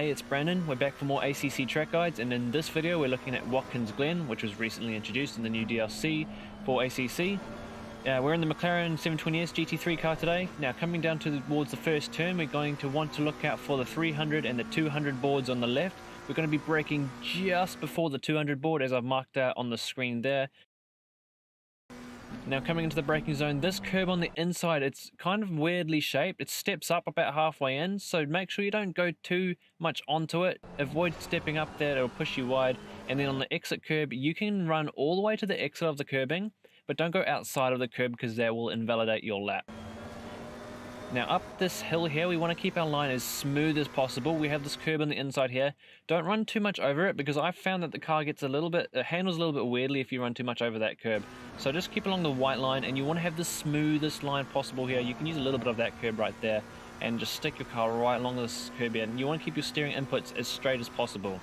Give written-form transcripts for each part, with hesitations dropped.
Hey, it's Brandon. We're back for more ACC track guides, and in this video we're looking at Watkins Glen, which was recently introduced in the new DLC for ACC. We're in the McLaren 720S GT3 car today. Now coming down towards the first turn, we're going to want to look out for the 300 and the 200 boards on the left. We're going to be braking just before the 200 board, as I've marked out on the screen there. Now coming into the braking zone, this curb on the inside, it's kind of weirdly shaped. It steps up about halfway in, so make sure you don't go too much onto it. Avoid stepping up there, it'll push you wide. And then on the exit curb, you can run all the way to the exit of the curbing, but don't go outside of the curb because that will invalidate your lap. Now up this hill here, we want to keep our line as smooth as possible. We have this curb on the inside here. Don't run too much over it because I've found that the car gets it handles a little bit weirdly if you run too much over that curb. So just keep along the white line, and you want to have the smoothest line possible here. You can use a little bit of that curb right there and just stick your car right along this curb here. And you want to keep your steering inputs as straight as possible.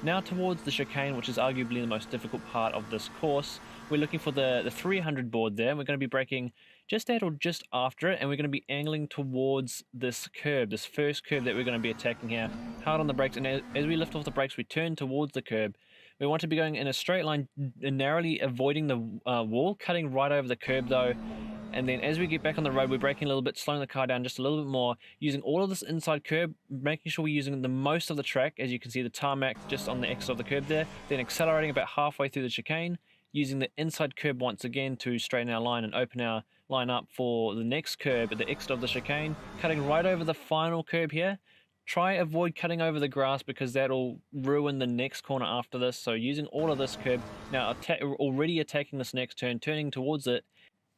Now towards the chicane, which is arguably the most difficult part of this course, we're looking for the 300 board there. We're going to be braking just at or just after it, and we're going to be angling towards this curb, this first curb that we're going to be attacking here. Hard on the brakes, and as we lift off the brakes, we turn towards the curb. We want to be going in a straight line, narrowly avoiding the wall, cutting right over the curb though. And then as we get back on the road, we're braking a little bit, slowing the car down just a little bit more, using all of this inside curb, making sure we're using the most of the track. As you can see, the tarmac just on the exit of the curb there, then accelerating about halfway through the chicane, using the inside curb once again to straighten our line and open our line up for the next curb at the exit of the chicane, cutting right over the final curb here. Try avoid cutting over the grass because that'll ruin the next corner after this. So using all of this curb, now already attacking this next turn, turning towards it.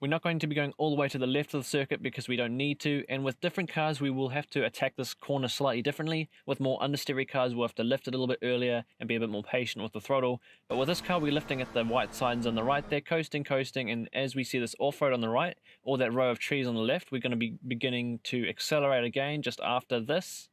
We're not going to be going all the way to the left of the circuit because we don't need to, and with different cars we will have to attack this corner slightly differently. With more understeery cars we'll have to lift it a little bit earlier and be a bit more patient with the throttle. But with this car we're lifting at the white signs on the right there, coasting, and as we see this off-road on the right, or that row of trees on the left, we're going to be beginning to accelerate again just after this.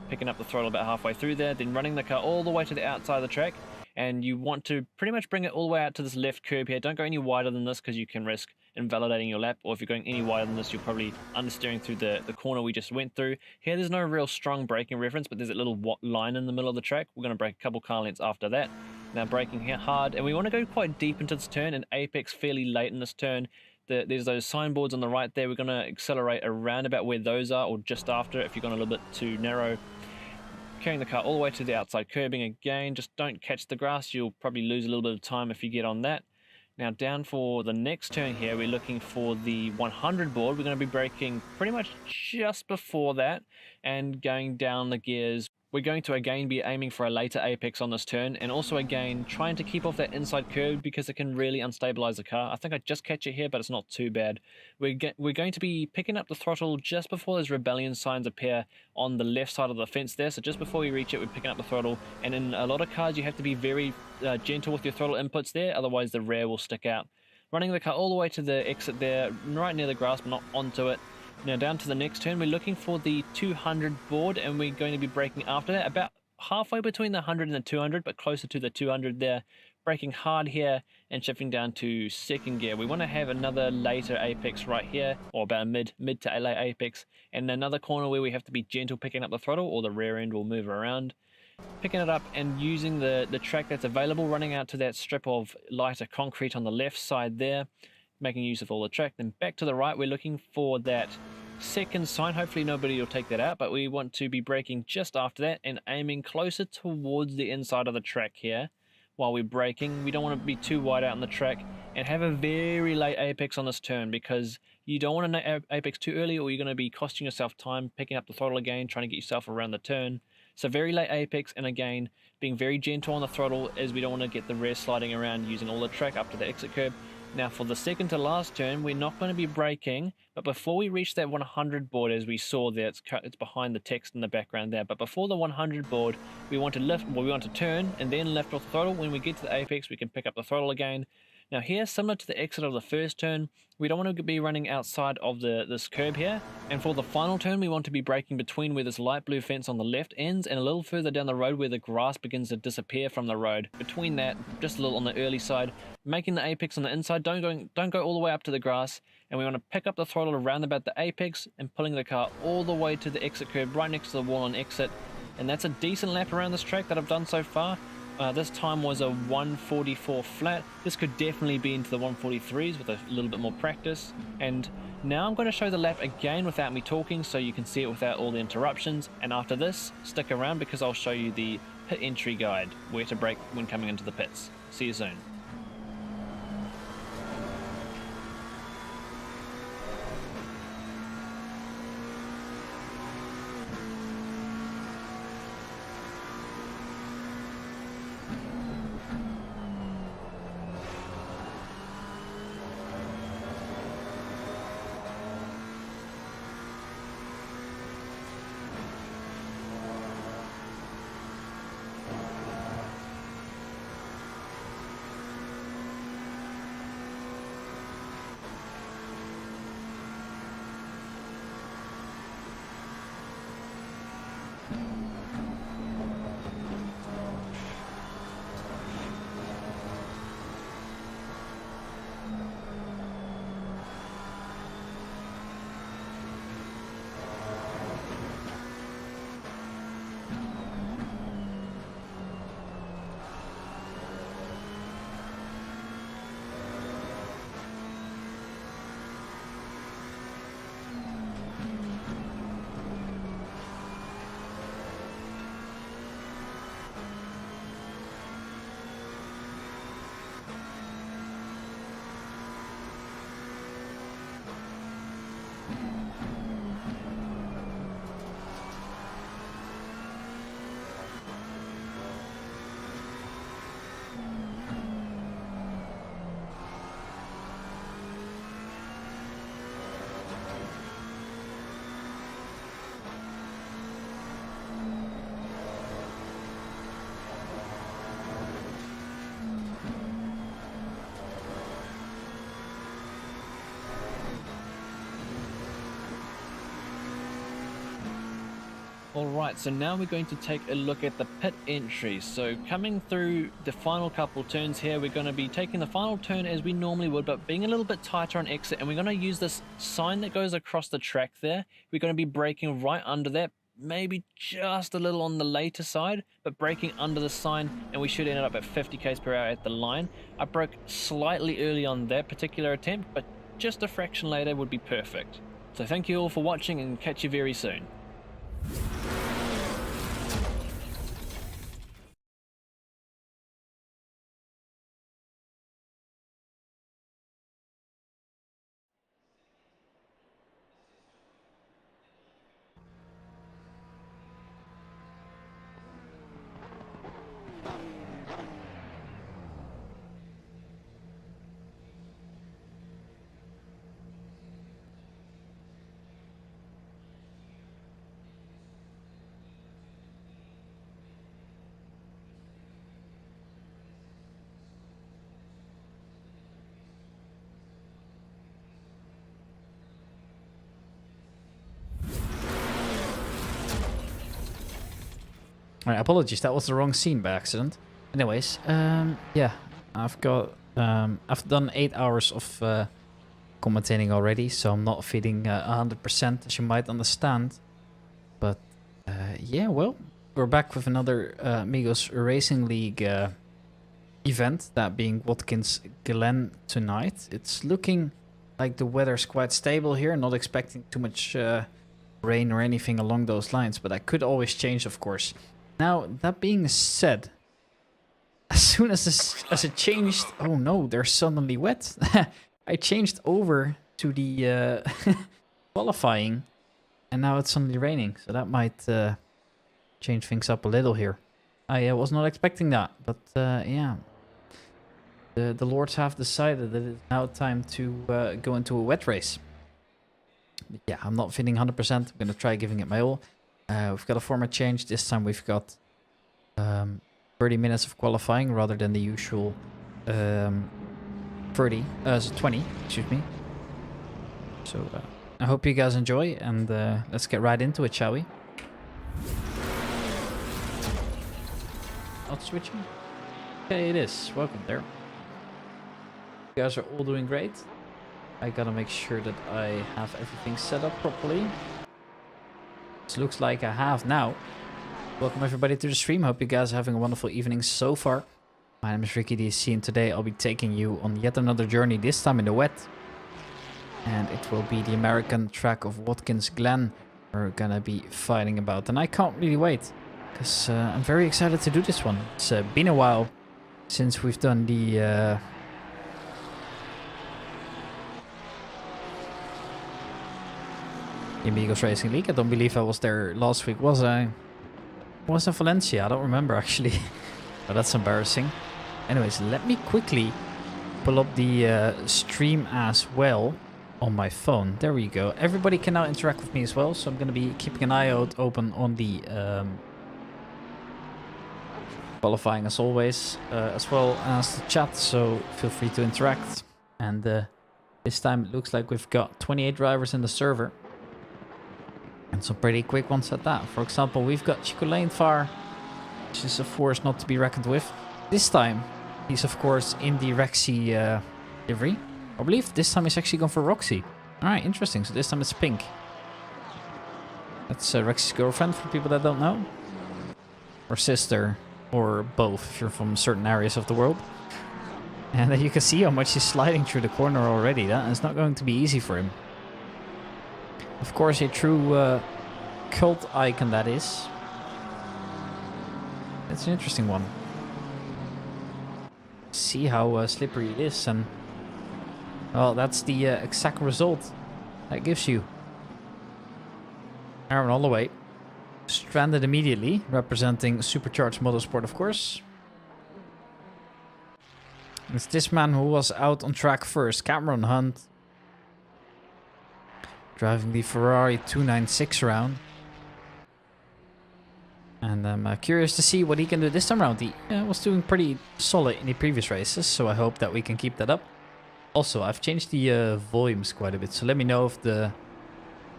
Picking up the throttle about halfway through there, then running the car all the way to the outside of the track. And you want to pretty much bring it all the way out to this left curb here. Don't go any wider than this because you can risk invalidating your lap, or if you're going any wider than this you're probably understeering through the corner we just went through. Here there's no real strong braking reference, but there's a little line in the middle of the track. We're going to brake a couple car lengths after that. Now braking here hard, and we want to go quite deep into this turn and apex fairly late in this turn. There's those signboards on the right there. We're going to accelerate around about where those are, or just after if you're going a little bit too narrow. Carrying the car all the way to the outside curbing again. Just don't catch the grass, you'll probably lose a little bit of time if you get on that. Now down for the next turn here, we're looking for the 100 board. We're going to be braking pretty much just before that and going down the gears. We're going to again be aiming for a later apex on this turn, and also again trying to keep off that inside curb because it can really unstabilize the car. I think I just catch it here, but it's not too bad. We're going to be picking up the throttle just before those rebellion signs appear on the left side of the fence there. So just before we reach it, we're picking up the throttle, and in a lot of cars you have to be very gentle with your throttle inputs there, otherwise the rear will stick out. Running the car all the way to the exit there, right near the grass but not onto it. Now down to the next turn, we're looking for the 200 board, and we're going to be braking after that, about halfway between the 100 and the 200, but closer to the 200 there. Braking hard here and shifting down to second gear. We want to have another later apex right here, or about a mid to late apex, and another corner where we have to be gentle picking up the throttle, or the rear end will move around. Picking it up and using the track that's available, running out to that strip of lighter concrete on the left side there, making use of all the track. Then back to the right, we're looking for that second sign. Hopefully nobody will take that out, but we want to be braking just after that and aiming closer towards the inside of the track here while we're braking. We don't want to be too wide out on the track and have a very late apex on this turn, because you don't want to apex too early or you're going to be costing yourself time picking up the throttle again, trying to get yourself around the turn. So very late apex, and again being very gentle on the throttle as we don't want to get the rear sliding around, using all the track up to the exit curb. Now for the second to last turn, we're not going to be braking, but before we reach that 100 board, as we saw there, it's behind the text in the background there, but before the 100 board, we want to turn and then lift off the throttle. When we get to the apex, we can pick up the throttle again. Now here, similar to the exit of the first turn, we don't want to be running outside of this curb here. And for the final turn, we want to be braking between where this light blue fence on the left ends and a little further down the road where the grass begins to disappear from the road. Between that, just a little on the early side, making the apex on the inside, don't go all the way up to the grass. And we want to pick up the throttle around about the apex and pulling the car all the way to the exit curb right next to the wall on exit. and that's a decent lap around this track that I've done so far. This time was a 144 flat. This could definitely be into the 143s with a little bit more practice. And now I'm going to show the lap again without me talking so you can see it without all the interruptions. And after this, stick around because I'll show you the pit entry guide, where to brake when coming into the pits. See you soon. Alright, so now we're going to take a look at the pit entry. So coming through the final couple turns here, we're going to be taking the final turn as we normally would, but being a little bit tighter on exit, and we're going to use this sign that goes across the track there. We're going to be braking right under that, maybe just a little on the later side, but braking under the sign, and we should end up at 50 km per hour at the line. I broke slightly early on that particular attempt, but just a fraction later would be perfect. So thank you all for watching, and catch you very soon. Alright, apologies, that was the wrong scene by accident. Anyways, yeah, I've done 8 hours of commentating already, so I'm not feeling 100%, as you might understand. But yeah, well, we're back with another Migos Racing League event, that being Watkins Glen tonight. It's looking like the weather's quite stable here, not expecting too much rain or anything along those lines, but that could always change, of course. Now, that being said, as soon as it changed... Oh no, they're suddenly wet. I changed over to the qualifying, and now it's suddenly raining. So that might change things up a little here. I was not expecting that, but yeah. The lords have decided that it's now time to go into a wet race. But yeah, I'm not feeling 100%. I'm going to try giving it my all. We've got a format change. This time we've got 30 minutes of qualifying rather than the usual 20, excuse me. So I hope you guys enjoy, and let's get right into it, shall we? Not switching? Okay, it is. Welcome there. You guys are all doing great. I gotta make sure that I have everything set up properly. It looks like I have now. Welcome everybody to the stream. Hope you guys are having a wonderful evening so far. My name is Ricky DC and today I'll be taking you on yet another journey, this time in the wet. And it will be the American track of Watkins Glen we're gonna be fighting about. And I can't really wait, because I'm very excited to do this one. It's been a while since we've done the... Amigos Racing League. I don't believe I was there last week, was I? Was in Valencia? I don't remember actually. But that's embarrassing. Anyways, let me quickly pull up the stream as well on my phone. There we go. Everybody can now interact with me as well, so I'm going to be keeping an eye out open on the qualifying as always, as well as the chat, so feel free to interact. And this time it looks like we've got 28 drivers in the server. And some pretty quick ones at that. For example, we've got Chico Lanefar, which is a force not to be reckoned with. This time, he's of course in the Rexy livery. I believe this time he's actually gone for Roxy. Alright, interesting. So this time it's pink. That's Rexy's girlfriend for people that don't know. Or sister, or both if you're from certain areas of the world. And you can see how much he's sliding through the corner already. That is not going to be easy for him. Of course, a true cult icon that is. It's an interesting one. See how slippery it is, and well, that's the exact result that gives you. Aaron Holloway, stranded immediately, representing Supercharged Motorsport, of course. It's this man who was out on track first, Cameron Hunt. Driving the Ferrari 296 around. And I'm curious to see what he can do this time around. He was doing pretty solid in the previous races, so I hope that we can keep that up. Also, I've changed the volumes quite a bit, so let me know if the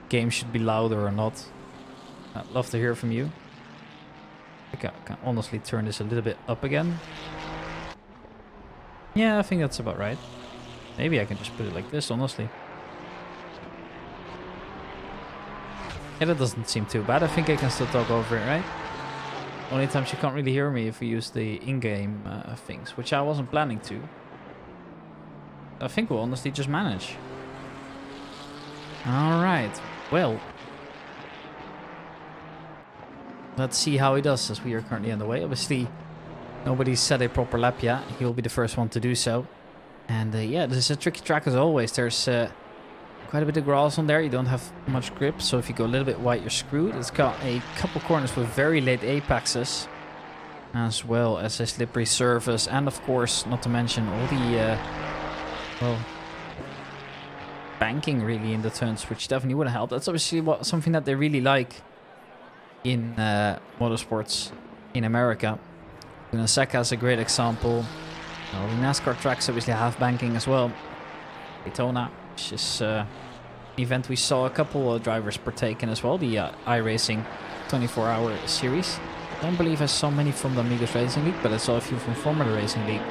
game should be louder or not. I'd love to hear from you. I can honestly turn this a little bit up again. Yeah, I think that's about right. Maybe I can just put it like this, honestly. Yeah, that doesn't seem too bad. I think I can still talk over it, right? Only time she can't really hear me if we use the in-game things, which I wasn't planning to. I think we'll honestly just manage. Alright, well. Let's see how he does, as we are currently on the way. Obviously, nobody's set a proper lap yet. He'll be the first one to do so. And yeah, this is a tricky track as always. There's... quite a bit of grass on there. You don't have much grip, so if you go a little bit wide, you're screwed. It's got a couple corners with very late apexes, as well as a slippery surface, and of course, not to mention all the well, banking really in the turns, which definitely would help. That's obviously something that they really like in motorsports in America. Seca is a great example. Well, the NASCAR tracks obviously have banking as well. Daytona, which is an event we saw a couple of drivers partake in as well, the iRacing 24-hour series. I don't believe I saw many from the Amigos Racing League, but I saw a few from Formula Racing League,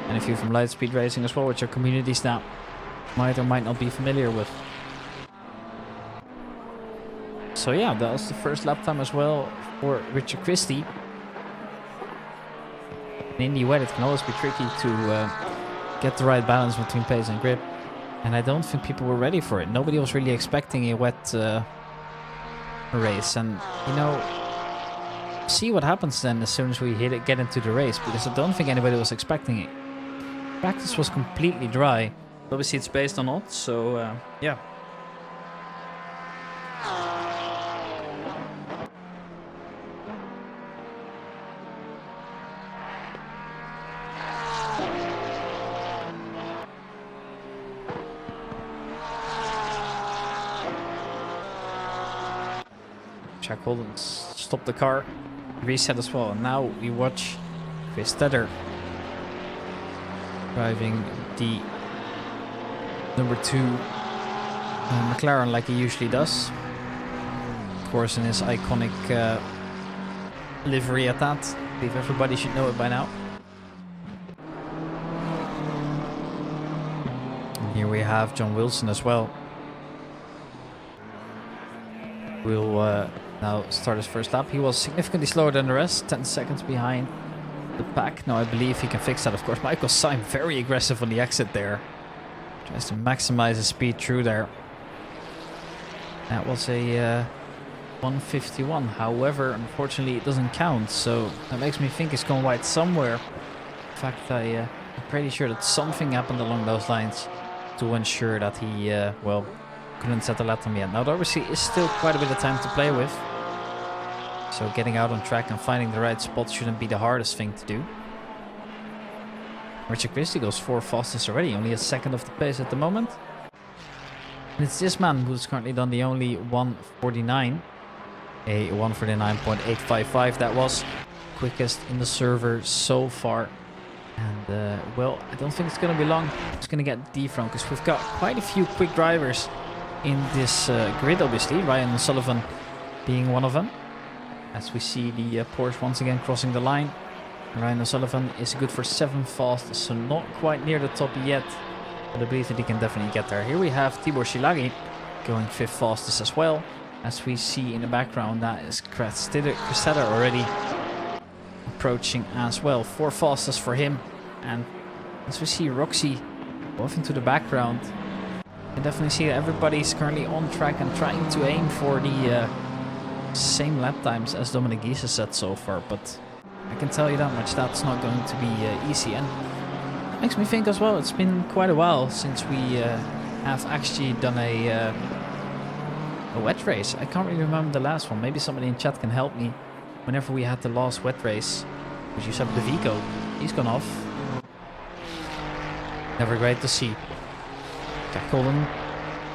and a few from Lightspeed Racing as well, which are communities that might or might not be familiar with. So yeah, that was the first lap time as well for Richard Christie. And in the wet, it can always be tricky to get the right balance between pace and grip. And I don't think people were ready for it. Nobody was really expecting a wet race. And, you know, see what happens then as soon as we get into the race. Because I don't think anybody was expecting it. Practice was completely dry. Obviously, it's based on odds, so, yeah. Jack Holden stopped the car, reset as well, and now we watch Chris Tedder driving the number 2 McLaren like he usually does. Of course, in his iconic livery at that. I believe everybody should know it by now. And here we have John Wilson as well. We'll now start his first lap. He was significantly slower than the rest, 10 seconds behind the pack. Now I believe he can fix that, of course. Michael Syme very aggressive on the exit there. Tries to maximize his speed through there. That was a 151. However, unfortunately it doesn't count, so that makes me think he's gone wide somewhere. In fact, I'm pretty sure that something happened along those lines to ensure that he, well, couldn't set the lap time yet. Now there obviously is still quite a bit of time to play with. So getting out on track and finding the right spot shouldn't be the hardest thing to do. Richard Christie goes 4 fastest already, only a second off the pace at the moment. And it's this man who's currently done the only 149. A 149.855. That was quickest in the server so far. And, well, I don't think it's going to be long. It's going to get dethroned because we've got quite a few quick drivers in this grid, obviously. Ryan O'Sullivan being one of them. As we see the Porsche once again crossing the line. Ryan O'Sullivan is good for 7 fastest, so not quite near the top yet. But I believe that he can definitely get there. Here we have Tibor Shilagi going 5th fastest as well. As we see in the background, that is Cressida already approaching as well. 4 fastest for him. And as we see Roxy off into the background, you can definitely see that everybody's currently on track and trying to aim for the same lap times as Dominic Giese has set so far. But I can tell you that much, that's not going to be easy. And it makes me think as well, it's been quite a while since we have actually done a wet race. I can't really remember the last one. Maybe somebody in chat can help me. Whenever we had the last wet race, which you said the Vico, he's gone off. Never great to see. Jack Colden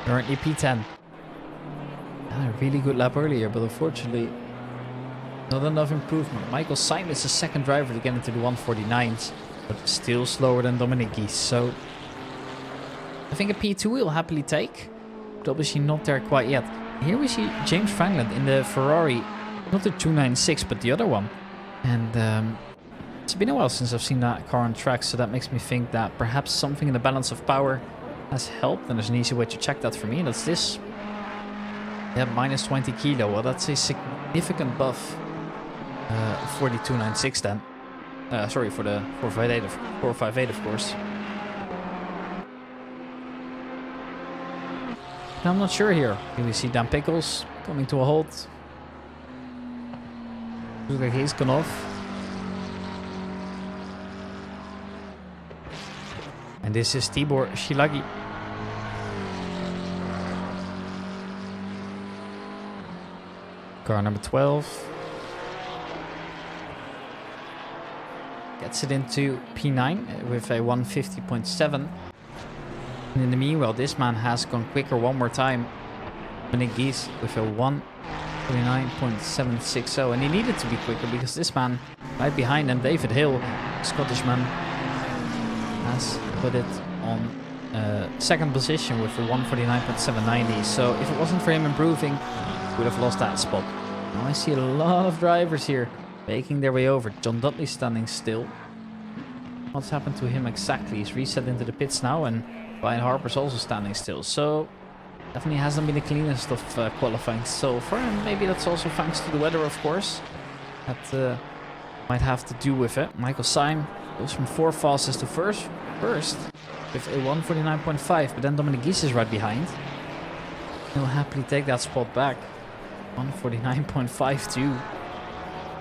currently P10. Had a really good lap earlier, but unfortunately not enough improvement. Michael Syme is the second driver to get into the 149s, but still slower than Dominic Giese. So I think a P2 we'll happily take, but obviously not there quite yet. Here we see James Franklin in the Ferrari, not the 296, but the other one. And it's been a while since I've seen that car on track, so that makes me think that perhaps something in the balance of power has helped. And there's an easy way to check that for me, and that's this. Yeah, minus 20 kilo. Well, that's a significant buff for the 296 then. Sorry, for the 458 of course. I'm not sure here. Here we see Dan Pickles coming to a halt. Looks like he's gone off. And this is Tibor Shilagi. Car number 12. Gets it into P9 with a 150.7. And in the meanwhile, this man has gone quicker one more time. Dominic Giese with a 129.760. And he needed to be quicker because this man right behind him, David Hill, Scottish man, has put it on second position with a 149.790. So if it wasn't for him improving, he would have lost that spot. Now I see a lot of drivers here making their way over. John Dudley standing still. What's happened to him exactly? He's reset into the pits now, and Ryan Harper's also standing still. So definitely hasn't been the cleanest of qualifying so far, and maybe that's also thanks to the weather, of course. That might have to do with it. Michael Syme goes from 4 fastest to first with a 149.5, but then Dominic Giese is right behind. He'll happily take that spot back. 149.52.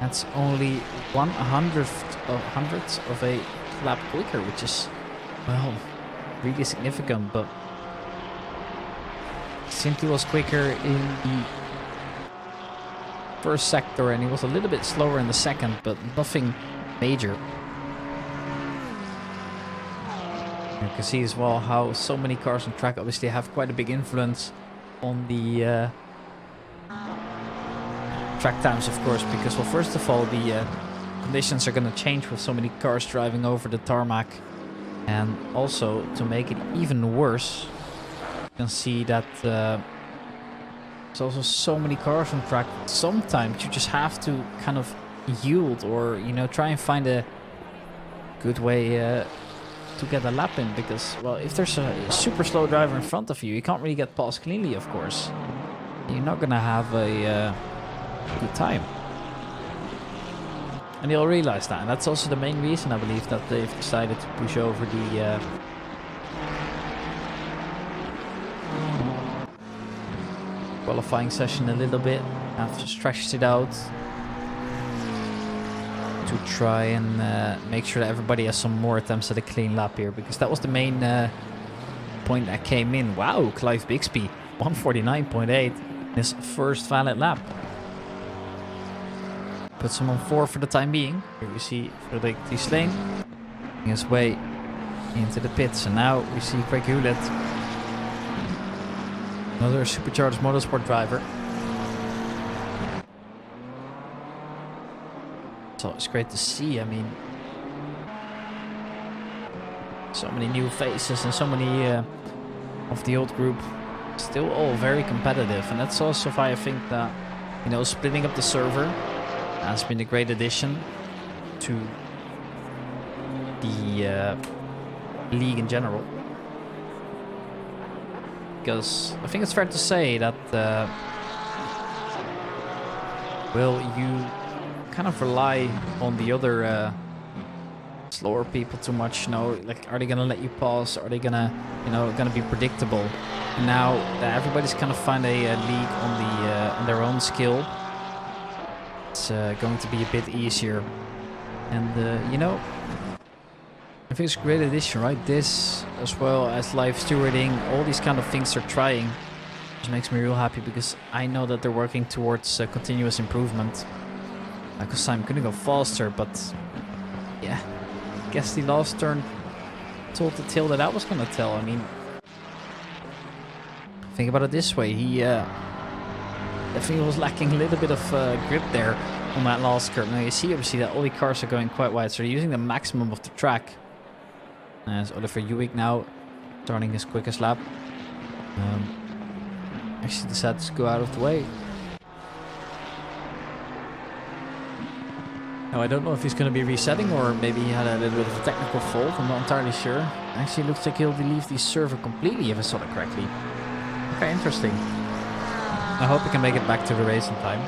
That's only 1/100th of a lap quicker, which is, well, really significant. But simply was quicker in the first sector, and he was a little bit slower in the second, but nothing major. You can see as well how so many cars on track obviously have quite a big influence on the track times, of course, because, well, first of all, the conditions are going to change with so many cars driving over the tarmac. And also, to make it even worse, you can see that there's also so many cars on track. Sometimes you just have to kind of yield, or, you know, try and find a good way to get a lap in, because, well, if there's a super slow driver in front of you, you can't really get past cleanly, of course. You're not gonna have a good time. And they'll realize that, and that's also the main reason I believe that they've decided to push over the qualifying session a little bit. Have stretched it out to try and make sure that everybody has some more attempts at a clean lap here, because that was the main point that came in. Wow, Clive Bixby, 149.8 in his first valid lap. Puts him on 4 for the time being. Here we see Frederik Dieslein making his way into the pits, and now we see Craig Hewlett, another Supercharged Motorsport driver. So it's great to see. I mean, so many new faces and so many of the old group still all very competitive, and that's also why I think that, you know, splitting up the server has been a great addition to the league in general. Because I think it's fair to say that, well, you kind of rely on the other slower people too much, you know, like, are they gonna let you pass? Are they gonna, you know, gonna be predictable? And now that everybody's kind of find a league on their own skill, it's going to be a bit easier. And you know, I think it's a great addition, right? This, as well as live stewarding, all these kind of things they're trying, which makes me real happy, because I know that they're working towards continuous improvement. Because I'm gonna go faster, but yeah, I guess the last turn told the tale that I was gonna tell. I mean, think about it this way, he I think he was lacking a little bit of grip there on that last curve. Now you see obviously that all the cars are going quite wide, so they're using the maximum of the track. As Oliver Ewing now starting his quickest lap. Actually decided to go out of the way. Now I don't know if he's going to be resetting, or maybe he had a little bit of a technical fault. I'm not entirely sure. Actually, it looks like he'll leave the server completely, if I saw it correctly. Okay, interesting. I hope he can make it back to the race in time.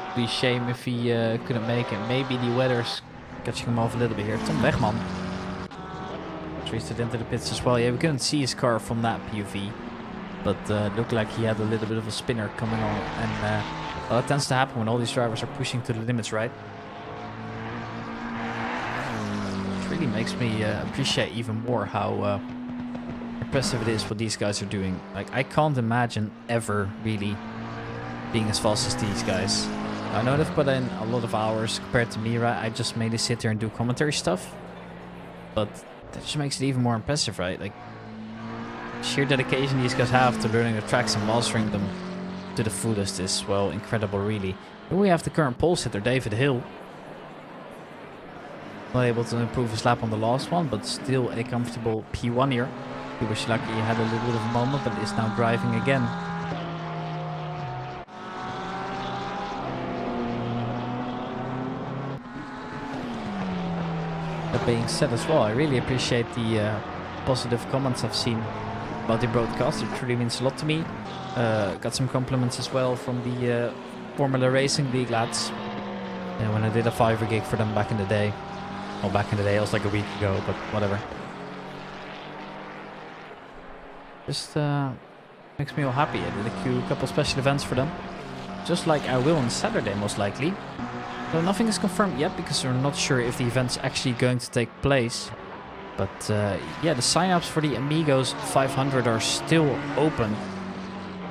It'd be a shame if he couldn't make it. Maybe the weather's catching him off a little bit here. Tom Wegman traced into the pits as well. Yeah, we couldn't see his car from that POV, but it looked like he had a little bit of a spinner coming on, and well, it tends to happen when all these drivers are pushing to the limits, right? It really makes me appreciate even more how impressive it is what these guys are doing. Like, I can't imagine ever really being as fast as these guys. I know they've put in a lot of hours compared to me, right? I just mainly sit here and do commentary stuff, but that just makes it even more impressive, right? Like, sheer dedication these guys have to learning the tracks and mastering them to the fullest is, well, incredible, really. Then we have the current pole sitter, David Hill. Not able to improve his lap on the last one, but still a comfortable P1 here. He was lucky he had a little bit of a moment, but is now driving again. That being said as well, I really appreciate the positive comments I've seen about the broadcast. It truly means a lot to me. Got some compliments as well from the Formula Racing League lads. And when I did a 5 gig for them back in the day. Well, back in the day, it was like a week ago, but whatever. Just makes me all happy. I did a couple special events for them. Just like I will on Saturday, most likely. Though nothing is confirmed yet, because we're not sure if the event's actually going to take place. But yeah, the sign-ups for the Amigos 500 are still open,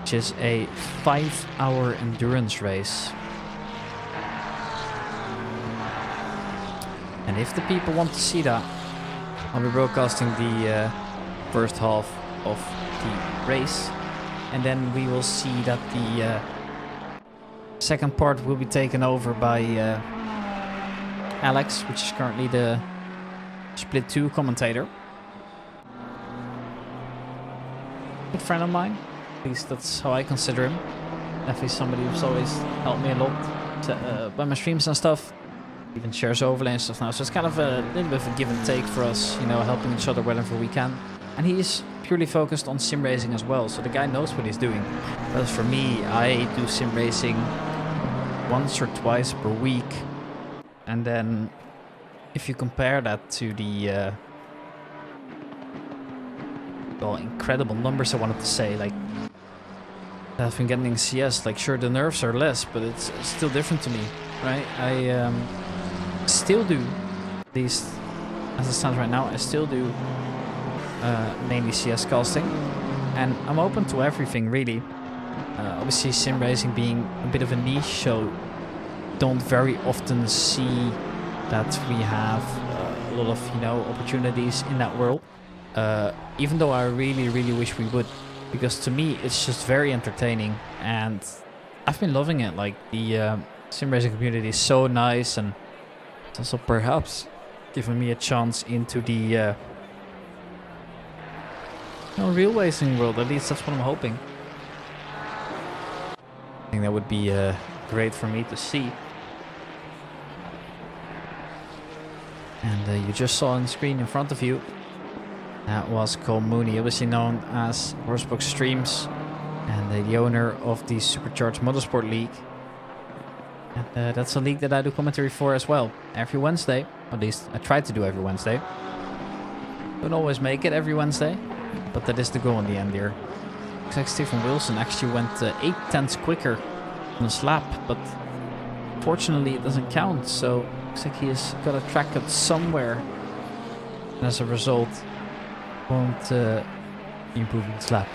which is a 5-hour endurance race. And if the people want to see that, I'll be broadcasting the first half of the race, and then we will see that the second part will be taken over by Alex, which is currently the Split 2 commentator. Good friend of mine, at least that's how I consider him. Definitely somebody who's always helped me a lot by my streams and stuff. Even shares overlay and stuff now, so it's kind of a little bit of a give and take for us, you know, helping each other whenever we can. And he is purely focused on sim racing as well, so the guy knows what he's doing. Whereas for me, I do sim racing once or twice per week. And then if you compare that to the well, incredible numbers I wanted to say, like I've been getting CS, like sure the nerfs are less, but it's still different to me, right? I still do, at least as it stands right now, I still do mainly CS casting, and I'm open to everything really. Obviously sim racing being a bit of a niche, so don't very often see that we have a lot of, you know, opportunities in that world. Even though I really wish we would, because to me it's just very entertaining and I've been loving it. Like the sim racing community is so nice, and it's also perhaps giving me a chance into the you know, real racing world. At least that's what I'm hoping. I think that would be great for me to see. And you just saw on the screen in front of you, that was Cole Mooney, obviously known as Horsebox Streams, and the owner of the Supercharged Motorsport League. And that's a league that I do commentary for as well, every Wednesday. At least I try to do every Wednesday. Don't always make it every Wednesday, but that is the goal in the end here. Looks like Stephen Wilson actually went 8/10 quicker on his lap, but fortunately it doesn't count, so looks like he has got a track cut somewhere, and as a result won't be improving his lap.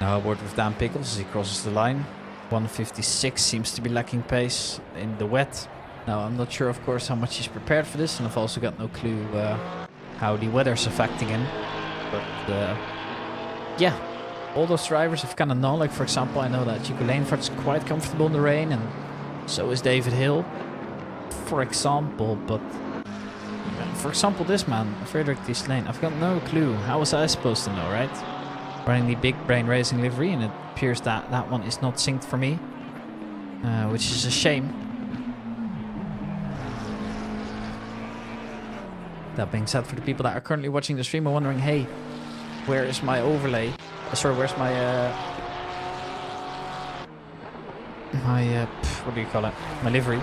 Now aboard with Dan Pickles as he crosses the line. 156 seems to be lacking pace in the wet. Now I'm not sure, of course, how much he's prepared for this, and I've also got no clue how the weather's affecting him. But yeah, all those drivers have kind of known. Like for example, I know that Chico Lanefort's quite comfortable in the rain, and so is David Hill, for example. But for example, this man, Frederick Lane, I've got no clue. How was I supposed to know, right? Running the Big Brain Racing livery, and it appears that that one is not synced for me, which is a shame. That being said, for the people that are currently watching the stream are wondering, hey, where is my overlay? Sorry, where's my what do you call it? My livery.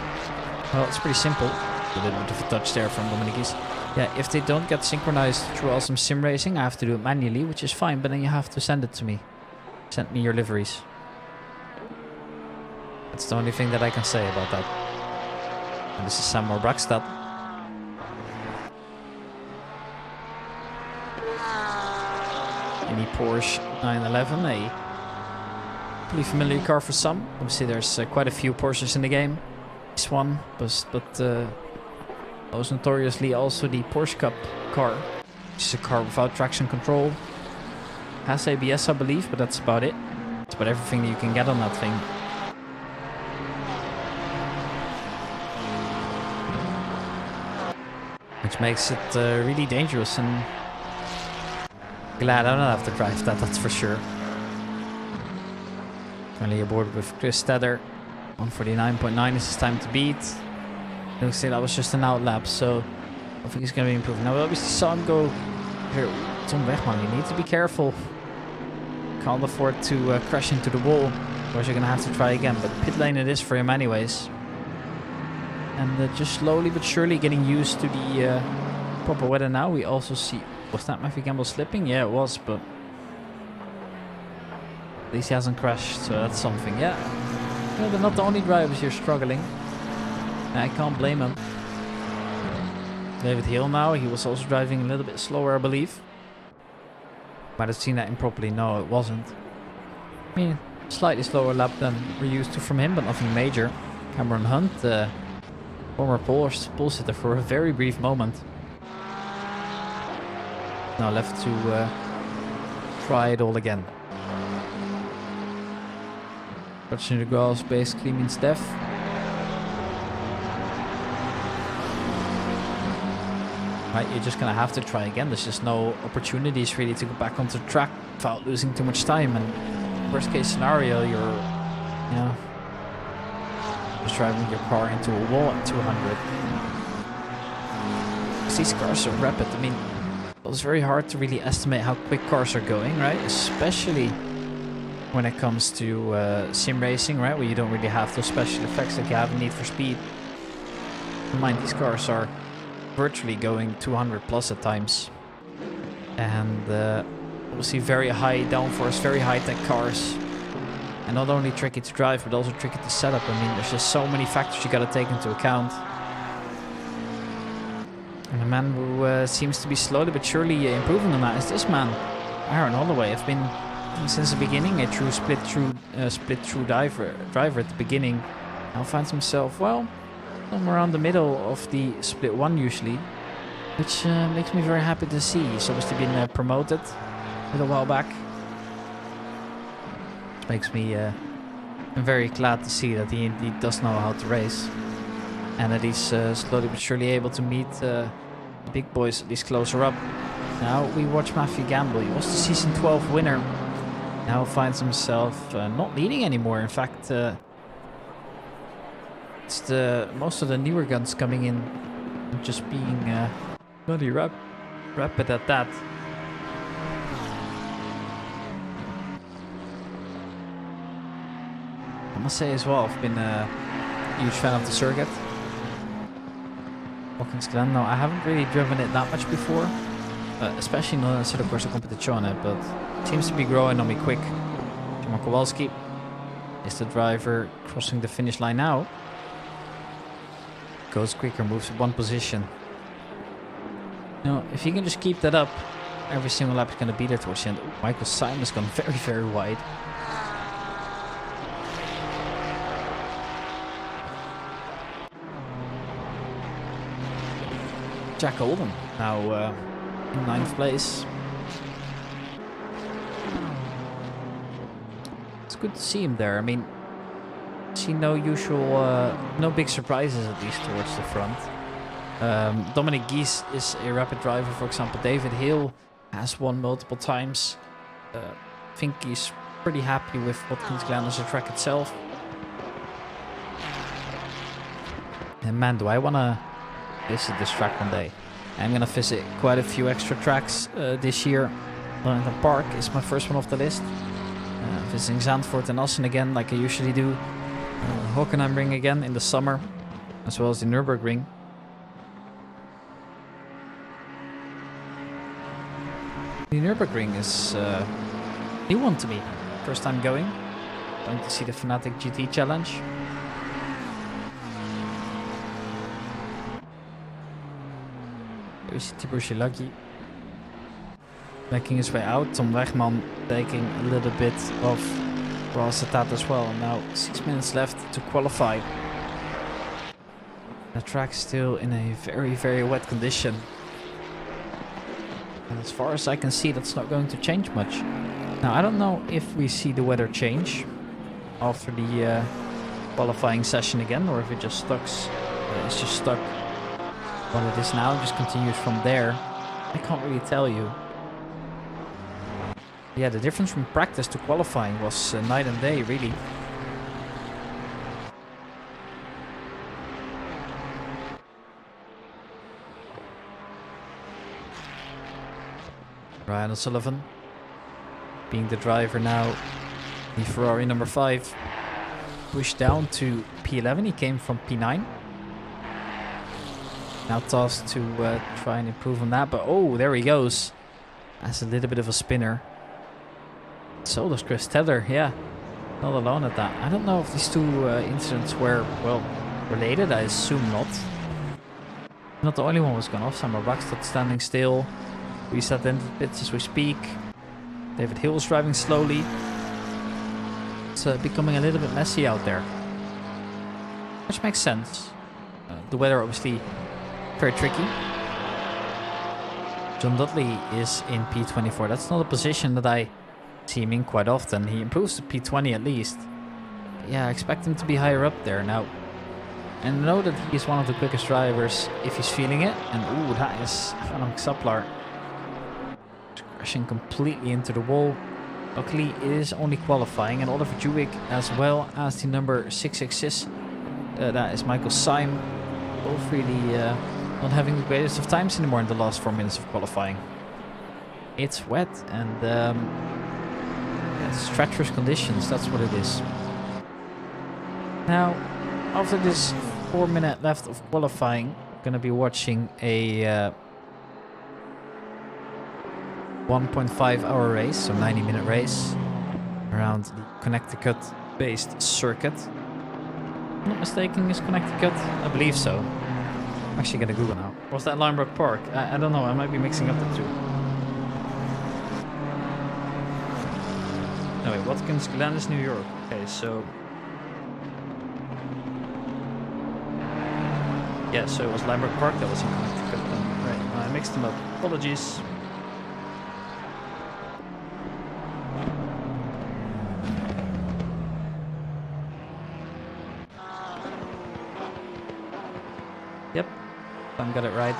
Well, it's pretty simple. A little bit of a touch there from Dominic's. Yeah, if they don't get synchronized through Awesome Sim Racing, I have to do it manually, which is fine, but then you have to send it to me. Send me your liveries. That's the only thing that I can say about that. And this is Samuel Brackstad. In the Porsche 911, a pretty familiar car for some. Obviously there's quite a few Porsches in the game. This one, but most notoriously also the Porsche Cup car, which is a car without traction control. Has ABS, I believe, but that's about it. That's about everything that you can get on that thing. Which makes it really dangerous, and glad I don't have to drive that, that's for sure. Currently aboard with Chris Tedder. 149.9 is his time to beat. Looks like that was just an outlap, so I think he's going to be improving. Now we obviously saw him go here. Tom Wegman, you need to be careful. Can't afford to crash into the wall, or you're going to have to try again. But pit lane it is for him anyways. And just slowly but surely getting used to the proper weather now. We also see... Was that Matthew Campbell slipping? Yeah, it was, but... At least he hasn't crashed, so that's something. Yeah, they're not the only drivers here struggling. I can't blame him. David Hill now, he was also driving a little bit slower, I believe. Might have seen that improperly. No, it wasn't. I mean, slightly slower lap than we're used to from him, but nothing major. Cameron Hunt, former pole sitter for a very brief moment. Now left to try it all again. Touching the grass basically means death. Right, you're just gonna have to try again. There's just no opportunities really to go back onto the track without losing too much time. And worst case scenario, you're, you know, just driving your car into a wall at 200. These cars are rapid. I mean, it's very hard to really estimate how quick cars are going, right? Especially when it comes to sim racing, right? Where you don't really have those special effects that you have in Need for Speed. Mind, these cars are virtually going 200 plus at times. And obviously very high downforce, very high tech cars. And not only tricky to drive, but also tricky to set up. I mean, there's just so many factors you gotta take into account. And the man who seems to be slowly but surely improving on that is this man, Aaron Holloway. I've been since the beginning a true split through driver at the beginning. Now finds himself, well, somewhere around the middle of the split 1 usually, which makes me very happy to see. He's obviously been promoted a little while back. Which makes me I'm very glad to see that he indeed does know how to race, and that he's slowly but surely able to meet the big boys at least closer up. Now we watch Matthew Gamble. He was the season 12 winner. Now finds himself not leading anymore. In fact, it's most of the newer guns coming in and just being bloody rapid at that. I must say as well, I've been a huge fan of the circuit. Watkins Glen. Now, I haven't really driven it that much before, especially not in Circuit Corsa Competizione, but it seems to be growing on me quick. Simon Kowalski is the driver crossing the finish line now. Goes quicker, moves 1 position. Now, if you can just keep that up, every single lap is going to be there towards the end. Ooh, Michael Simon's gone very, very wide. Jack Oldham now in 9th place. It's good to see him there. I mean, see no big surprises at least towards the front. Dominic Gies is a rapid driver, for example. David Hill has won multiple times. I think he's pretty happy with Watkins Glen as a track itself. And man, do I want to visit this track one day. I'm going to visit quite a few extra tracks this year. Donington Park is my first one off the list. Visiting Zandvoort and Assen again, like I usually do. Hockenheimring again in the summer, as well as the Nürburgring. The Nürburgring is a new one to me. First time going. Going to see the Fanatic GT Challenge. Here we see Tibor Shilagi making his way out. Tom Wegman taking a little bit of grass at that as well. Now 6 minutes left to qualify. The track's still in a very, very wet condition. And as far as I can see, that's not going to change much. Now I don't know if we see the weather change after the qualifying session again, or if it just it's just stuck what it is now and just continues from there. I can't really tell you. Yeah, the difference from practice to qualifying was night and day, really. Ryan O'Sullivan being the driver now. The Ferrari number 5 pushed down to P11. He came from P9. Now tasked to try and improve on that, but oh, there he goes. That's a little bit of a spinner. So does Chris Teller, yeah. Not alone at that. I don't know if these two incidents were, well, related. I assume not. Not the only one was gone off. Samuel Bakstad standing still. Reset into the pits as we speak. David Hill is driving slowly. It's becoming a little bit messy out there. Which makes sense. The weather obviously very tricky. John Dudley is in P24. That's not a position that I see him in quite often. He improves to P20 at least. But yeah, I expect him to be higher up there now. And I know that he's one of the quickest drivers if he's feeling it. And ooh, that is Van Saplar crashing completely into the wall. Luckily, it is only qualifying, and Oliver Jewick as well as the number 666. That is Michael Syme. Both really not having the greatest of times anymore in the last 4 minutes of qualifying. It's wet, and It's treacherous conditions, that's what it is. Now, after this 4 minute left of qualifying, I'm gonna be watching a 1.5 hour race, so 90-minute race around the Connecticut based circuit. If I'm not mistaken, is Connecticut? I believe so. I'm actually gonna Google now. Or was that Limebrook Park? I don't know, I might be mixing up the two. No wait, Watkins, Glen is New York. Okay, so... yeah, so it was Limebrook Park that was in Connecticut. Right, I mixed them up. Apologies. Yep, I got it right.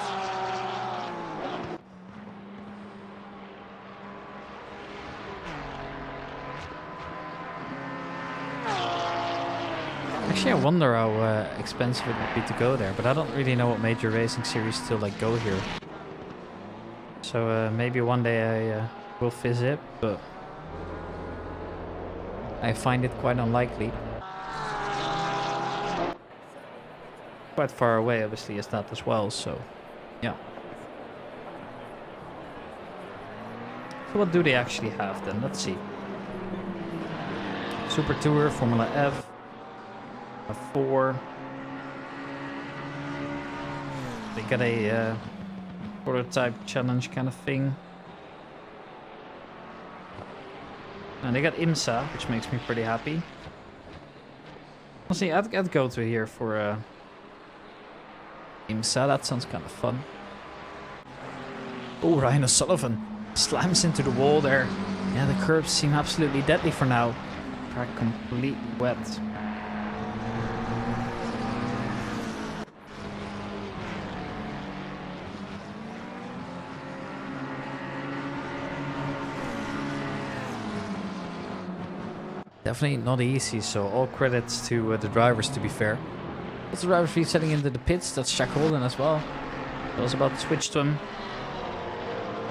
Actually, I wonder how expensive it would be to go there, but I don't really know what major racing series still like go here. So maybe one day I will visit, but I find it quite unlikely. Quite far away, obviously, is that as well, so yeah. So what do they actually have then? Let's see. Super Tour, Formula F, F4. They got a prototype challenge kind of thing. And they got IMSA, which makes me pretty happy. Well, see, I'd go to here for IMSA, that sounds kind of fun. Oh, Ryan O'Sullivan slams into the wall there. Yeah, the curbs seem absolutely deadly for now. Track completely wet. Definitely not easy, so all credits to the drivers, to be fair. That's the drivers resetting into the pits. That's Jack Holden as well. I was about to switch to him.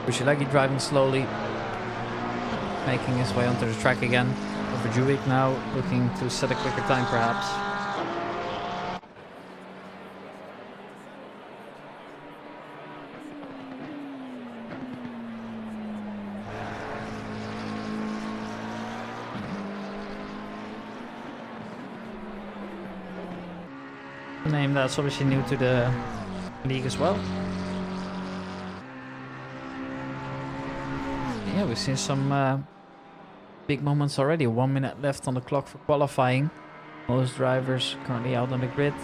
Bushilagi driving slowly, making his way onto the track again. Over Juwik now, looking to set a quicker time perhaps. Name that's obviously new to the league as well. Yeah, we've seen some big moments already. 1 minute left on the clock for qualifying. Most drivers currently out on the grid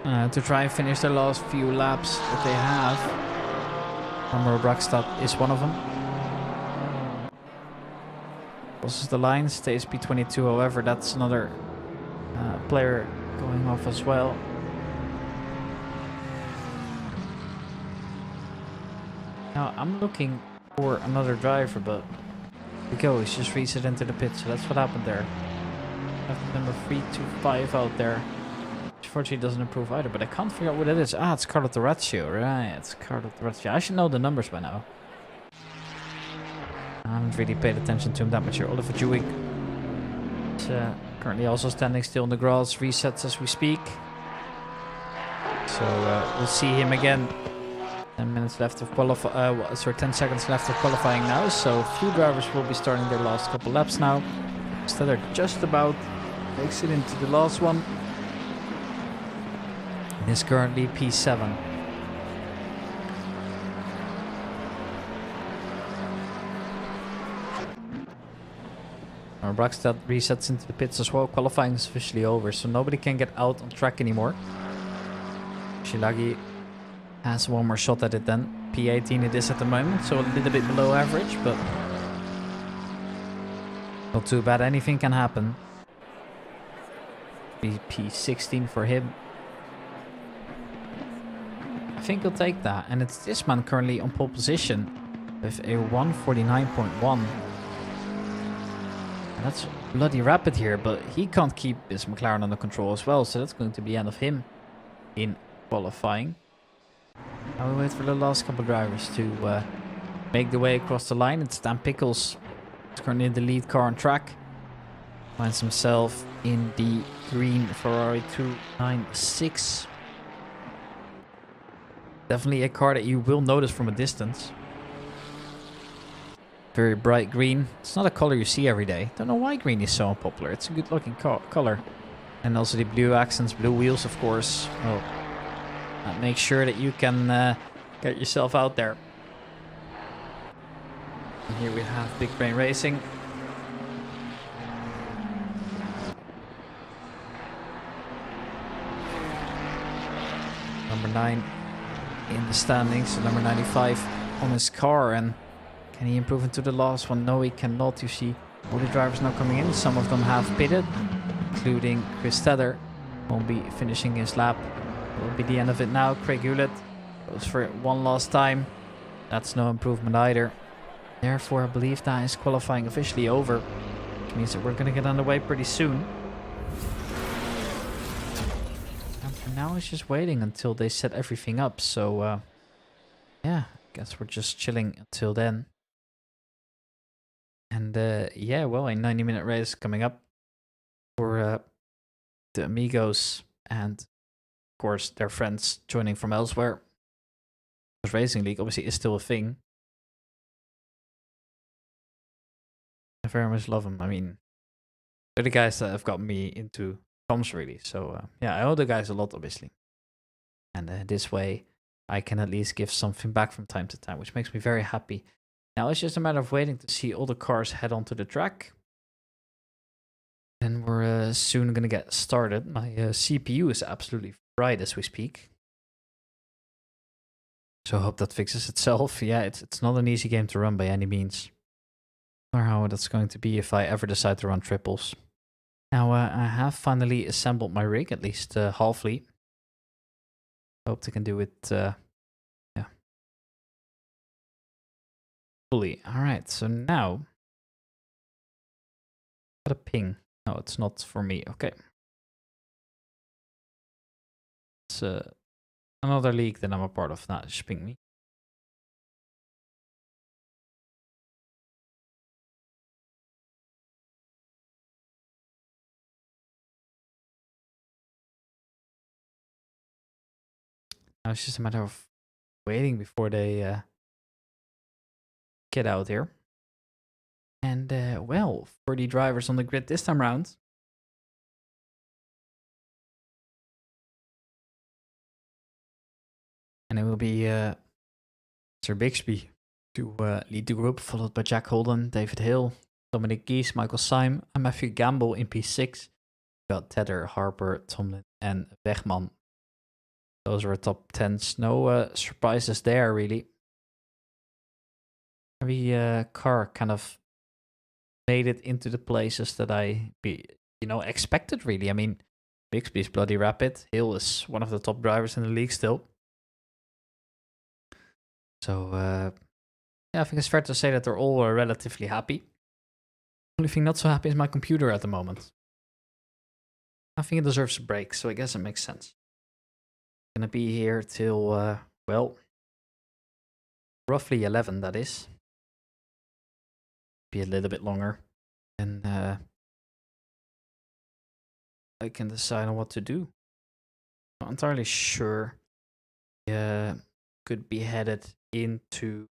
to try and finish their last few laps that they have. Amro Brackstad is one of them. Crosses the line, stays P22. However, that's another player going off as well. Now I'm looking for another driver, but there we go, he's just reset into the pit, so that's what happened there. Left number 325 out there, which fortunately doesn't improve either, but I can't figure out what it is. Ah, it's Carlo Torraccio, right, it's Carlo Torraccio. I should know the numbers by now. I haven't really paid attention to him that much here. Oliver Juwik is currently also standing still in the grass, resets as we speak. So we'll see him again. 10 minutes left of 10 seconds left of qualifying now. So a few drivers will be starting their last couple laps now. Steller just about makes it into the last one. Is currently P7. Brackstad resets into the pits as well. Qualifying is officially over, so nobody can get out on track anymore. Shilagi has one more shot at it then. P18 it is at the moment, so a little bit below average, but not too bad. Anything can happen. P16 for him. I think he'll take that, and it's this man currently on pole position with a 149.1. That's bloody rapid here, but he can't keep his McLaren under control as well, so that's going to be the end of him in qualifying. Now we wait for the last couple of drivers to make the way across the line. It's Dan Pickles He's currently the lead car on track. Finds himself in the green Ferrari 296. Definitely a car that you will notice from a distance. Very bright green. It's not a color you see every day. Don't know why green is so unpopular. It's a good looking color. And also the blue accents, blue wheels, of course. Well, make sure that you can get yourself out there. And here we have Big Brain Racing. Number 9 in the standings, so number 95 on his car. And can he improve into the last one? No, he cannot. You see all the drivers now coming in. Some of them have pitted, including Chris Tedder. Won't be finishing his lap. It will be the end of it now. Craig Hewlett goes for it one last time. That's no improvement either. Therefore, I believe that is qualifying officially over, which means that we're going to get underway pretty soon. And for now, it's just waiting until they set everything up. So, yeah, I guess we're just chilling until then. And, yeah, well, a 90-minute race coming up for the Amigos and, of course, their friends joining from elsewhere. The Racing League obviously is still a thing. I very much love them. I mean, they're the guys that have got me into comms, really. So, yeah, I owe the guys a lot, obviously. And this way, I can at least give something back from time to time, which makes me very happy. Now, it's just a matter of waiting to see all the cars head onto the track. And we're soon going to get started. My CPU is absolutely fried as we speak. So I hope that fixes itself. Yeah, it's not an easy game to run by any means. Or how that's going to be if I ever decide to run triples. Now, I have finally assembled my rig, at least halfly. Hope I can do it, yeah, fully. Alright, so now... Got a ping. No, it's not for me. Okay. It's another league that I'm a part of. Now, just ping me. Now it's just a matter of waiting before they get out here. And, well, for the drivers on the grid this time round. And it will be Sir Bixby to lead the group, followed by Jack Holden, David Hill, Dominic Geese, Michael Syme, and Matthew Gamble in P6. We've got Tedder, Harper, Tomlin, and Wegman. Those are top 10s. No surprises there, really. Every car kind of made it into the places that I, expected, really. I mean, Bixby's bloody rapid. Hill is one of the top drivers in the league still. So, yeah, I think it's fair to say that they're all relatively happy. Only thing not so happy is my computer at the moment. I think it deserves a break, so I guess it makes sense. Gonna be here till, well, roughly 11, that is. Be a little bit longer. And I can decide on what to do. Not entirely sure. Could be headed into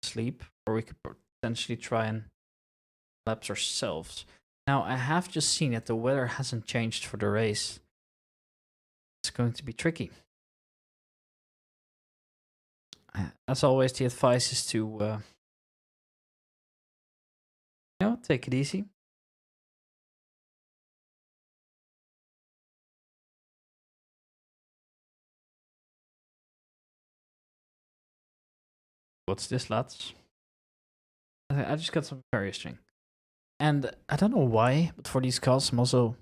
sleep, or we could potentially try and laps ourselves. Now, I have just seen that the weather hasn't changed for the race. It's going to be tricky. As always, the advice is to, take it easy. What's this, lads? I just got some carrier string. And I don't know why, but for these calls, I'm also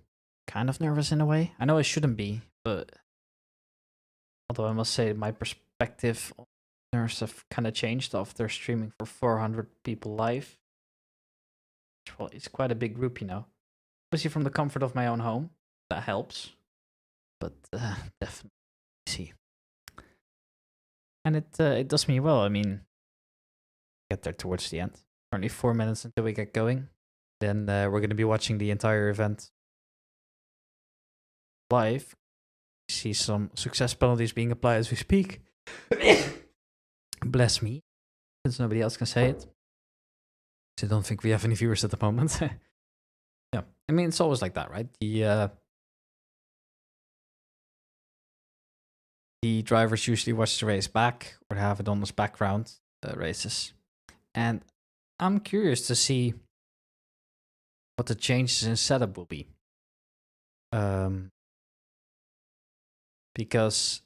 kind of nervous in a way. I know I shouldn't be, but although I must say my perspective on nerves have kind of changed after streaming for 400 people live. Well, it's quite a big group, Obviously from the comfort of my own home, that helps. But definitely see. And it does me well. I mean, get there towards the end. Currently 4 minutes until we get going. Then we're going to be watching the entire event live. See some success penalties being applied as we speak. Bless me, since nobody else can say it. I don't think we have any viewers at the moment. Yeah, I mean, it's always like that, right? The drivers usually watch the race back or have it on as background races. And I'm curious to see what the changes in setup will be. Because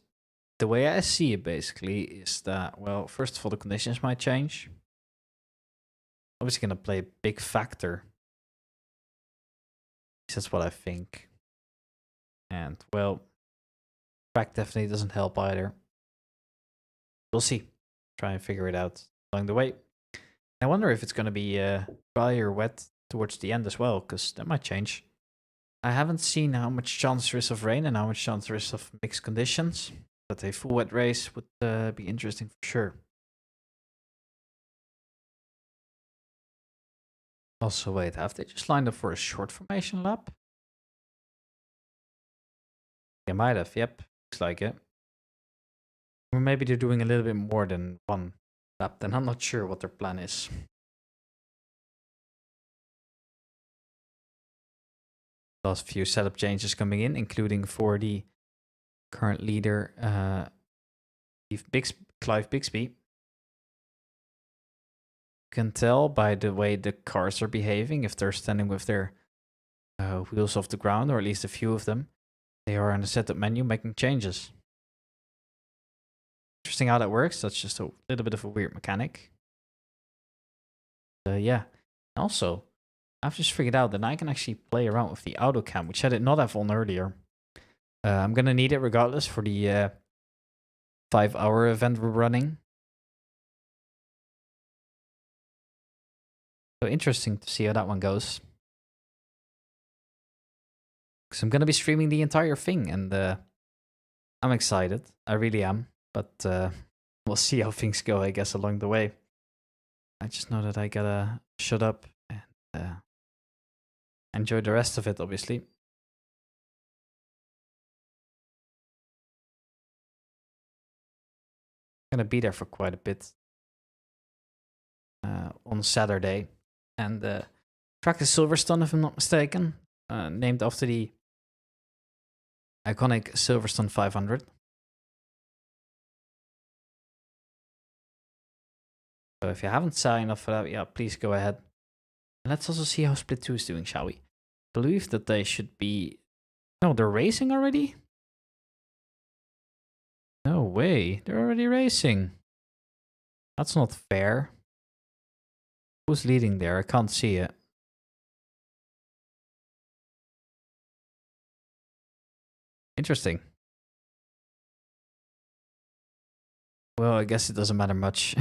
the way I see it basically is that, well, first of all, the conditions might change. Obviously going to play a big factor. That's what I think. And, well, track definitely doesn't help either. We'll see. Try and figure it out along the way. I wonder if it's going to be dry or wet towards the end as well, because that might change. I haven't seen how much chance there is of rain and how much chance there is of mixed conditions, but a full wet race would be interesting for sure. Also, wait, have they just lined up for a short formation lap? They might have, yep, looks like it. Or maybe they're doing a little bit more than one lap, then I'm not sure what their plan is. Last few setup changes coming in, including for the current leader, Clive Bixby. You can tell by the way the cars are behaving, if they're standing with their wheels off the ground, or at least a few of them. They are in the setup menu making changes. Interesting how that works. That's just a little bit of a weird mechanic. Yeah. Also, I've just figured out that I can actually play around with the auto cam, which I did not have on earlier. I'm going to need it regardless for the 5-hour event we're running. So interesting to see how that one goes. Because I'm going to be streaming the entire thing, and I'm excited. I really am. But we'll see how things go, I guess, along the way. I just know that I gotta shut up and enjoy the rest of it, obviously. I'm gonna be there for quite a bit on Saturday. And track is Silverstone, if I'm not mistaken. Named after the iconic Silverstone 500. So if you haven't signed up for that, yeah, please go ahead. And let's also see how Split 2 is doing, shall we? Believe that they should be... No, they're racing already? No way, they're already racing. That's not fair. Who's leading there? I can't see it. Interesting. Well, I guess it doesn't matter much.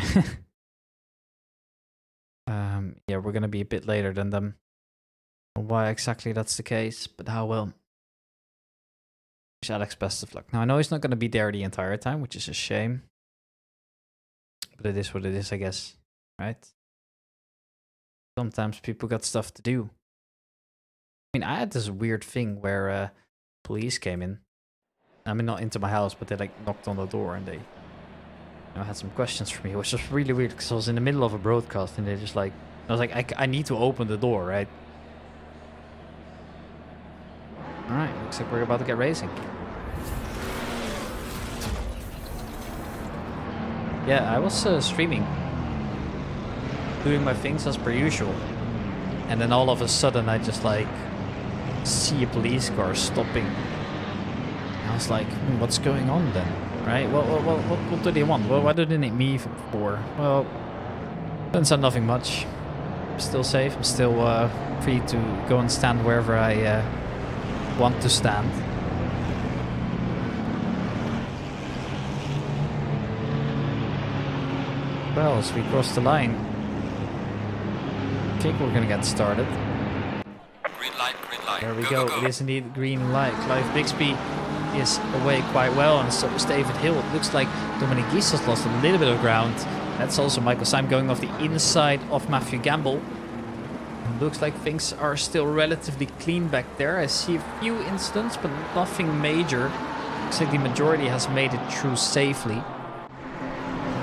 Yeah, we're gonna be a bit later than them. Why exactly that's the case, but how well. Wish Alex best of luck. Now I know he's not gonna be there the entire time, which is a shame. But it is what it is, I guess. Right? Sometimes people got stuff to do. I mean, I had this weird thing where police came in. I mean, not into my house, but they like knocked on the door and they had some questions for me, which was really weird because I was in the middle of a broadcast and they just like, I was like, I need to open the door, right? Alright, looks like we're about to get racing. Yeah, I was streaming, doing my things as per usual. And then all of a sudden I just like see a police car stopping. And I was like, what's going on then? Right? What do they want? Well, why do they need me for? Well, turns out nothing much. I'm still safe. I'm still free to go and stand wherever I want to stand. Well, as we cross the line, I think we're gonna get started. Green light, green light. There we go. It is indeed green light. Clive Bixby is away quite well, and so is David Hill. It looks like Dominic Gies has lost a little bit of ground. That's also Michael Syme going off the inside of Matthew Gamble. Looks like things are still relatively clean back there. I see a few incidents, but nothing major. Looks like the majority has made it through safely.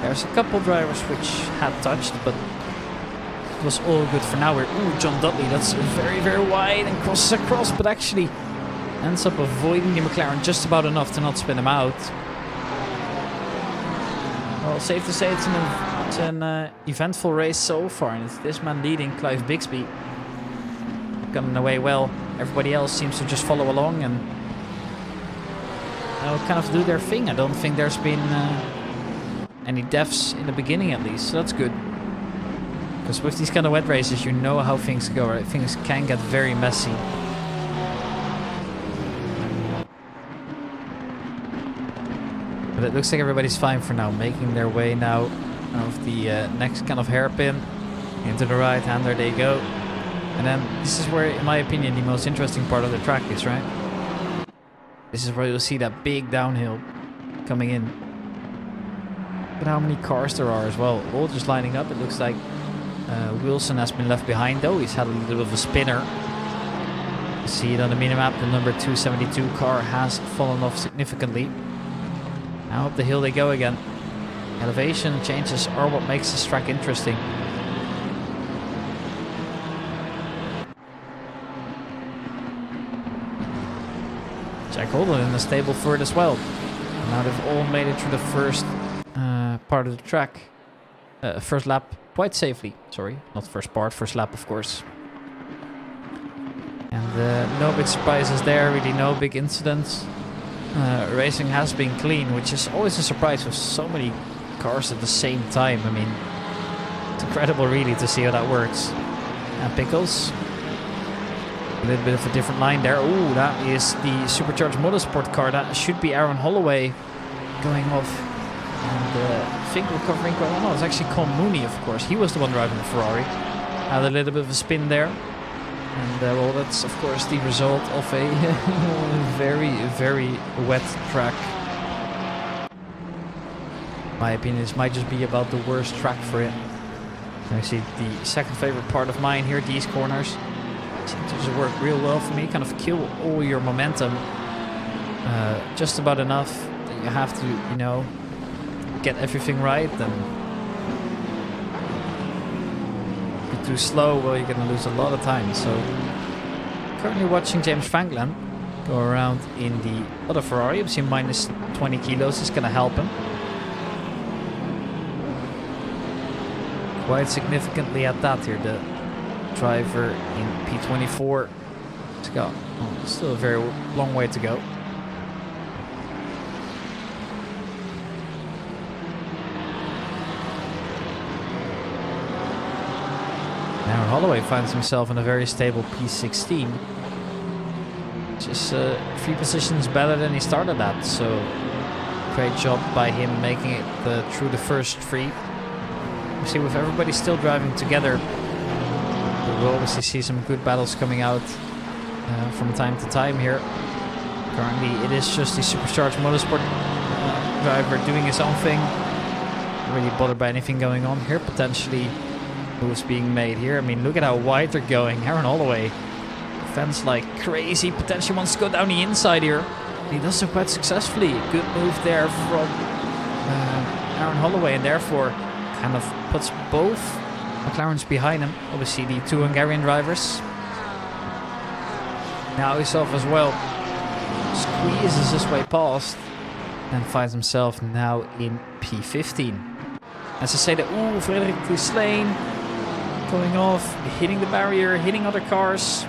There's a couple drivers which had touched, but it was all good for now. Ooh, John Dudley, that's very, very wide and crosses across, but actually ends up avoiding the McLaren just about enough to not spin him out. Well, safe to say it's an eventful race so far, and it's this man leading, Clive Bixby. Coming away well. Everybody else seems to just follow along and kind of do their thing. I don't think there's been any deaths in the beginning at least, so that's good. Because with these kind of wet races, you know how things go, right? Things can get very messy. But it looks like everybody's fine for now, making their way now of the next kind of hairpin into the right-hander they go. And then this is where, in my opinion, the most interesting part of the track is, right? This is where you'll see that big downhill coming in. But how many cars there are as well, all just lining up. It looks like Wilson has been left behind though. He's had a little bit of a spinner. You see it on the minimap, the number 272 car has fallen off significantly. Now up the hill they go again. Elevation changes are what makes this track interesting. Jack Holden in the stable third as well. Now they've all made it through the first part of the track. First lap quite safely. Sorry, not first part, first lap of course. And no big surprises there, really no big incidents. Racing has been clean, which is always a surprise with so many cars at the same time. I mean, it's incredible really to see how that works. And Pickles. A little bit of a different line there. Ooh, that is the Supercharged Motorsport car. That should be Aaron Holloway going off. And I think recovering quite well. No, it's actually Con Mooney, of course. He was the one driving the Ferrari. Had a little bit of a spin there. And well, that's of course the result of a very, very wet track. In my opinion, this might just be about the worst track for it. I see the second favorite part of mine here, these corners. Seem to just work real well for me, kind of kill all your momentum. Just about enough that you have to, you know, get everything right. And if you're too slow, well, you're going to lose a lot of time. So currently watching James Franklin go around in the other Ferrari. I've seen minus 20 kilos is going to help him quite significantly at that here. The driver in P24 has got still a very long way to go. Now Holloway finds himself in a very stable P16, which is 3 positions better than he started at, so great job by him making it through the first 3. You see, with everybody still driving together, we'll obviously see some good battles coming out from time to time here. Currently it is just the Supercharged Motorsport driver doing his own thing, not really bothered by anything going on here. Potentially moves being made here. I mean, look at how wide they're going. Aaron Holloway defends like crazy, potentially wants to go down the inside here. He does so quite successfully. Good move there from Aaron Holloway, and therefore kind of puts both McLarens behind him. Obviously the 2 Hungarian drivers. Now he's off as well. Squeezes his way past and finds himself now in P15. As I say that, ooh, Frederik Slane going off, hitting the barrier, hitting other cars.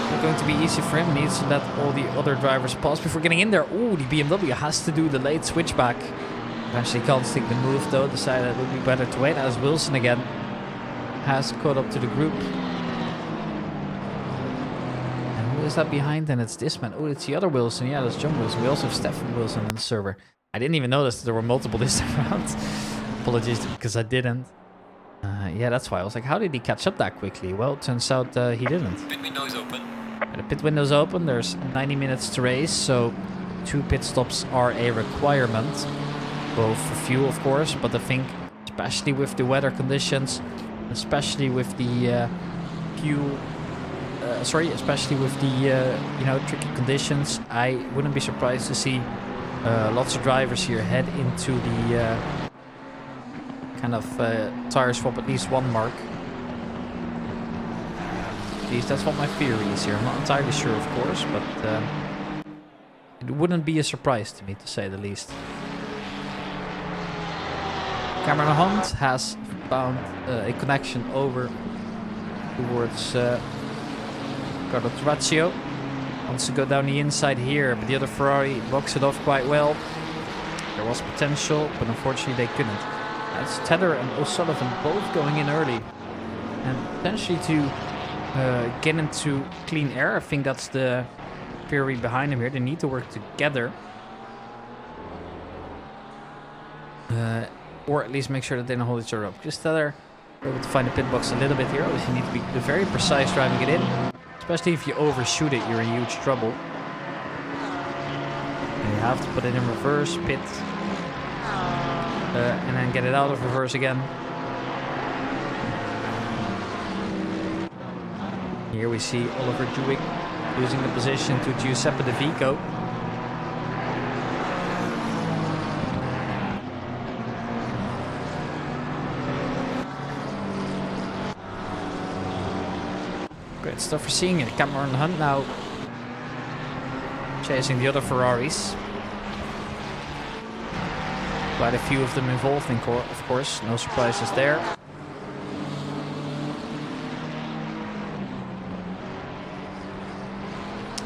Not going to be easy for him. Needs to let all the other drivers pass before getting in there. Ooh, the BMW has to do the late switchback. Eventually can't stick the move though. Decided it would be better to wait, as Wilson again has caught up to the group. And who is that behind then? It's this man. Oh, it's the other Wilson. Yeah, that's John Wilson. We also have Stefan Wilson in the server. I didn't even notice that there were multiple this time around. Apologies because I didn't. Yeah, that's why. I was like, how did he catch up that quickly? Well, it turns out he didn't. Pit window is open. The pit window's open. There's 90 minutes to race, so 2 pit stops are a requirement. both for fuel, of course, but I think especially with the weather conditions, especially with the especially with the tricky conditions, I wouldn't be surprised to see lots of drivers here head into the kind of tire swap at least one mark. At least that's what my theory is here. I'm not entirely sure, of course, but it wouldn't be a surprise to me, to say the least. Cameron Hunt has found a connection over towards Carlo Traccio. Wants to go down the inside here, but the other Ferrari blocks it off quite well. There was potential, but unfortunately they couldn't. That's Tedder and O'Sullivan both going in early. And potentially to get into clean air. I think that's the theory behind them here. They need to work together. Or at least make sure that they don't hold each other up. Just Tedder able to find the pit box a little bit here. Obviously you need to be very precise driving it in. Especially if you overshoot it, you're in huge trouble. And you have to put it in reverse, pit. And then get it out of reverse again. Here we see Oliver Dewick losing the position to Giuseppe De Vico. Great stuff for seeing it. Cameron Hunt now chasing the other Ferraris. Quite a few of them involved, of course. No surprises there.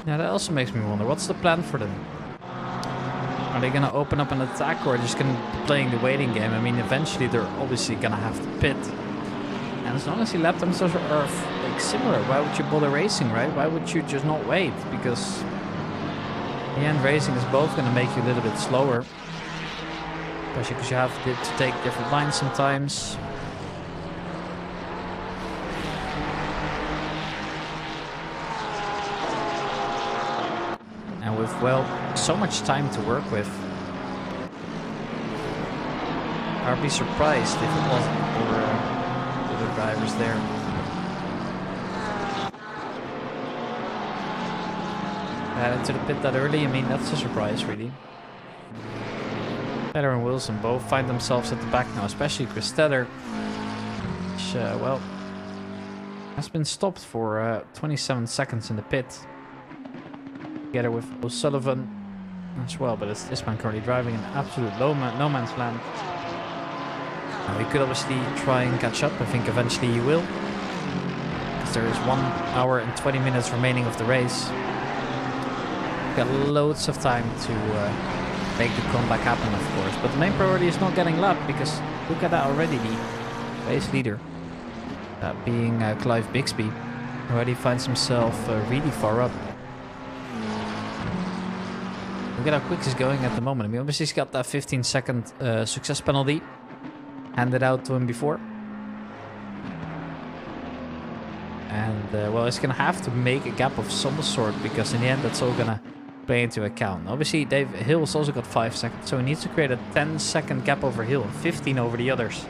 Now that also makes me wonder, what's the plan for them? Are they going to open up an attack, or are they just going to be playing the waiting game? I mean, eventually they're obviously going to have to pit. And as long as the lap times are like similar, why would you bother racing, right? Why would you just not wait? Because in the end, racing is both going to make you a little bit slower. Especially because you have to take different lines sometimes. And with, well, so much time to work with, I'd be surprised if it wasn't for the drivers there. Added to the pit that early, I mean, that's a surprise, really. Tedder and Wilson both find themselves at the back now, especially Chris Tedder, which, well, has been stopped for 27 seconds in the pit. Together with O'Sullivan as well, but it's this man currently driving in absolute no man's land. Now he could obviously try and catch up. I think eventually he will, because there is 1 hour and 20 minutes remaining of the race. Got loads of time to make the comeback happen, of course, but the main priority is not getting lapped, because look at that already. The race leader, that being Clive Bixby, already finds himself really far up. Look at how quick he's going at the moment. I mean, obviously he's got that 15-second success penalty handed out to him before. And, well, he's going to have to make a gap of some sort, because in the end that's all going to play into account. Obviously, Hill's also got 5 seconds, so he needs to create a 10-second gap over Hill, 15 over the others.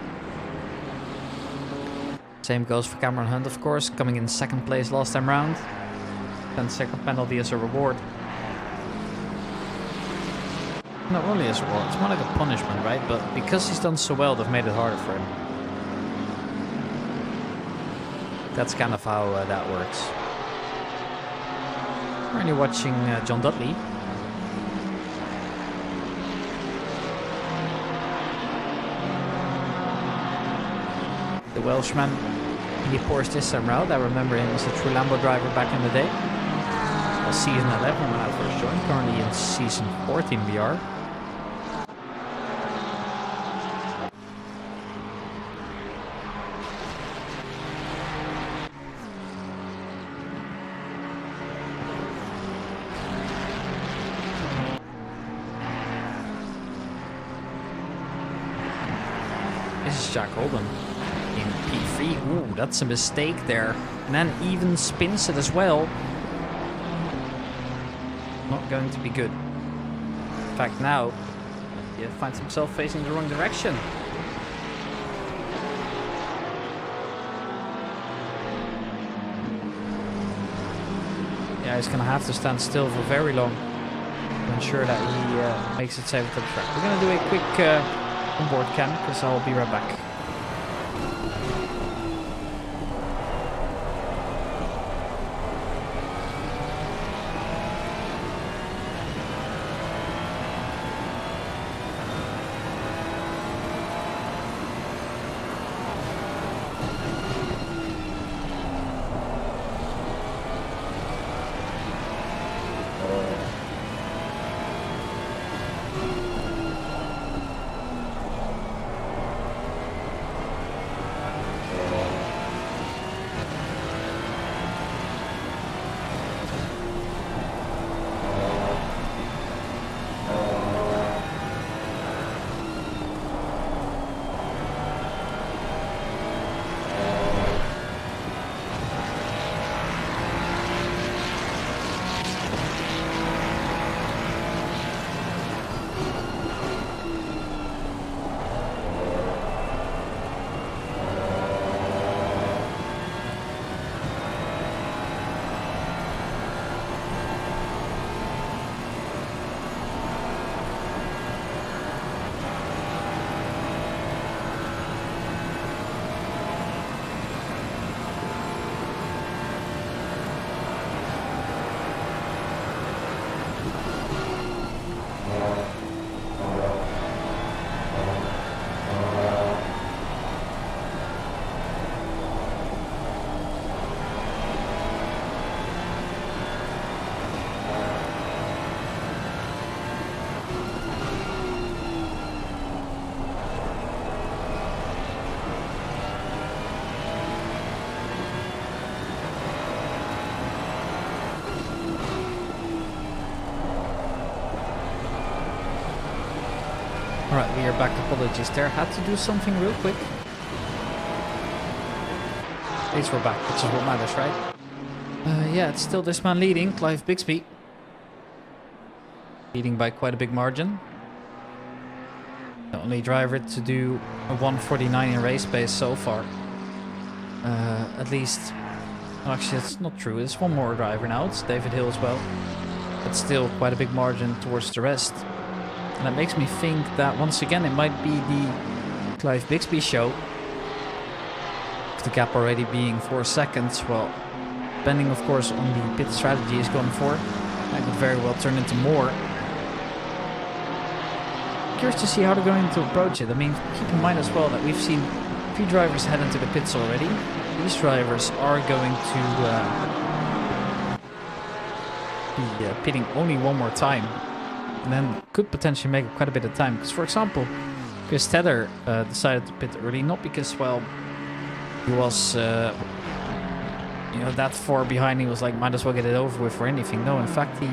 Same goes for Cameron Hunt, of course, coming in second place last time round. 10-second penalty as a reward. Not really as a reward, it's more like a punishment, right? But because he's done so well, they've made it harder for him. That's kind of how that works. Currently watching John Dudley. The Welshman, he pours this time round. I remember him as a true Lambo driver back in the day. Well, season 11 when I first joined. Currently in season 14 we are. Jack Holden in P3. Ooh, that's a mistake there. And then even spins it as well. Not going to be good. In fact, now finds himself facing the wrong direction. Yeah, he's gonna have to stand still for very long to ensure that he makes it safe to the track. We're gonna do a quick onboard cam because I'll be right back. Alright, we are back. Apologies there. Had to do something real quick. At least we're back, which is what matters, right? Yeah, it's still this man leading, Clive Bixby. Leading by quite a big margin. The only driver to do a 1:49 in race pace so far. At least... Well, actually, that's not true. There's one more driver now. It's David Hill as well. But still quite a big margin towards the rest. And that makes me think that once again it might be the Clive Bixby show. With the gap already being 4 seconds. Well, depending of course on the pit strategy he's gone for, that could very well turn into more. Curious to see how they're going to approach it. I mean, keep in mind as well that we've seen 3 drivers head into the pits already. These drivers are going to be pitting only one more time. And then could potentially make quite a bit of time. Because, for example, Chris Tedder decided to pit early. Not because, well, he was, that far behind. He was like, might as well get it over with or anything. No, in fact, he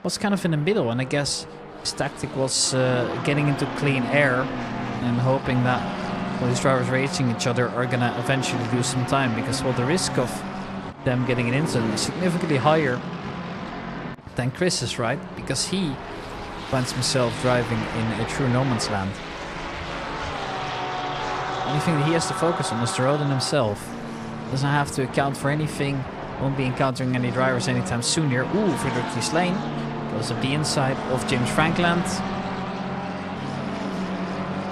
was kind of in the middle. And I guess his tactic was getting into clean air and hoping that all these drivers racing each other are going to eventually do some time. Because, well, the risk of them getting an incident is significantly higher than Chris's, right? Because he finds himself driving in a true no man's land. The only thing that he has to focus on is the road and himself. Doesn't have to account for anything. Won't be encountering any drivers anytime soon here. Ooh, Friedrich Lane goes up the inside of James Frankland.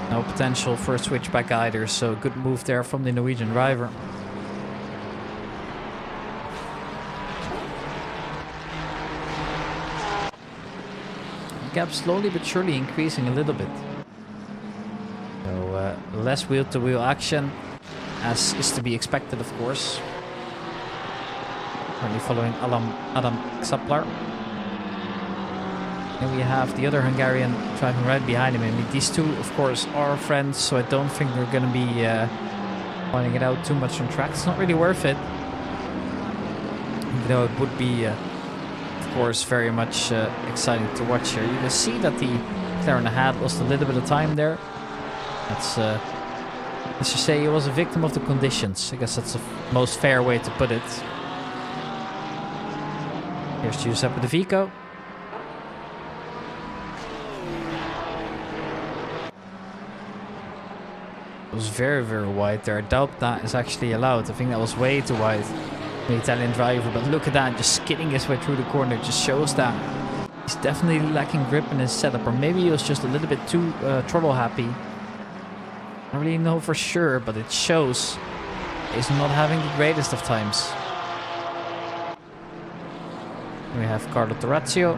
No potential for a switchback either, so good move there from the Norwegian driver. Gap slowly but surely increasing a little bit. So less wheel-to-wheel action, as is to be expected, of course. Currently following Adam Xaplar. And we have the other Hungarian driving right behind him. And these two, of course, are friends, so I don't think they're going to be finding it out too much on track. It's not really worth it. Even though it would be... of course, very much exciting to watch here. You can see that the McLaren ahead lost a little bit of time there. That's, let's just say he was a victim of the conditions. I guess that's the most fair way to put it. Here's Giuseppe De Vico. It was very, very wide there. I doubt that is actually allowed. I think that was way too wide. The Italian driver, but look at that, just skidding his way through the corner. It just shows that he's definitely lacking grip in his setup, or maybe he was just a little bit too throttle happy. I don't really know for sure, but it shows he's not having the greatest of times. We have Carlo Torrazio.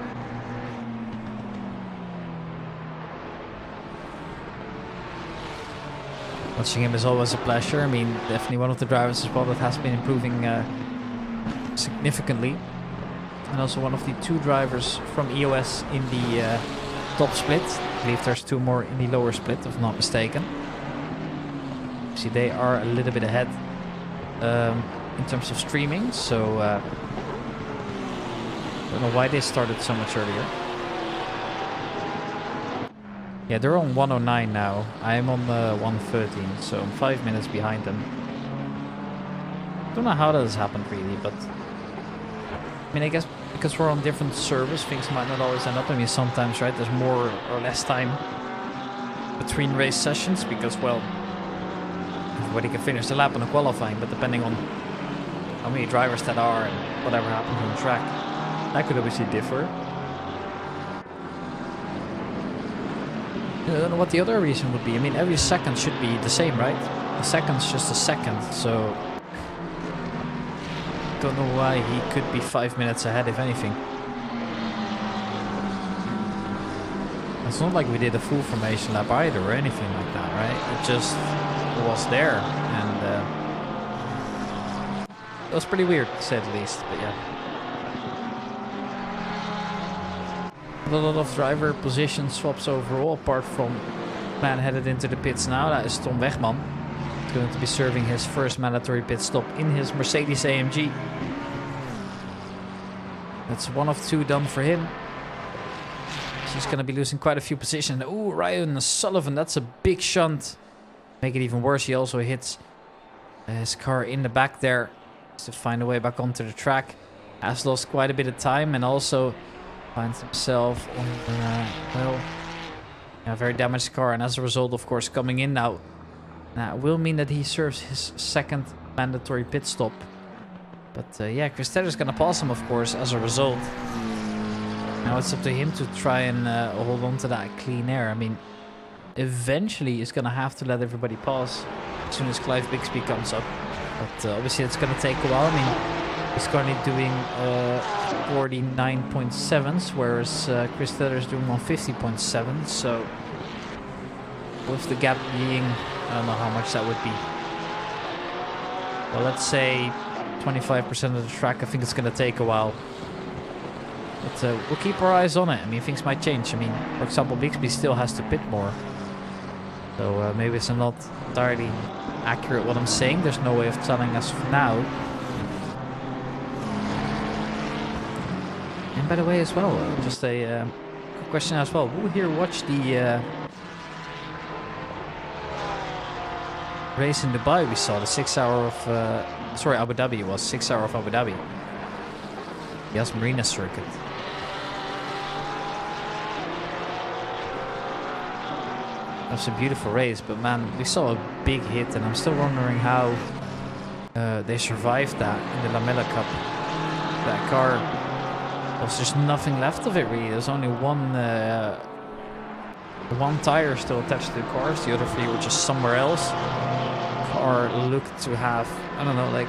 Watching him is always a pleasure. I mean, definitely one of the drivers as well that has been improving significantly. And also one of the 2 drivers from EOS in the top split. I believe there's 2 more in the lower split, if I'm not mistaken. See, they are a little bit ahead in terms of streaming, so I don't know why they started so much earlier. Yeah, they're on 109 now. I'm on 113, so I'm 5 minutes behind them. Don't know how that has happened really, but I mean, I guess because we're on different servers, things might not always end up. I mean, sometimes, right, there's more or less time between race sessions because, well, everybody can finish the lap on the qualifying, but depending on how many drivers that are and whatever happens on the track, that could obviously differ. I don't know what the other reason would be. I mean, every second should be the same, right? A second's just a second, so don't know why he could be 5 minutes ahead, if anything. It's not like we did a full formation lap either or anything like that, right? It just was there, and it was pretty weird, to say the least, but yeah. A lot of driver position swaps overall, apart from man headed into the pits now. That is Tom Wegman. He's going to be serving his first mandatory pit stop in his Mercedes AMG. That's 1 of 2 done for him. He's going to be losing quite a few positions. Ooh, Ryan Sullivan, that's a big shunt. Make it even worse, he also hits his car in the back there to find a way back onto the track. Has lost quite a bit of time and also finds himself on a very damaged car, and as a result, of course, coming in now. That will mean that he serves his 2nd mandatory pit stop. But yeah, Chris Taylor's gonna pass him, of course, as a result. Now it's up to him to try and hold on to that clean air. I mean, eventually he's gonna have to let everybody pass as soon as Clive Bixby comes up. But obviously it's gonna take a while. I mean, he's currently doing 49.7s, whereas Chris Taylor's doing 150.7. So with the gap being, I don't know how much that would be. Well, let's say 25% of the track. I think it's going to take a while. But we'll keep our eyes on it. I mean, things might change. I mean, for example, Bixby still has to pit more. So maybe it's not entirely accurate what I'm saying. There's no way of telling us for now. And by the way, as well, just a quick question as well. Who here watched the race in Dubai? We saw the 6 hour of, sorry, Abu Dhabi. It was 6 hour of Abu Dhabi. The Yas Marina circuit. That was a beautiful race, but man, we saw a big hit, and I'm still wondering how they survived that in the Lamella Cup. That car. There's just nothing left of it really. There's only one tire still attached to the cars. The other 3 were just somewhere else. The car looked to have, I don't know, like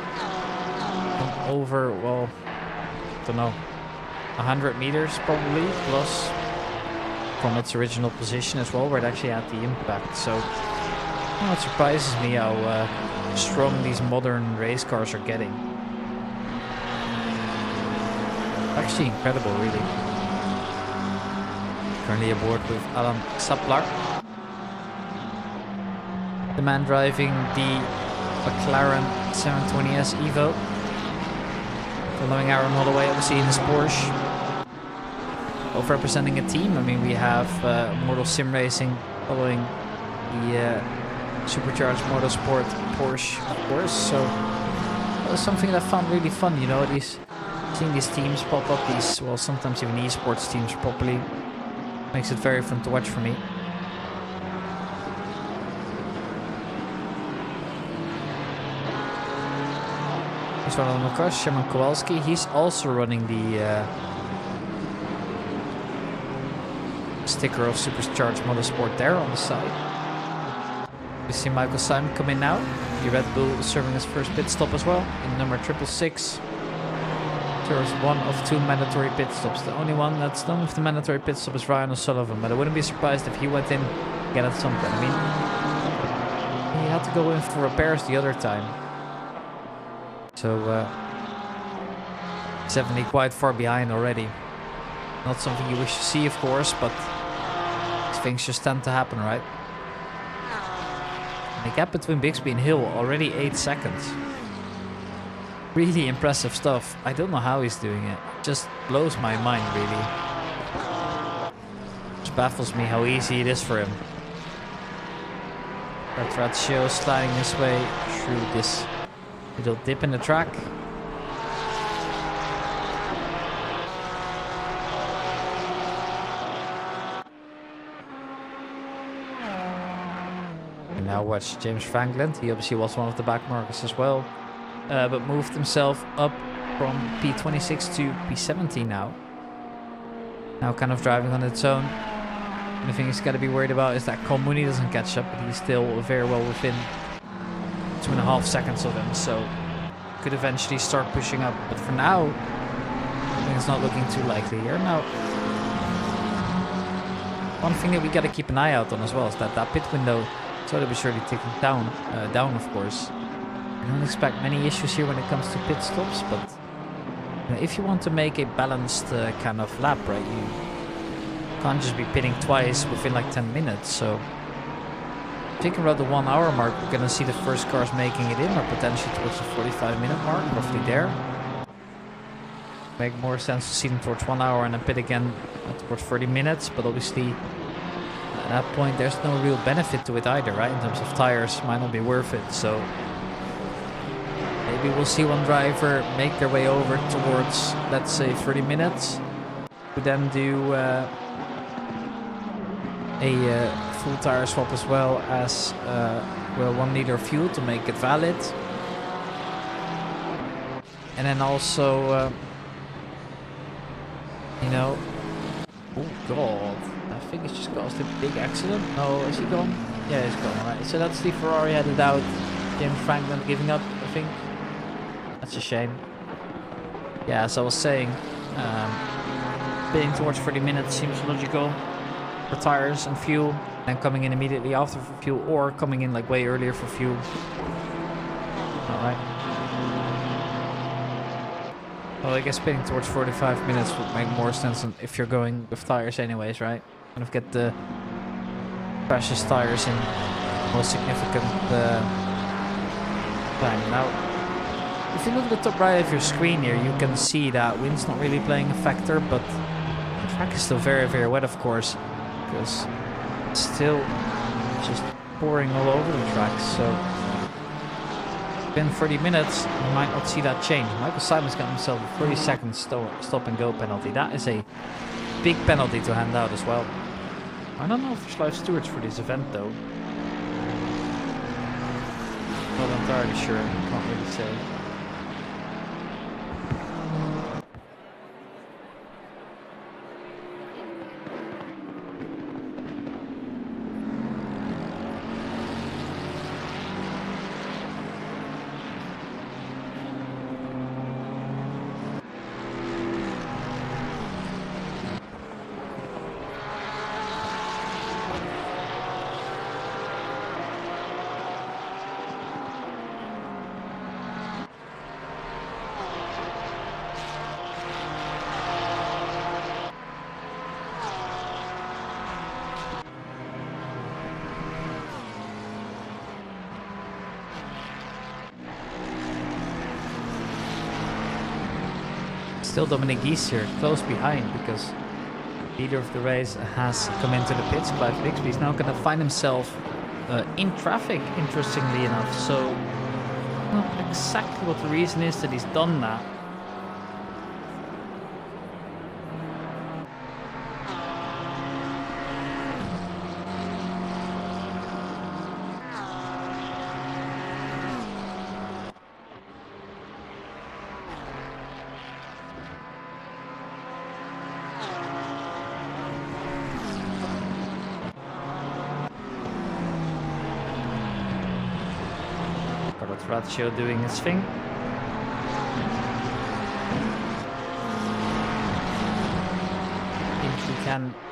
over, well, I don't know, 100 meters probably, plus from its original position as well, where it actually had the impact. So it surprises me how strong these modern race cars are getting. Actually incredible, really. Currently aboard with Alan Saplar, the man driving the McLaren 720S Evo, following Aaron Holloway obviously in his Porsche, both representing a team. I mean, we have Mortal Sim Racing following the Supercharged Motorsport Porsche, of course. So that was something that I found really fun, you know, seeing these teams pop up, these, well, sometimes even esports teams properly, makes it very fun to watch for me. He's running on the car, Sherman Kowalski. He's also running the sticker of Supercharged Motorsport there on the side. We see Michael Simon come in now. The Red Bull serving his first pit stop as well in number 666. There's one of 2 mandatory pit stops. The only one that's done with the mandatory pit stop is Ryan O'Sullivan, but I wouldn't be surprised if he went in again at some point. I mean, he had to go in for repairs the other time. So, he's definitely quite far behind already. Not something you wish to see, of course, but these things just tend to happen, right? And the gap between Bixby and Hill, already 8 seconds. Really impressive stuff. I don't know how he's doing it. Just blows my mind, really. Just baffles me how easy it is for him. Bertraccio sliding his way through this little dip in the track. And now watch James Franklin. He obviously was one of the back markers as well. But moved himself up from P26 to P17 now. Now kind of driving on its own. And the thing he's got to be worried about is that Colmuni doesn't catch up, but he's still very well within 2.5 seconds of him, so could eventually start pushing up. But for now, I think it's not looking too likely here. Now, one thing that we got to keep an eye out on as well is that pit window slowly but surely ticking down, of course. I don't expect many issues here when it comes to pit stops, but you know, if you want to make a balanced kind of lap, right, you can't just be pitting twice within like 10 minutes. So thinking about the 1 hour mark, we're gonna see the first cars making it in, or potentially towards the 45-minute mark, roughly there. Make more sense to see them towards 1 hour and then pit again towards 30 minutes, but obviously at that point there's no real benefit to it either, right? In terms of tires, might not be worth it. So maybe we'll see one driver make their way over towards, let's say, 30 minutes. We then do a full tire swap as well as 1 liter of fuel to make it valid. And then also, you know, oh god, I think it's just caused a big accident. No, is he gone? Yeah, he's gone, right. So that's the Ferrari headed out. James Franklin giving up, I think. That's a shame. Yeah, as I was saying, pitting towards 30 minutes seems logical for tires and fuel, and coming in immediately after for fuel, or coming in like way earlier for fuel. Alright. Well, I guess pitting towards 45 minutes would make more sense than if you're going with tires anyways, right? Kind of get the freshest tires in most significant time. Now, if you look at the top right of your screen here, you can see that wind's not really playing a factor, but the track is still very, very wet, of course, because it's still just pouring all over the track. So within 30 minutes, you might not see that change. Michael Simon's got himself a 30-second stop and go penalty. That is a big penalty to hand out as well. I don't know if there's live stewards for this event though. Not entirely sure. Can't really say. Still Dominic Geese here, close behind, because leader of the race has come into the pits. Clive Bixby is now going to find himself in traffic, interestingly enough. So, not exactly what the reason is that he's done that. Ratio doing his thing.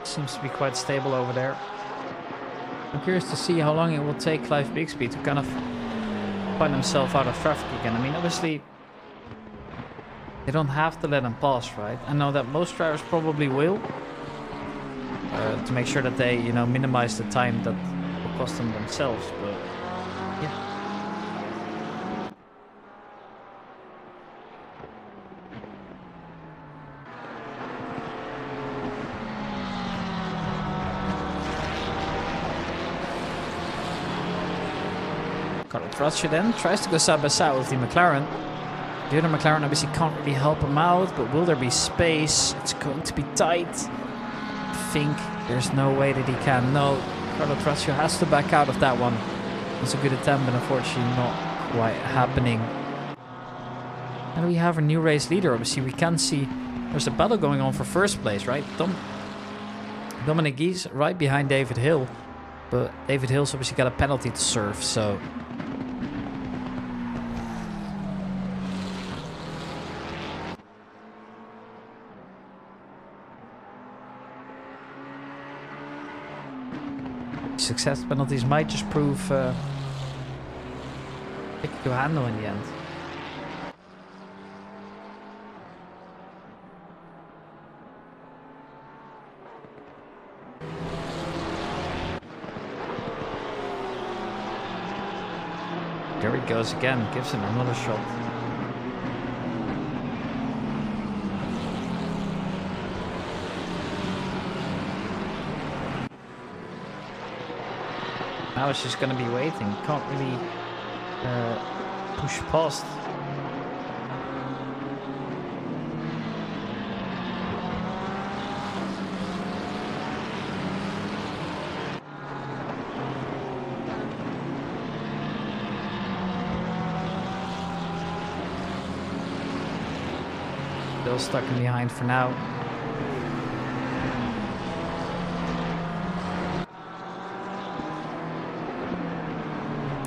Seems to be quite stable over there. I'm curious to see how long it will take Clive Bixby to kind of find himself out of traffic again. I mean, obviously, they don't have to let him pass, right? I know that most drivers probably will, to make sure that they, you know, minimize the time that will cost them themselves, but yeah. Ratio then tries to go side by side with the McLaren. The other McLaren obviously can't really help him out, but will there be space? It's going to be tight. I think there's no way that he can. No, Carlos Ratio has to back out of that one. It's a good attempt, but unfortunately not quite happening. And we have a new race leader. Obviously, we can see there's a battle going on for first place, right? Dominic Gies right behind David Hill, but David Hill's obviously got a penalty to serve, so... Success penalties might just prove tricky to handle in the end. There he goes again, gives him another shot. Now it's just going to be waiting. Can't really push past. Still stuck in behind for now.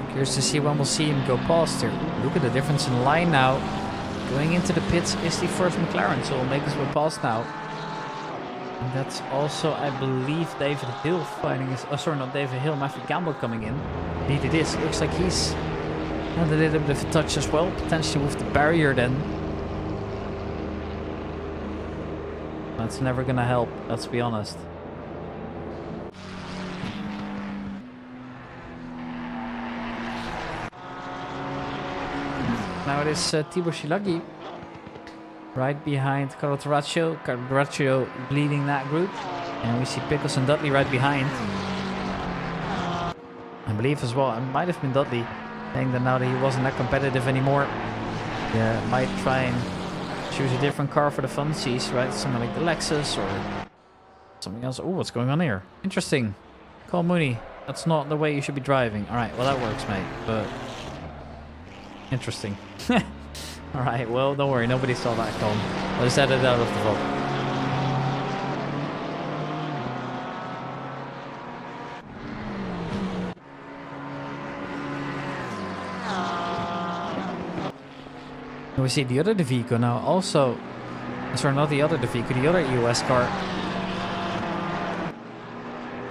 Curious to see when we'll see him go past here. Look at the difference in line now. Going into the pits is the first McLaren, so we'll make his way past now. And that's also, I believe, David Hill finding his... Oh, sorry, not David Hill, Matthew Campbell coming in. Indeed it is. Looks like he's had a little bit of a touch as well. Potentially with the barrier then. That's never gonna help, let's be honest. Now it is Tibor Shilagi right behind Carlo Torraccio. Carlo Torraccio leading that group. And we see Pickles and Dudley right behind. I believe as well, it might have been Dudley saying that now that he wasn't that competitive anymore, yeah, might try and choose a different car for the funsies, right? Something like the Lexus or something else. Oh, what's going on here? Interesting. Call Mooney. That's not the way you should be driving. Alright, well that works, mate. But interesting. Alright, well, don't worry. Nobody saw that come. Let's edit it out of the vlog. We see the other Devico now also. Sorry, not the other Devico, the other EOS car.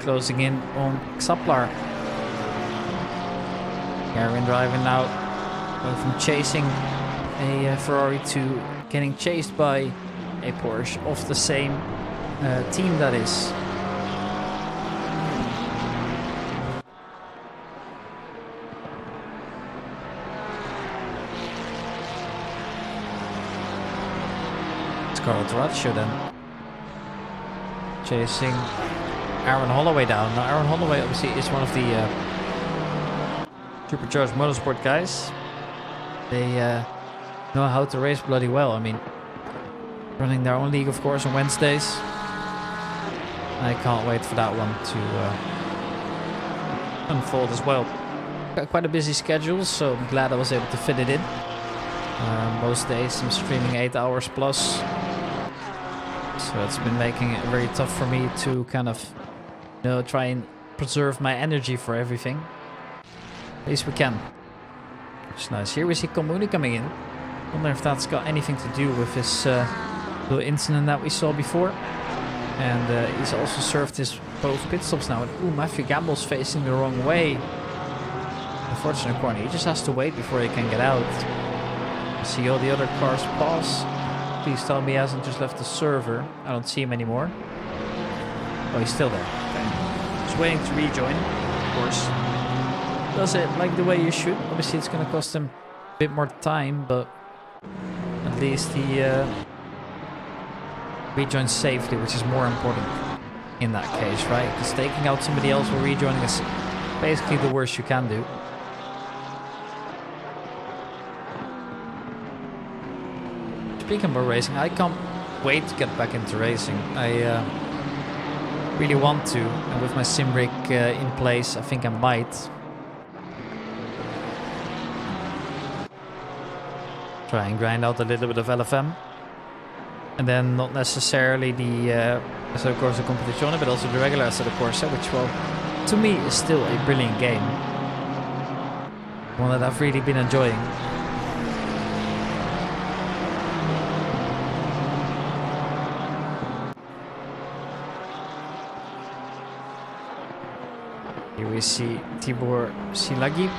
Closing in on Xaplar. Aaron driving now. Going from chasing a Ferrari to getting chased by a Porsche of the same team, that is. Carlo Torraccio then chasing Aaron Holloway down. Now Aaron Holloway obviously is one of the Supercharged Motorsport guys. They know how to race bloody well. I mean, running their own league of course on Wednesdays. I can't wait for that one to unfold as well. Got quite a busy schedule, so I'm glad I was able to fit it in. Most days I'm streaming 8 hours plus. So it's been making it very tough for me to kind of, you know, try and preserve my energy for everything. At least we can. It's nice. Here we see Komuni coming in. Wonder if that's got anything to do with this little incident that we saw before. And he's also served his both pit stops now. And ooh, Matthew Gamble's facing the wrong way. Unfortunate corner. He just has to wait before he can get out. See all the other cars pause. Please tell me he hasn't just left the server. I don't see him anymore. Oh, he's still there. Okay. Just waiting to rejoin, of course. Does it like the way you should. Obviously, it's going to cost him a bit more time, but at least he rejoins safely, which is more important in that case, right? Because taking out somebody else while rejoining is basically the worst you can do. Speaking about racing, I can't wait to get back into racing. I really want to, and with my sim rig in place, I think I might. Try and grind out a little bit of LFM. And then not necessarily the Assetto Corsa Competizione, but also the regular Assetto Corsa, which, well, to me is still a brilliant game. One that I've really been enjoying. Here we see Tibor Silagi.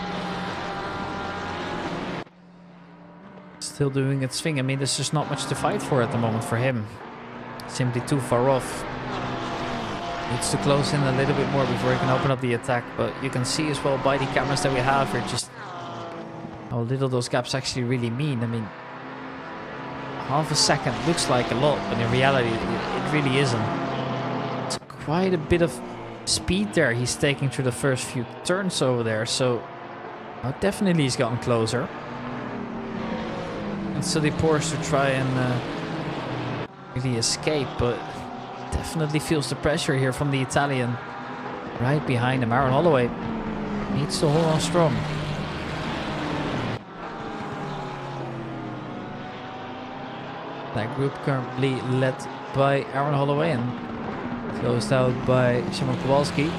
Still doing its thing. I mean, there's just not much to fight for at the moment for him. Simply too far off. Needs to close in a little bit more before he can open up the attack. But you can see as well by the cameras that we have here just how little those gaps actually really mean. I mean, half a second looks like a lot, but in reality it really isn't. It's quite a bit of speed there he's taking through the first few turns over there. So definitely he's gotten closer. And still he pours to try and really escape, but definitely feels the pressure here from the Italian right behind him. Aaron Holloway needs to hold on strong. That group currently led by Aaron Holloway and closed out by Szymon Kowalski.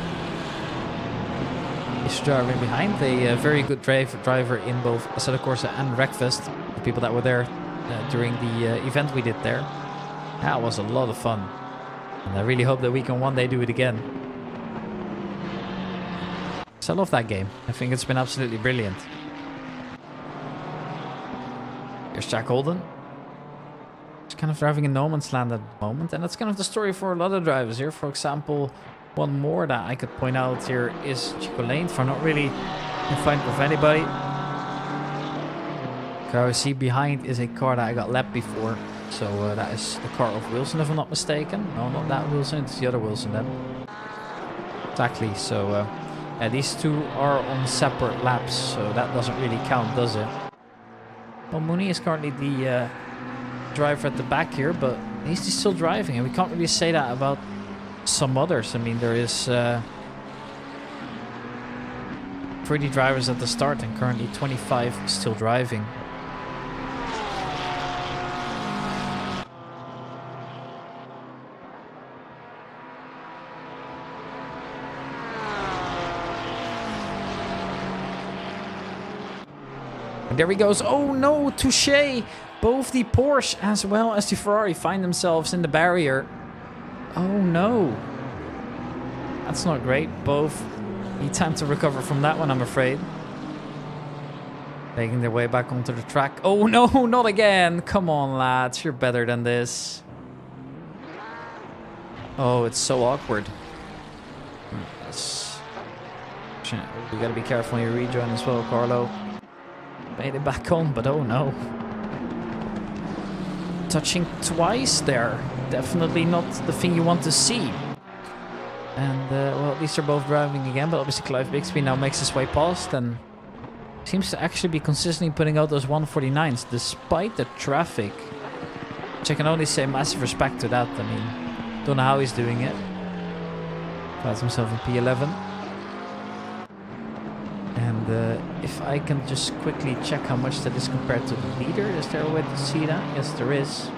He's driving behind, a very good driver in both Assetto Corsa and Wreckfest. The people that were there during the event we did there. That was a lot of fun. And I really hope that we can one day do it again. So I love that game. I think it's been absolutely brilliant. Here's Jack Holden. He's kind of driving in no man's land at the moment. And that's kind of the story for a lot of drivers here. For example, one more that I could point out here is Chico Lane for not really in fight with anybody. Car I see behind is a car that I got lapped before. So that is the car of Wilson, if I'm not mistaken. No, not that Wilson, it's the other Wilson then. Exactly, so these two are on separate laps, so that doesn't really count, does it? Well, Mooney is currently the driver at the back here, but he's still driving, and we can't really say that about some others. I mean, there is 30 drivers at the start, and currently 25 still driving. There he goes. Oh no, touche! Both the Porsche as well as the Ferrari find themselves in the barrier. Oh no. That's not great. Both need time to recover from that one, I'm afraid. Making their way back onto the track. Oh no, not again. Come on, lads. You're better than this. Oh, it's so awkward. Yes. You gotta be careful when you rejoin as well, Carlo. Made it back on, but oh no. Touching twice there. Definitely not the thing you want to see. And, well, at least they're both driving again, but obviously Clive Bixby now makes his way past and seems to actually be consistently putting out those 149s despite the traffic. Which I can only say massive respect to that. I mean, don't know how he's doing it. Finds himself in P11. And if I can just quickly check how much that is compared to the leader. Is there a way to see that? Yes, there is.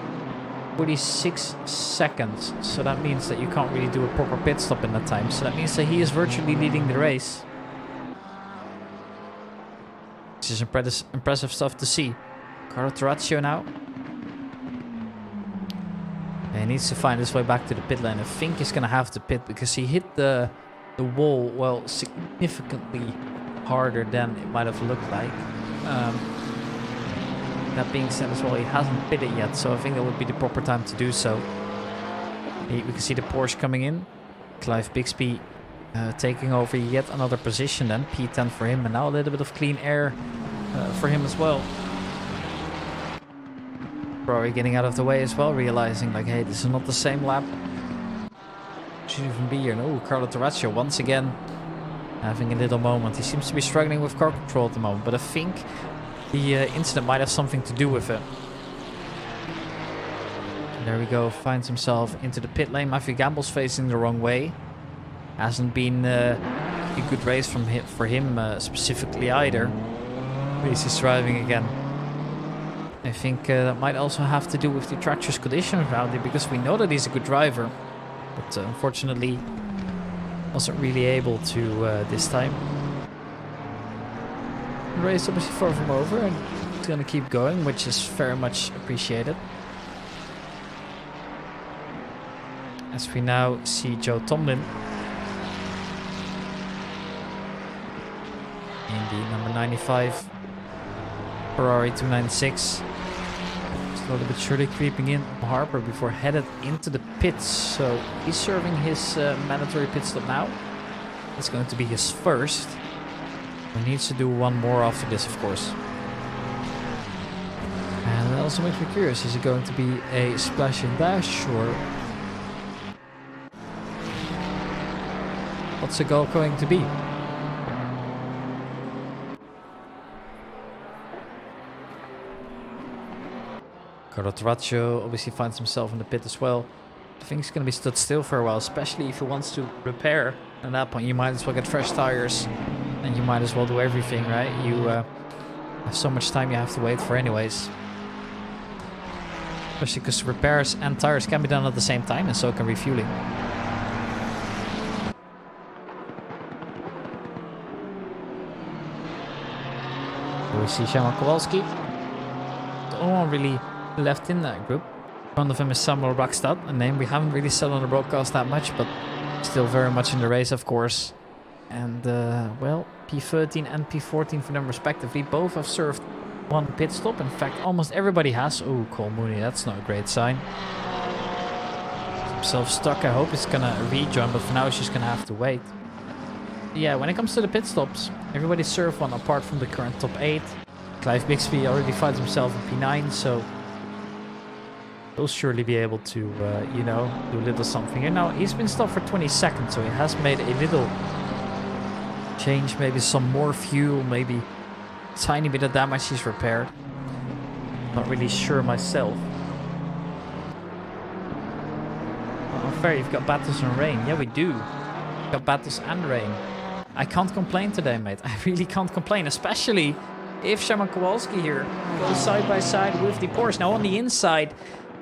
46 seconds. So that means that you can't really do a proper pit stop in that time. So that means that he is virtually leading the race. which is impressive stuff to see. Carlo Torraccio now. And he needs to find his way back to the pit lane. I think he's going to have to pit because he hit the wall, well, significantly harder than it might have looked like. That being said as well, he hasn't pitted yet, so I think that would be the proper time to do so. We can see the Porsche coming in. Clive Bixby taking over yet another position then. P10 for him, and now a little bit of clean air for him as well. Ferrari getting out of the way as well, realizing like, hey, this is not the same lap. Should even be here. No, Carlo Torraccio once again having a little moment. He seems to be struggling with car control at the moment, but I think the incident might have something to do with it. And there we go, finds himself into the pit lane. Matthew Gamble's facing the wrong way. Hasn't been a good race for him specifically either. He's driving again. I think that might also have to do with the tractor's condition around it, because we know that he's a good driver. But unfortunately, wasn't really able to this time. The race obviously far from over, and it's going to keep going, which is very much appreciated. As we now see Joe Tomlin in the number 95 Ferrari 296. Slowly but surely creeping in Harper before headed into the pits. So he's serving his mandatory pit stop now. It's going to be his first. He needs to do one more after this, of course. And that also makes me curious. Is it going to be a splash and dash, or what's the goal going to be? Carlo Torraccio obviously finds himself in the pit as well. I think he's going to be stood still for a while, especially if he wants to repair. At that point, you might as well get fresh tires, and you might as well do everything, right? You have so much time you have to wait for anyways. Especially because repairs and tires can be done at the same time, and so can refueling. We see Szymon Kowalski. The only one really left in that group. One of them is Samuel Rakstad, a name we haven't really said on the broadcast that much, but still very much in the race, of course. And, well, P13 and P14 for them respectively. Both have served one pit stop. In fact, almost everybody has. Oh, Cole Mooney, that's not a great sign. Himself stuck. I hope it's gonna rejoin, but for now, she's gonna have to wait. Yeah, when it comes to the pit stops, everybody served one apart from the current top 8. Clive Bixby already finds himself in P9, so he'll surely be able to, you know, do a little something here. Now, he's been stopped for 20 seconds, so he has made a little change, maybe some more fuel, maybe a tiny bit of damage he's repaired. Not really sure myself. Oh, fair, you've got battles and rain. Yeah, we do. We've got battles and rain. I can't complain today, mate. I really can't complain, especially if Szymon Kowalski here goes side by side with the Porsche. Now, on the inside,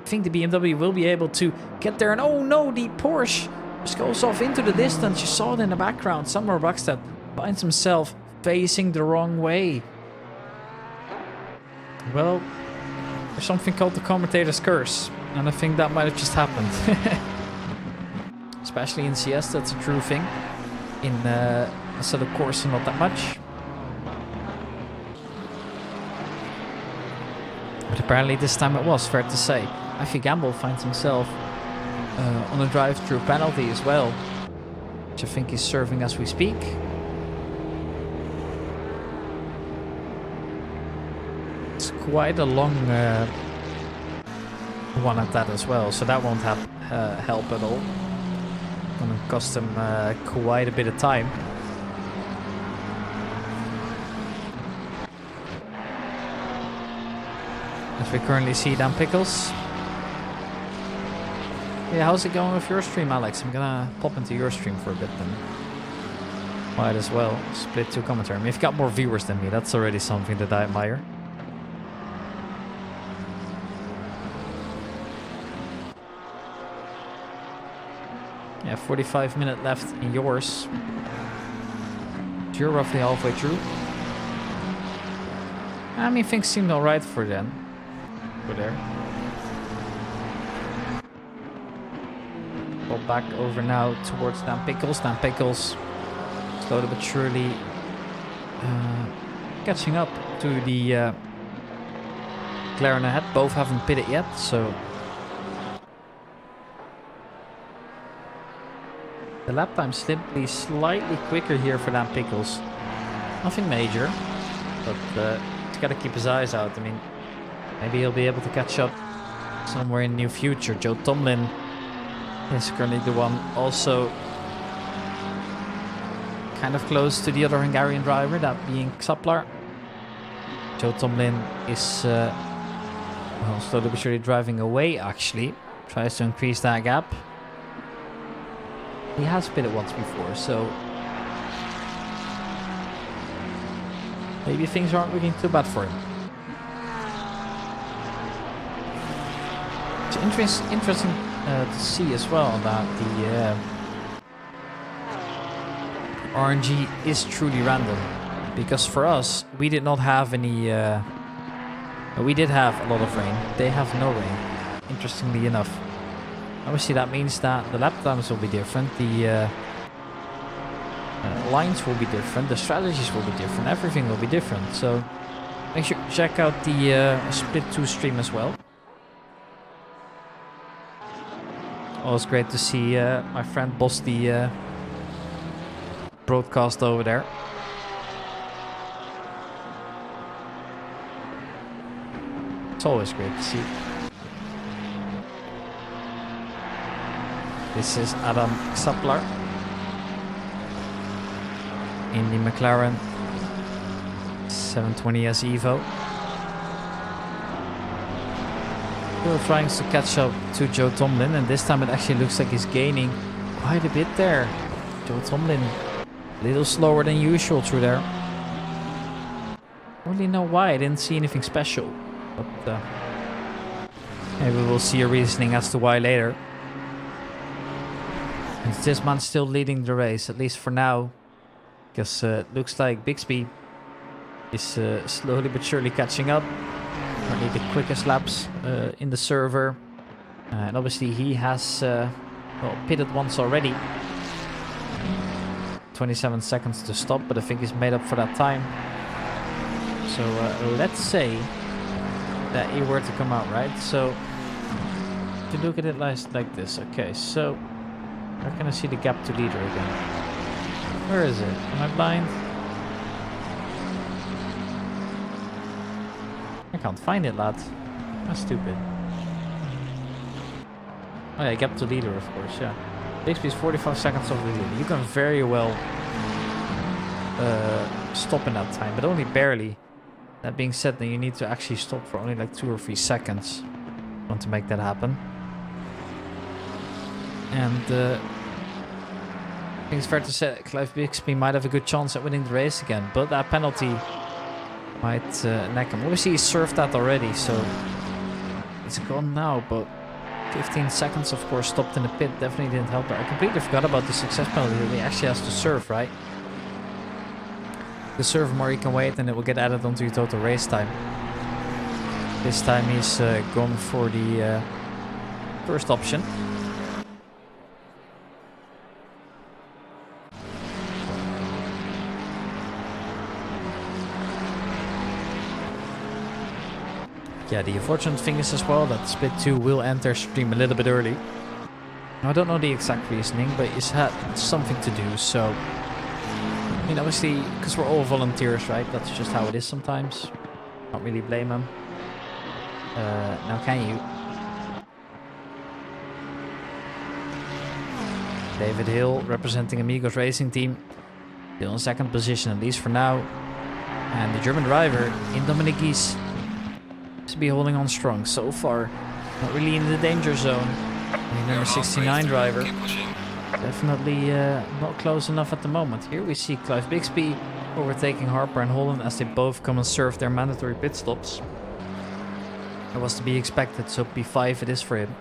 I think the BMW will be able to get there. And oh no, the Porsche just goes off into the distance. You saw it in the background. Samuel Rakstad finds himself facing the wrong way. Well, there's something called the commentator's curse, and I think that might have just happened. Especially in CS, that's a true thing. In Assetto Corsa, not that much. But apparently this time it was, fair to say. Matthew Gamble finds himself on a drive-through penalty as well, which I think he's serving as we speak. It's quite a long one at that as well, so that won't help at all. Gonna cost him quite a bit of time. As we currently see Dan Pickles. Yeah, how's it going with your stream, Alex? I'm gonna pop into your stream for a bit then. Might as well split two commentary. I mean, if you've got more viewers than me, that's already something that I admire. Yeah, 45-minute left in yours. You're roughly halfway through. I mean, things seemed alright for them. Over there. Ball back over now towards Dan Pickles. Dan Pickles slowly but surely catching up to the McLaren ahead. Both haven't pitted yet, so the lap time simply slightly quicker here for Dan Pickles. Nothing major, but he's got to keep his eyes out. I mean, maybe he'll be able to catch up somewhere in the near future. Joe Tomlin is currently the one also kind of close to the other Hungarian driver, that being Xaplar. Joe Tomlin is well, slowly but surely driving away, actually. Tries to increase that gap. He has pitted once before, so maybe things aren't looking too bad for him. It's interesting to see as well that the RNG is truly random, because for us we did not have any we did have a lot of rain, they have no rain, interestingly enough. Obviously that means that the lap times will be different, the lines will be different, the strategies will be different, everything will be different. So make sure to check out the Split 2 stream as well. Always great to see my friend boss the broadcast over there. It's always great to see. This is Adam Xaplar in the McLaren 720S Evo. Still trying to catch up to Joe Tomlin, and this time it actually looks like he's gaining quite a bit there. Joe Tomlin a little slower than usual through there. Don't really know why, I didn't see anything special, but maybe we'll see a reasoning as to why later. And this man still leading the race, at least for now, because it looks like Bixby is slowly but surely catching up. Currently the quickest laps in the server, and obviously he has well, pitted once already. 27 seconds to stop, but I think he's made up for that time. So let's say that he were to come out, right? So to look at it like this. Okay, so where can I see the gap to leader again? Where is it? Am I blind? I can't find it, lad. That's stupid. Oh yeah, gap to leader, of course, yeah. Bixby is 45 seconds off the leader. You can very well stop in that time, but only barely. That being said, then you need to actually stop for only like 2 or 3 seconds. Want to make that happen. And I think it's fair to say Clive Bixby might have a good chance at winning the race again, but that penalty might neck him. Obviously he served that already, so it's gone now, but 15 seconds of course stopped in the pit definitely didn't help her. I completely forgot about the success penalty that he actually has to serve, right? The serve more he can wait and it will get added onto your total race time. This time he's gone for the first option. Yeah, the unfortunate thing is as well that Split 2 will enter stream a little bit early. Now, I don't know the exact reasoning, but it's had something to do, so... I mean, obviously, because we're all volunteers, right? That's just how it is sometimes. Can't really blame them. Now can you? David Hill, representing Amigos Racing Team. Still in second position, at least for now. And the German driver, in Dominic Gies, to be holding on strong so far. Not really in the danger zone. The number 69 driver. Definitely not close enough at the moment. Here we see Clive Bixby overtaking Harper and Holland as they both come and serve their mandatory pit stops. That was to be expected, so P5 it is for him.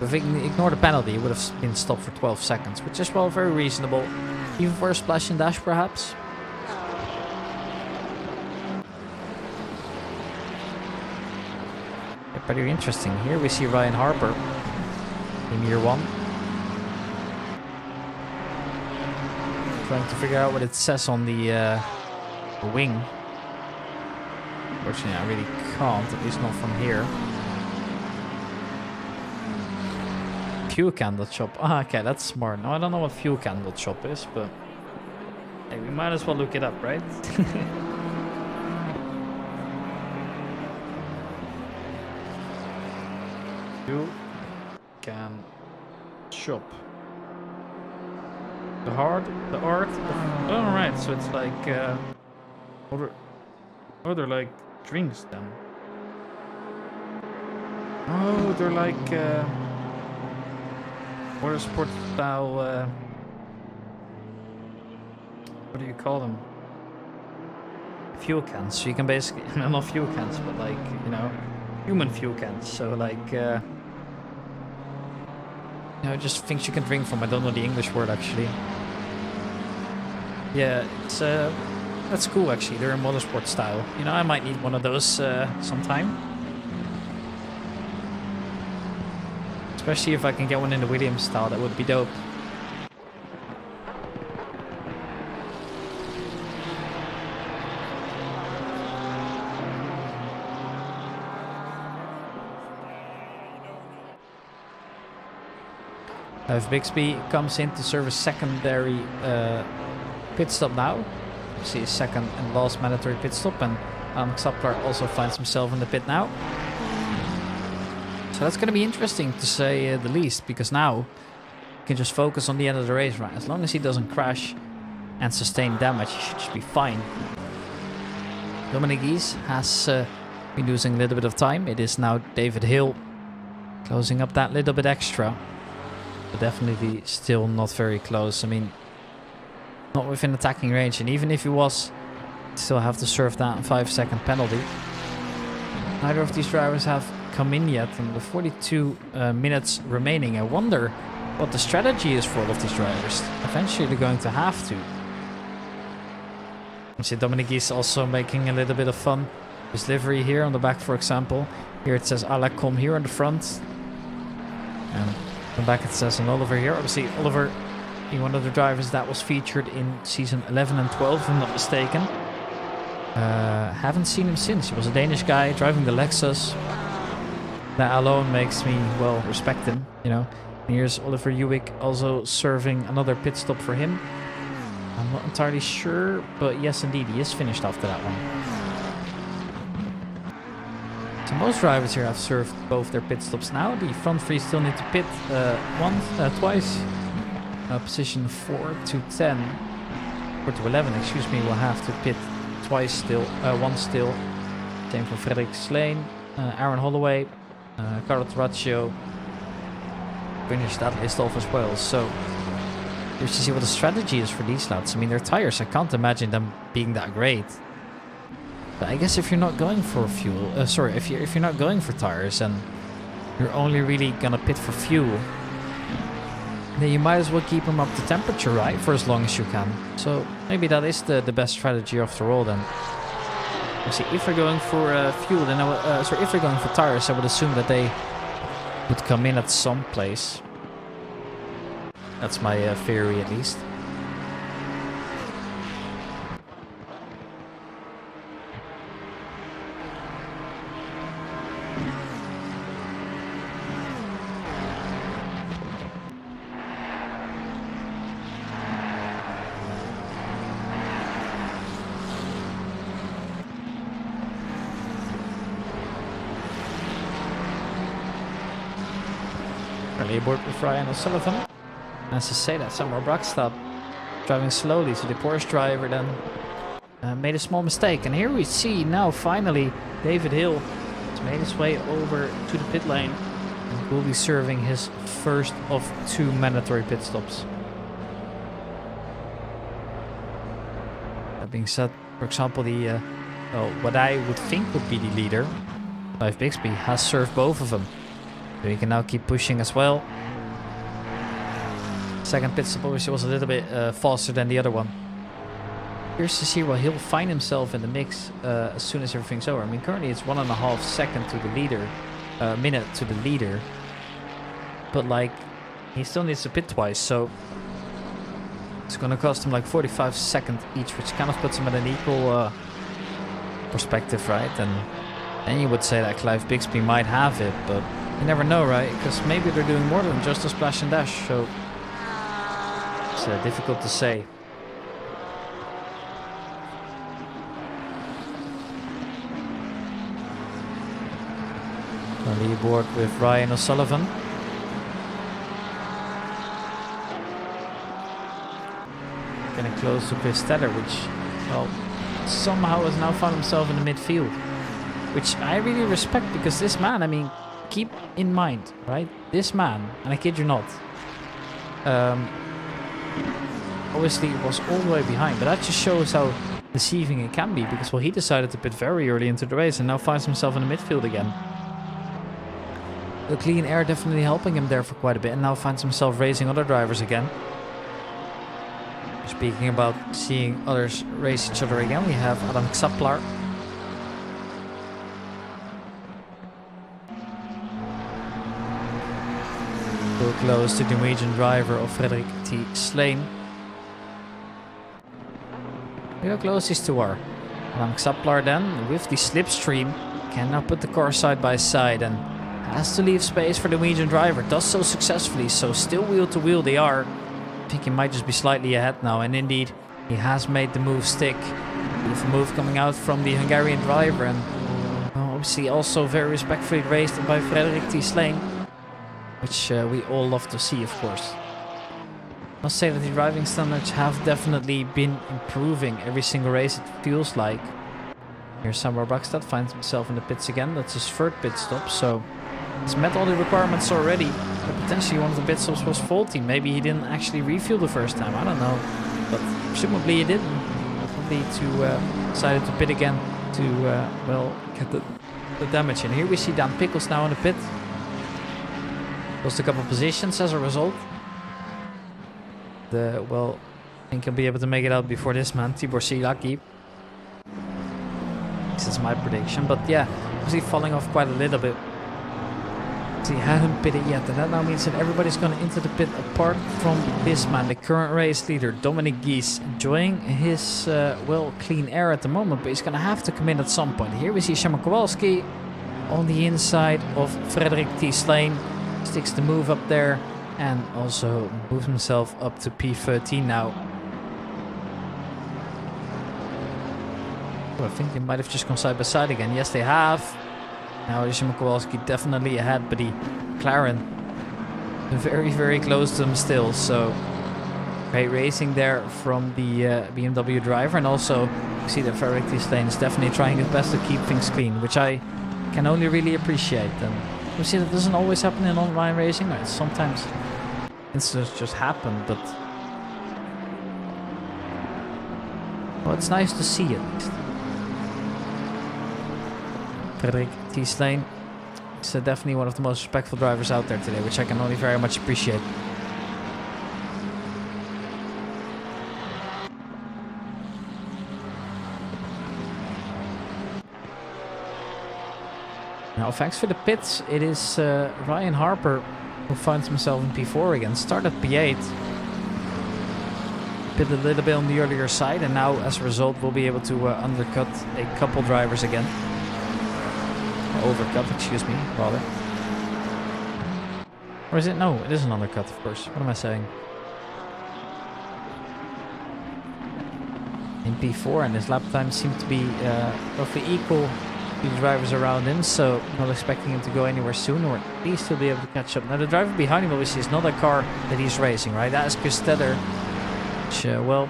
If we ignore the penalty, he would have been stopped for 12 seconds, which is well very reasonable. Even for a splash and dash, perhaps. Yeah, pretty interesting. Here we see Ryan Harper in year 1. Trying to figure out what it says on the wing. Unfortunately, I really can't, at least not from here. Fuel candle shop. Ah, okay, that's smart. No, I don't know what fuel candle shop is, but hey, we might as well look it up, right? Fuel can shop. The art of, oh right, so it's like they're like drinks then. Oh, they're like water sport style, what do you call them? Fuel cans. So you can basically, not fuel cans, but like, you know, human fuel cans. So like, you know, just things you can drink from. I don't know the English word actually. Yeah, it's that's cool actually. They're in motorsport style. You know, I might need one of those sometime. Especially if I can get one in the Williams style, that would be dope. If Bixby comes in to serve a secondary pit stop now, you see a second and last mandatory pit stop, and Xaplar also finds himself in the pit now. So that's going to be interesting to say the least, because now you can just focus on the end of the race, right? As long as he doesn't crash and sustain damage, he should just be fine. Dominic Gies has been losing a little bit of time. It is now David Hill closing up that little bit extra. But definitely still not very close. I mean, not within attacking range. And even if he was, still have to serve that 5-second penalty. Neither of these drivers have come in yet. And with 42 minutes remaining, I wonder what the strategy is for all of these drivers. Eventually they're going to have to. You see Dominic is also making a little bit of fun. His livery here on the back, for example. Here it says Alacom here on the front. And on the back it says an Oliver here. Obviously Oliver being one of the drivers that was featured in season 11 and 12, if I'm not mistaken. Haven't seen him since. He was a Danish guy driving the Lexus. That alone makes me, well, respect him, you know. And here's Oliver Ewick also serving another pit stop for him. I'm not entirely sure, but yes, indeed, he is finished after that one. So most drivers here have served both their pit stops now. The front three still need to pit twice. Position 4 to 10, 4 to 11, excuse me, will have to pit twice still, once still. Same for Frederik Sleen, Aaron Holloway, Carlo Torraccio. Finish that list off as well. So here's to see what the strategy is for these lads. I mean, their tires, I can't imagine them being that great. But I guess if you're not going for fuel, if you're not going for tires and you're only really gonna pit for fuel, then you might as well keep them up to temperature, right, for as long as you can. So maybe that is the best strategy after all. Then, see, if they're going for fuel, then if they're going for tires, I would assume that they would come in at some place. That's my theory, at least. Aboard with Ryan O'Sullivan. As I say that, Samuel Brackstad driving slowly, so the Porsche driver then made a small mistake. And here we see now finally David Hill has made his way over to the pit lane and will be serving his first of 2 mandatory pit stops. That being said, for example, the what I would think would be the leader, Clive Bixby, has served both of them. So he can now keep pushing as well. Second pit stop obviously was a little bit faster than the other one. Curious to see where he'll find himself in the mix as soon as everything's over. I mean, currently it's 1.5 seconds to the leader, minute to the leader. But like, he still needs to pit twice, so it's gonna cost him like 45 seconds each, which kind of puts him at an equal perspective, right? And then you would say that Clive Bixby might have it, but you never know, right? Because maybe they're doing more than just a splash and dash, so it's difficult to say. On the board with Ryan O'Sullivan. Getting close to Chris Steller, which, well, somehow has now found himself in the midfield. Which I really respect, because this man, I mean, keep in mind, right? This man, and I kid you not, obviously was all the way behind, but that just shows how deceiving it can be, because, well, he decided to pit very early into the race and now finds himself in the midfield again. The clean air definitely helping him there for quite a bit, and now finds himself racing other drivers again. Speaking about seeing others race each other again, we have Adam Xaplar. Still close to the Norwegian driver of Frederik T. Slane. Look how close these two are. Adam Xaplar then, with the slipstream, can now put the car side by side and has to leave space for the Norwegian driver. Does so successfully, so still wheel to wheel they are. I think he might just be slightly ahead now, and indeed he has made the move stick. Beautiful move coming out from the Hungarian driver, and obviously also very respectfully raced by Frederik T. Slane, which we all love to see, of course. I must say that the driving standards have definitely been improving every single race, it feels like. Here's Samuel Buckstad, finds himself in the pits again. That's his third pit stop, so he's met all the requirements already. But potentially one of the pit stops was faulty. Maybe he didn't actually refuel the first time, I don't know. But presumably he didn't. Probably decided to pit again to, well, get the damage in. Here we see Dan Pickles now in the pit. Lost a couple positions as a result. Well, I think he'll be able to make it out before this man, Tibor Silaki. This is my prediction, but yeah, obviously falling off quite a little bit. So he hadn't pitted yet, and that now means that everybody's going to enter the pit apart from this man, the current race leader, Dominic Gies, enjoying his, well, clean air at the moment, but he's going to have to come in at some point. Here we see Szymon Kowalski on the inside of Frederik T. Slane, sticks the move up there, and also moves himself up to P13 now. Oh, I think they might have just gone side by side again. Yes, they have. Now Szymon Kowalski definitely ahead, but the McLaren very, very close to him still. So great racing there from the BMW driver, and also you see that Frederik T. Slane is definitely trying his best to keep things clean, which I can only really appreciate. And we see that doesn't always happen in online racing. Right? Sometimes incidents just happen, but well, it's nice to see at least. Frederik T. Slane is definitely one of the most respectful drivers out there today, which I can only very much appreciate. Now, thanks for the pits. It is Ryan Harper who finds himself in P4 again. Started P8. Pitted a little bit on the earlier side, and now as a result we'll be able to undercut a couple drivers again. Overcut, excuse me, rather. Or is it? No, it is an undercut, of course. What am I saying? In P4, and his lap time seemed to be roughly equal to the drivers around him, so not expecting him to go anywhere soon, or at least he'll be able to catch up. Now, the driver behind him obviously is not a car that he's racing, right? That is Chris Steller, which, well,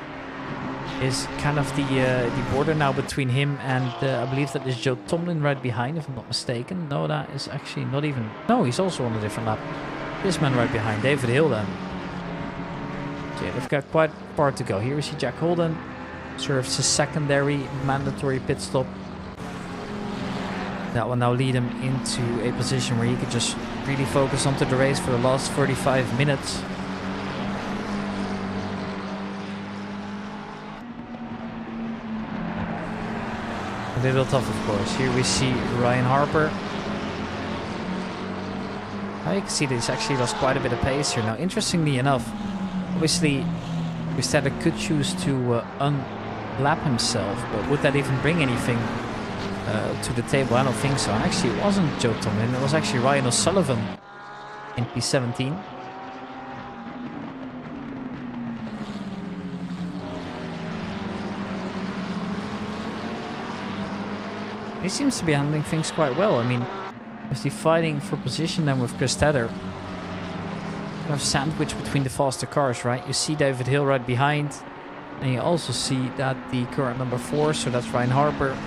is kind of the border now between him and I believe that is Joe Tomlin right behind, if I'm not mistaken. No, that is actually not even... No, he's also on a different lap. This man right behind, David Hill then. So yeah, they've got quite far to go. Here we see Jack Holden. Serves a secondary mandatory pit stop. That will now lead him into a position where he could just really focus onto the race for the last 35 minutes. A little tough, of course. Here we see Ryan Harper. Now you can see that he's actually lost quite a bit of pace here. Now, interestingly enough, obviously, Gustavo could choose to unlap himself, but would that even bring anything to the table? I don't think so. And actually, it wasn't Joe Tomlin. It was actually Ryan O'Sullivan in P17. He seems to be handling things quite well. I mean, is he fighting for position then with Chris Tedder? Kind of sandwich between the faster cars, right? You see David Hill right behind. And you also see that the current number 4, so that's Ryan Harper,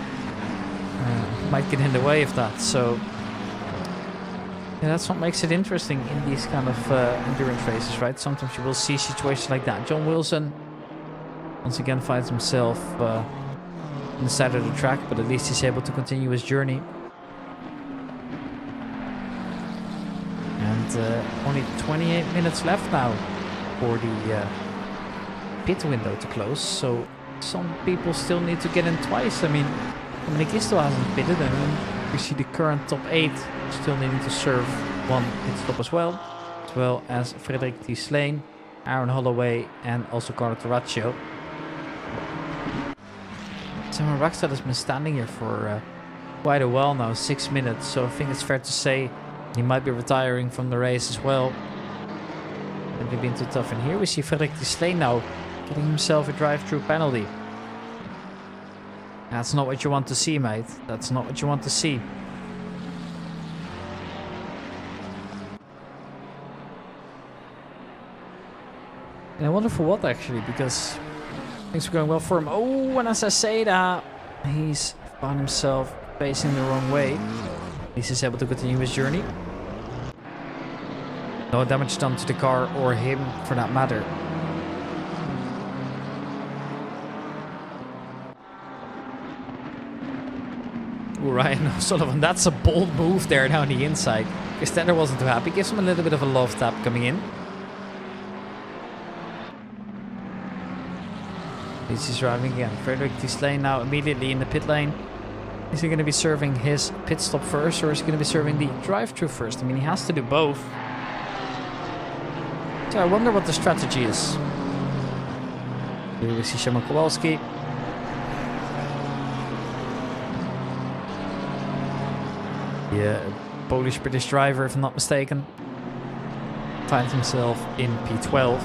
might get in the way of that. So yeah, that's what makes it interesting in these kind of endurance races, right? Sometimes you will see situations like that. John Wilson once again finds himself on the side of the track, but at least he's able to continue his journey. And only 28 minutes left now for the pit window to close, so some people still need to get in twice. I mean, Dominic still hasn't pitted, and we see the current top 8 still needing to serve one pit stop as well as Frederick T. Slane, Aaron Holloway, and also Carlo Torraccio. Simon Rackstead has been standing here for quite a while now, 6 minutes, so I think it's fair to say he might be retiring from the race as well. And they've been too tough. And here we see Frederick T. Slane now getting himself a drive-through penalty. That's not what you want to see, mate. That's not what you want to see. And I wonder for what, actually, because things are going well for him. Oh, and as I say that, he's found himself facing the wrong way. At least he's able to continue his journey. No damage done to the car or him, for that matter. Ooh, Ryan O'Sullivan, that's a bold move there down the inside. Gustavo wasn't too happy. Gives him a little bit of a love tap coming in. He's driving again. Frederick T. Slane now immediately in the pit lane. Is he going to be serving his pit stop first, or is he going to be serving the drive-through first? I mean, he has to do both. So I wonder what the strategy is. Here we see Szymon Kowalski. Yeah, Polish-British driver, if I'm not mistaken. Finds himself in P12.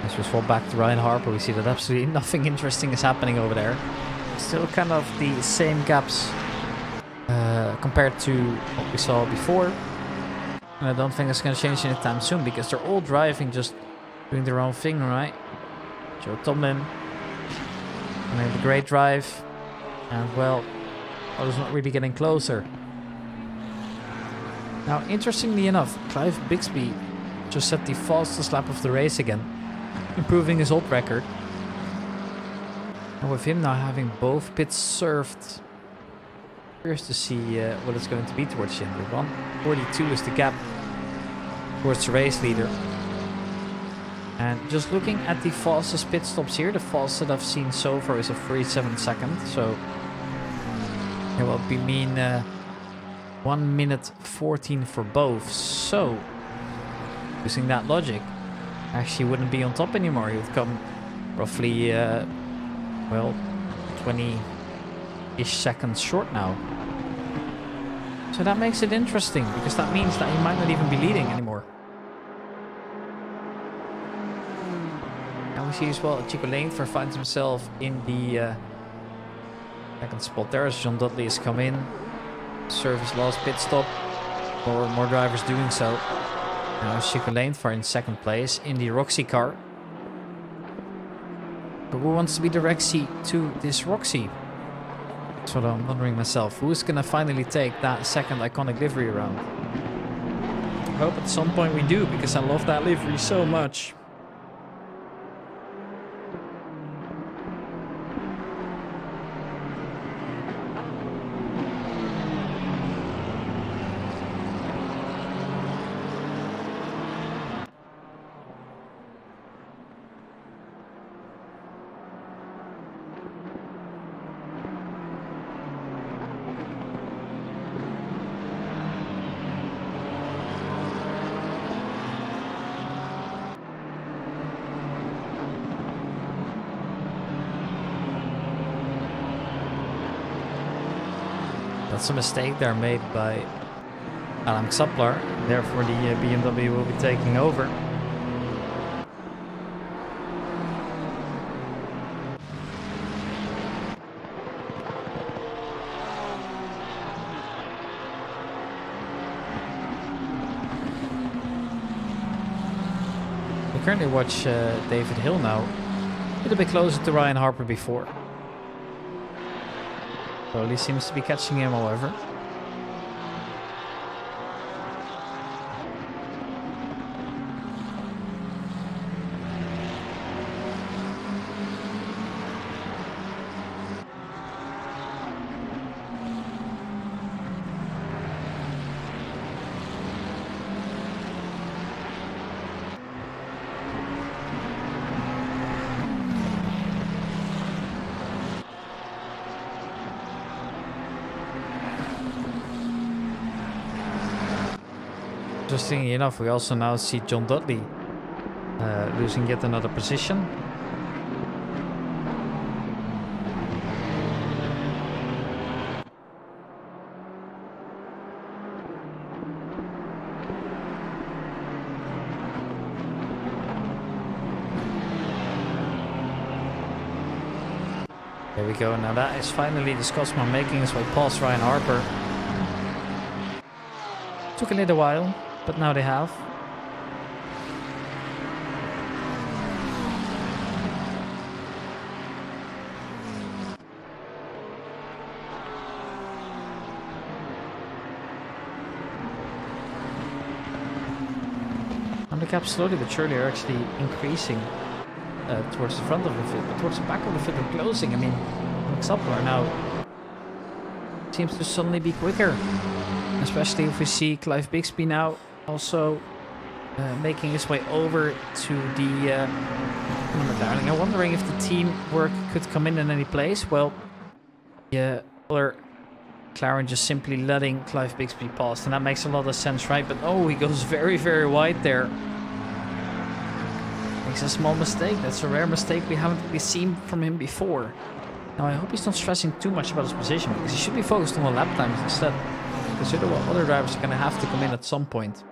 Let's just fall back to Ryan Harper. We see that absolutely nothing interesting is happening over there. Still kind of the same gaps compared to what we saw before. And I don't think it's going to change anytime soon, because they're all driving, just doing their own thing, right? Joe Tomlin made a great drive, and well, I was not really getting closer. Now, interestingly enough, Clive Bixby just set the fastest lap of the race again, improving his old record. And with him now having both pits served, curious to see what it's going to be towards the end of 1:42 is the gap towards the race leader. And just looking at the fastest pit stops here, the fastest I've seen so far is a 37 second. So it will be mean 1 minute 14 for both. So using that logic, actually wouldn't be on top anymore. He would come roughly well, 20-ish seconds short now. So that makes it interesting, because that means that he might not even be leading anymore. And we see as well Chico Lanefer finds himself in the second spot there as John Dudley has come in. Serve his last pit stop. More drivers doing so. Now Chico Lanefer in second place in the Roxy car. But who wants to be the Rexy to this Roxy? That's what I'm wondering myself. Who's gonna finally take that second iconic livery around? I hope at some point we do, because I love that livery so much. That's a mistake there made by Adam Xaplar. Therefore, the BMW will be taking over. We currently watch David Hill now. A little bit closer to Ryan Harper before. Slowly seems to be catching him, however. Interestingly enough, we also now see John Dudley losing yet another position. There we go. Now that is finally the Scotsman making his way past Ryan Harper. Took a little while, but now they have. Undercaps slowly but surely are actually increasing towards the front of the field, but towards the back of the field they're closing. I mean, Xaplar now seems to suddenly be quicker. Especially if we see Clive Bixby now also making his way over to the McLaren. I'm wondering if the teamwork could come in any place. Well, yeah, or McLaren just simply letting Clive Bixby pass, and that makes a lot of sense, right? But oh, he goes very, very wide there. Makes a small mistake. That's a rare mistake we haven't really seen from him before. Now, I hope he's not stressing too much about his position, because he should be focused on the lap times instead. Consider what other drivers are going to have to come in at some point.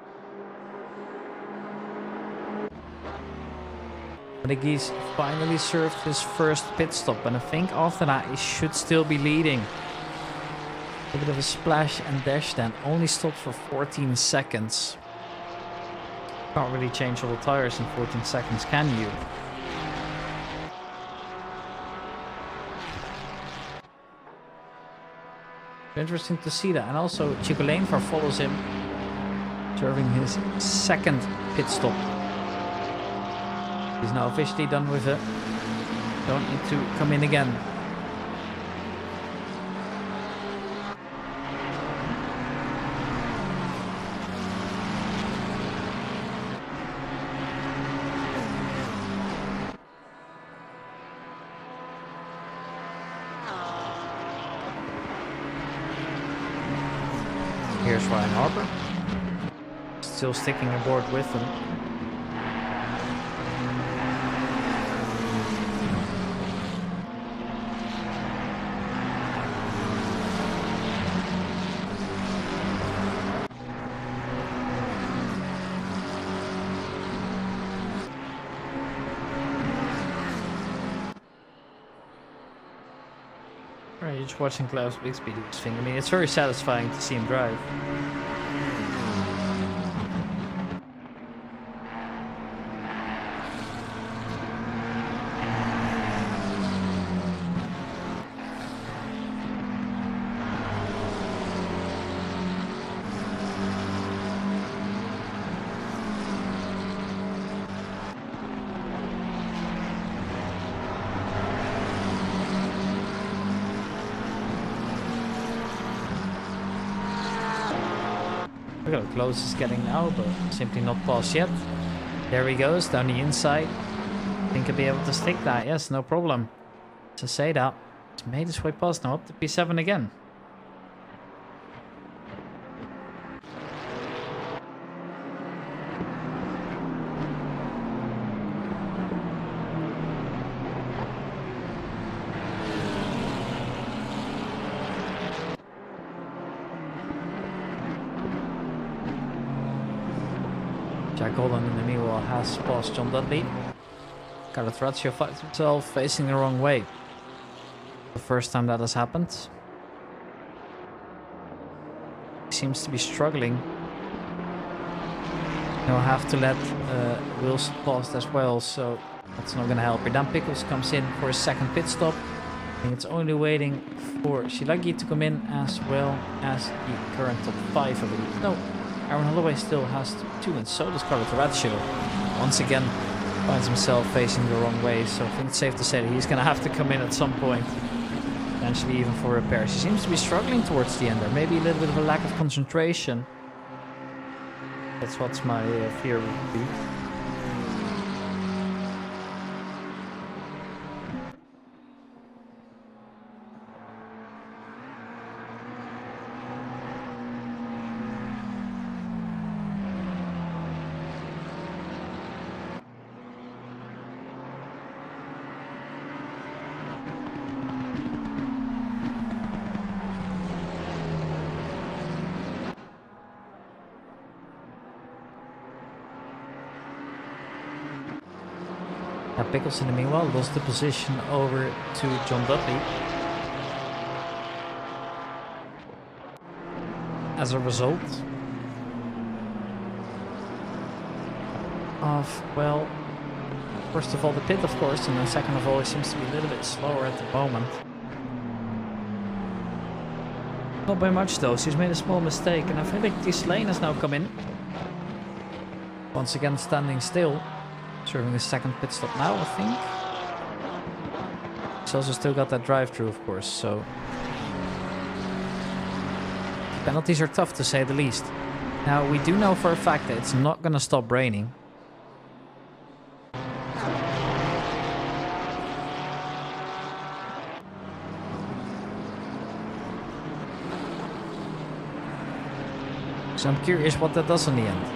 But he's finally served his first pit stop, and I think after that he should still be leading. A bit of a splash and dash then, only stopped for 14 seconds. Can't really change all the tires in 14 seconds, can you? Interesting to see that. And also Chico Lanefar follows him, serving his second pit stop. He's now officially done with it. Don't need to come in again. Here's Ryan Harper, still sticking aboard with them. Right, you're just watching Clive Bixby do his thing. I mean, it's very satisfying to see him drive. Look how close he's getting now, but simply not past yet. There he goes, down the inside. I think he'll be able to stick that, yes, no problem. To say that, he's made his way past now, up to P7 again. Jack Holland in the meanwhile has passed John Dudley. Carlo Traccio finds himself facing the wrong way. The first time that has happened. He seems to be struggling. He'll have to let Wilson pass as well, so that's not going to help. Dan Pickles comes in for his second pit stop. And it's only waiting for Shilagi to come in as well as the current top 5, I believe. No, Aaron Holloway still has 2, and so does Carlo Traccio. Once again, finds himself facing the wrong way, so I think it's safe to say that he's going to have to come in at some point. Potentially even for repairs. He seems to be struggling towards the end there. Maybe a little bit of a lack of concentration. That's what's my fear would be. Pickles in the meanwhile lost the position over to John Dudley. As a result of, well, first of all the pit of course, and then second of all he seems to be a little bit slower at the moment. Not by much though, so he's made a small mistake, and I feel like this lane has now come in. Once again standing still. Serving his second pit stop now, I think. He's also still got that drive-through, of course, so... penalties are tough, to say the least. Now, we do know for a fact that it's not going to stop raining. So I'm curious what that does in the end.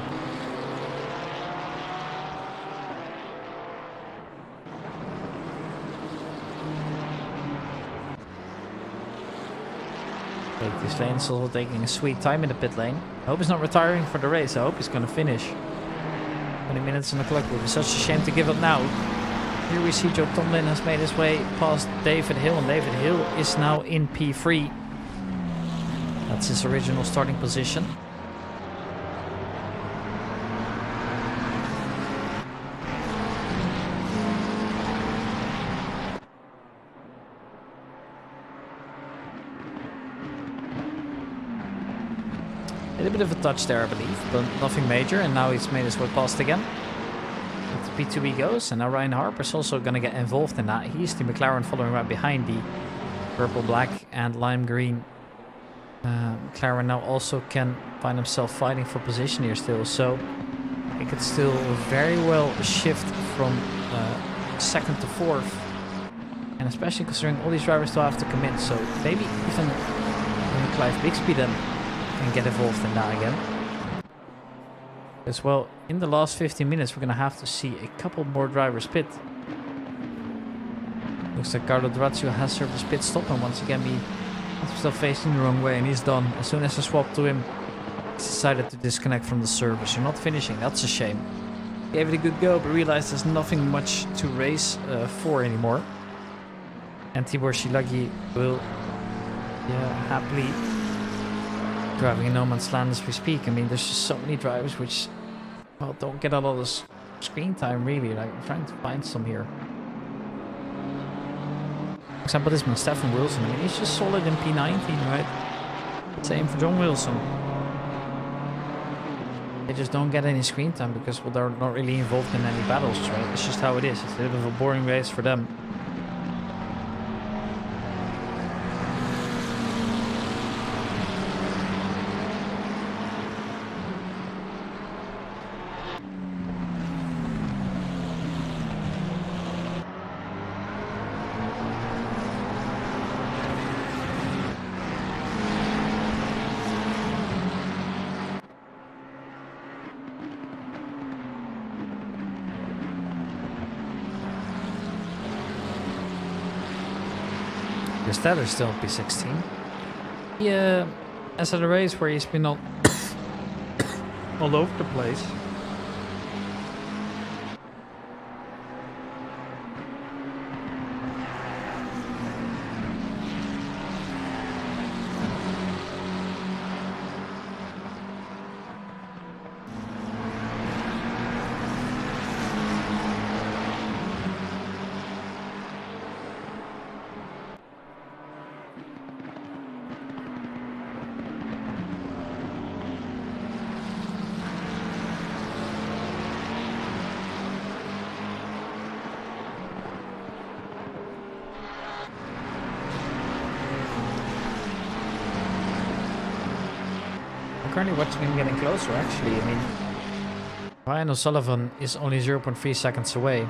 This lane is also taking a sweet time in the pit lane. I hope he's not retiring for the race. I hope he's going to finish. 20 minutes on the clock. It would be such a shame to give up now. Here we see Joe Tomlin has made his way past David Hill, and David Hill is now in P3. That's his original starting position. A bit of a touch there, I believe, but nothing major, and now he's made his way past again. With P2 he goes, and now Ryan Harper's also going to get involved in that. He's the McLaren following right behind the purple, black, and lime green. McLaren now also can find himself fighting for position here still, so he could still very well shift from second to fourth, and especially considering all these drivers still have to come in, so maybe even Clive Bixby then and get involved in that again. As well, in the last 15 minutes we're going to have to see a couple more drivers pit. Looks like Carlo Traccio has served his pit stop, and once again he has himself facing the wrong way, and he's done. As soon as I swap to him, he's decided to disconnect from the service. You're not finishing, that's a shame. Gave it a good go, but realized there's nothing much to race for anymore. And Tibor Shilagi will happily driving in no man's land as we speak. I mean, there's just so many drivers which, well, don't get a lot of screen time really. Like, I'm trying to find some here. For example, this man, Stefan Wilson. I mean, he's just solid in P19, right? Same for John Wilson. They just don't get any screen time because, well, they're not really involved in any battles, right? It's just how it is. It's a bit of a boring race for them. Steller still P16. Yeah, as at a race where he's been all over the place. currently watching him getting closer, actually. I mean, Ryan O'Sullivan is only 0.3 seconds away.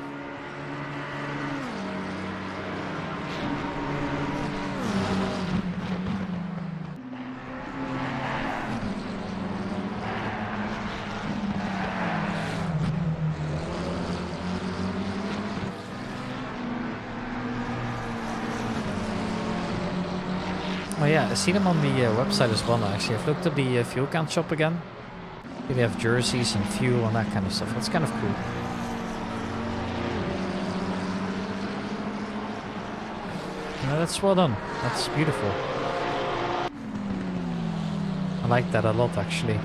Oh yeah, I see them on the website as well now, actually. I've looked at the fuel count shop again. They have jerseys and fuel and that kind of stuff. That's kind of cool. No, that's well done. That's beautiful. I like that a lot, actually.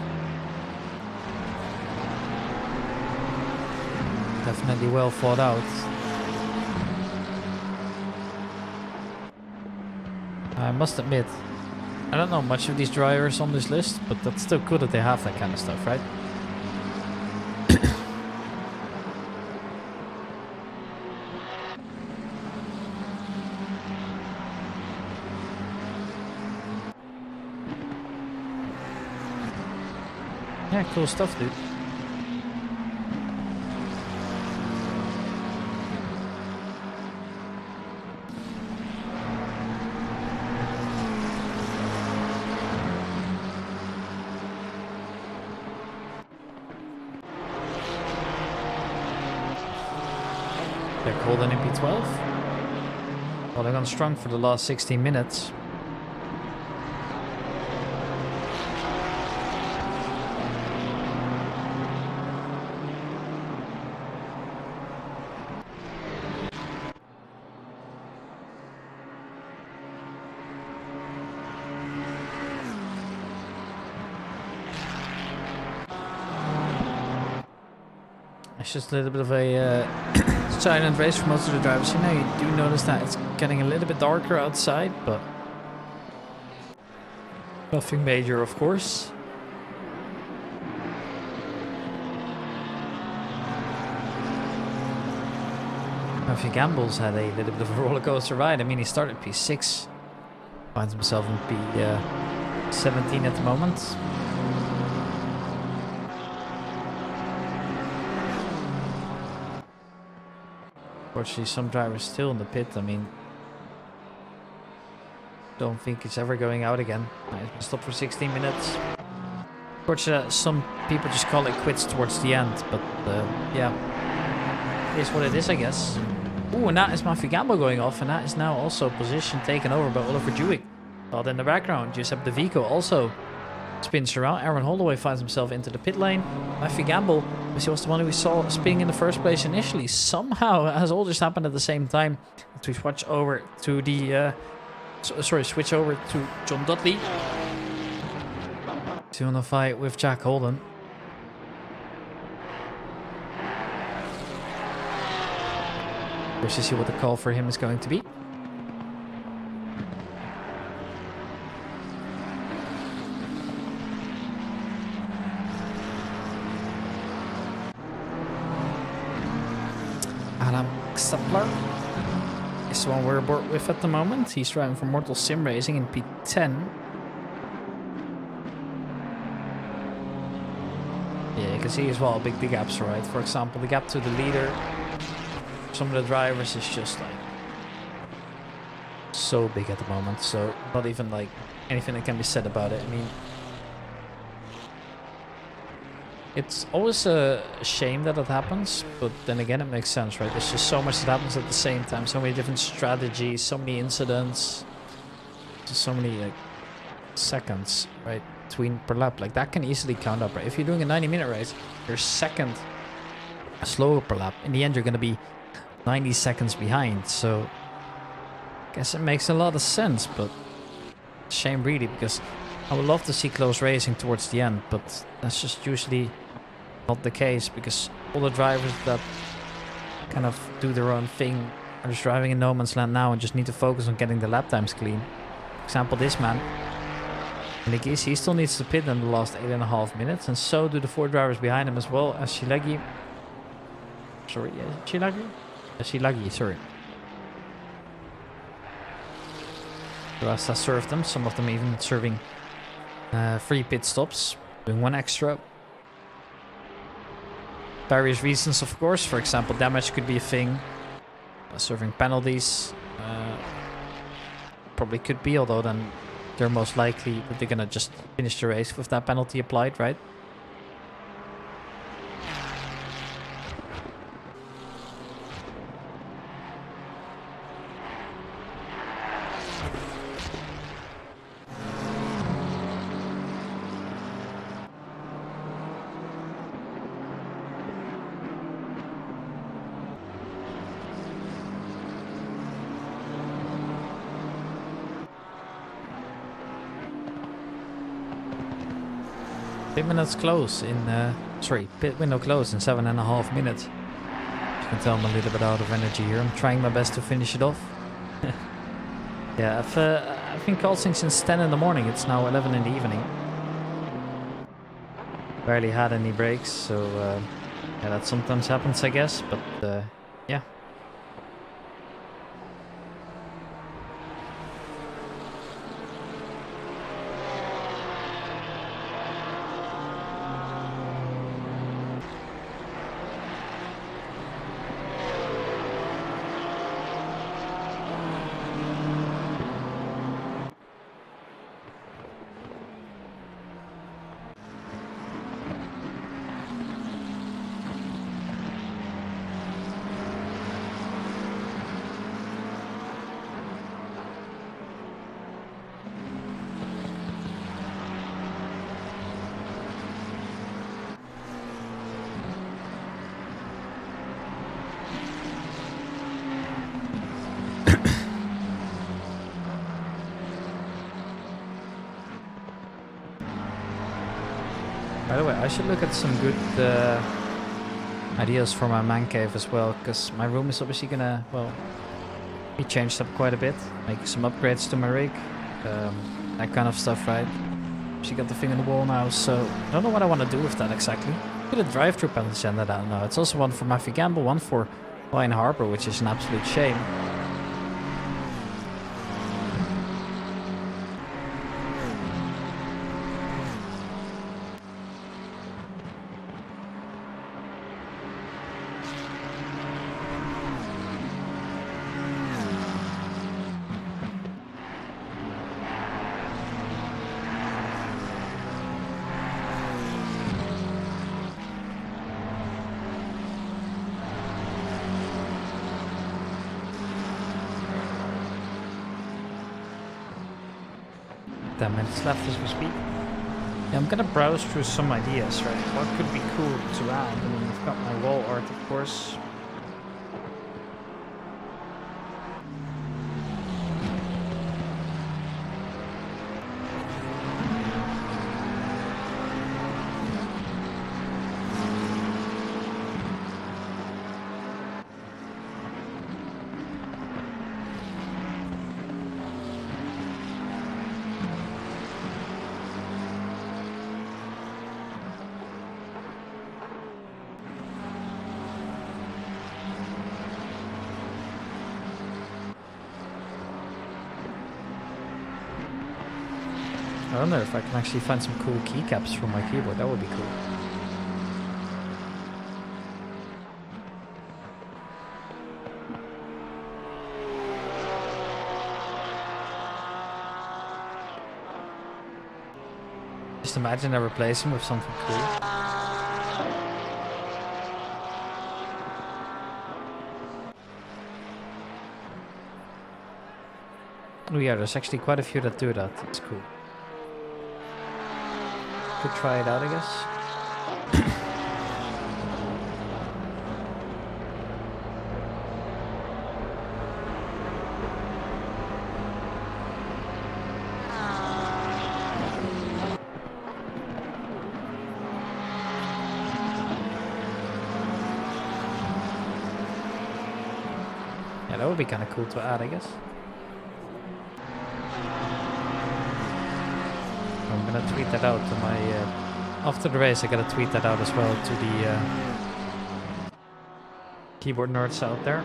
Definitely well thought out. I must admit, I don't know much of these drivers on this list, but that's still cool that they have that kind of stuff, right? Yeah, cool stuff, dude. They're called an MP12. Well, they've gone strong for the last 16 minutes. It's just a little bit of a silent race for most of the drivers. You know, you do notice that it's getting a little bit darker outside, but nothing major, of course. Murphy Gamble's had a little bit of a roller coaster ride. I mean, he started P6, finds himself in P17 at the moment. Unfortunately, some drivers still in the pit. I mean, don't think it's ever going out again. It's been stopped for 16 minutes. Unfortunately, some people just call it quits towards the end, but yeah, it is what it is, I guess. Ooh, and that is Matthew Gamble going off, and that is now also position taken over by Oliver Dewick. But in the background, Giuseppe De Vico also spins around. Aaron Holloway finds himself into the pit lane. Matthew Gamble, which was the one we saw spinning in the first place initially, somehow has all just happened at the same time. To switch over to the switch over to John Dudley to in a fight with Jack Holden. Let's just see what the call for him is going to be. Adam Stapler is the one we're aboard with at the moment. He's driving for Mortal Sim Racing in P10. Yeah, you can see as well how big the gaps are, right? For example, the gap to the leader, some of the drivers is just like so big at the moment. So not even like anything that can be said about it. I mean, it's always a shame that it happens, but then again, it makes sense, right? There's just so much that happens at the same time. So many different strategies, so many incidents, just so many like seconds, right, between per lap. Like that can easily count up, right? If you're doing a 90-minute race, you're second slower per lap. In the end, you're going to be 90 seconds behind. So I guess it makes a lot of sense, but shame really, because I would love to see close racing towards the end, but that's just usually not the case, because all the drivers that kind of do their own thing are just driving in no man's land now and just need to focus on getting the lap times clean. For example, this man, he still needs to pit in the last 8.5 minutes, and so do the 4 drivers behind him as well as Shilagi. Sorry, yeah, Shilagi? Shilagi, sorry. The rest has served them, some of them even serving 3 pit stops. doing one extra. Various reasons, of course. For example, damage could be a thing. Serving penalties probably could be, although then they're most likely that they're gonna just finish the race with that penalty applied, right? Pit minutes close in, pit window close in 7.5 minutes. You can tell I'm a little bit out of energy here. I'm trying my best to finish it off. Yeah, I've been calling since 10 in the morning. It's now 11 in the evening. Barely had any breaks, so yeah, that sometimes happens, I guess. But yeah. By the way, I should look at some good ideas for my man cave as well, because my room is obviously gonna, well, be changed up quite a bit. Make some upgrades to my rig, that kind of stuff, right? She got the thing in the wall now, so I don't know what I want to do with that exactly. Could a drive-through penalty send that out now? It's also one for Matthew Gamble, one for Ryan Harper, which is an absolute shame. Minutes left as we speak. Yeah, I'm gonna browse through some ideas, right? What could be cool to add? I mean, I've got my wall art, of course. I wonder if I can actually find some cool keycaps for my keyboard. That would be cool. Just imagine I replace him with something cool. Oh yeah, there's actually quite a few that do that. It's cool. Could try it out, I guess. Yeah, that would be kind of cool to add, I guess. I'm gonna tweet that out to my after the race. I gotta tweet that out as well to the keyboard nerds out there.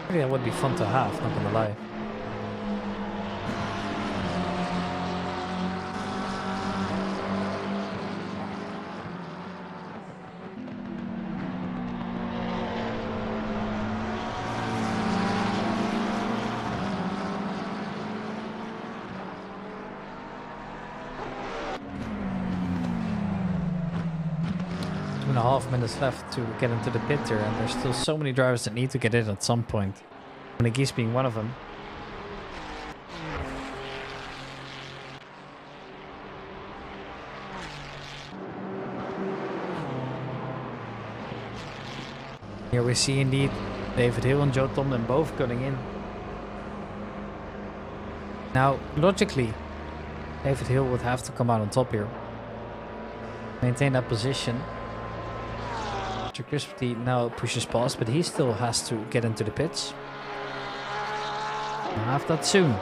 Maybe that would be fun to have, not gonna lie. Two and a half minutes left to get into the pit there, and there's still so many drivers that need to get in at some point. Geese being one of them. Here we see indeed David Hill and Joe Tomlin both getting in. Now, logically, David Hill would have to come out on top here. Maintain that position. Richard Christie now pushes past, but he still has to get into the pits. I'll have that soon.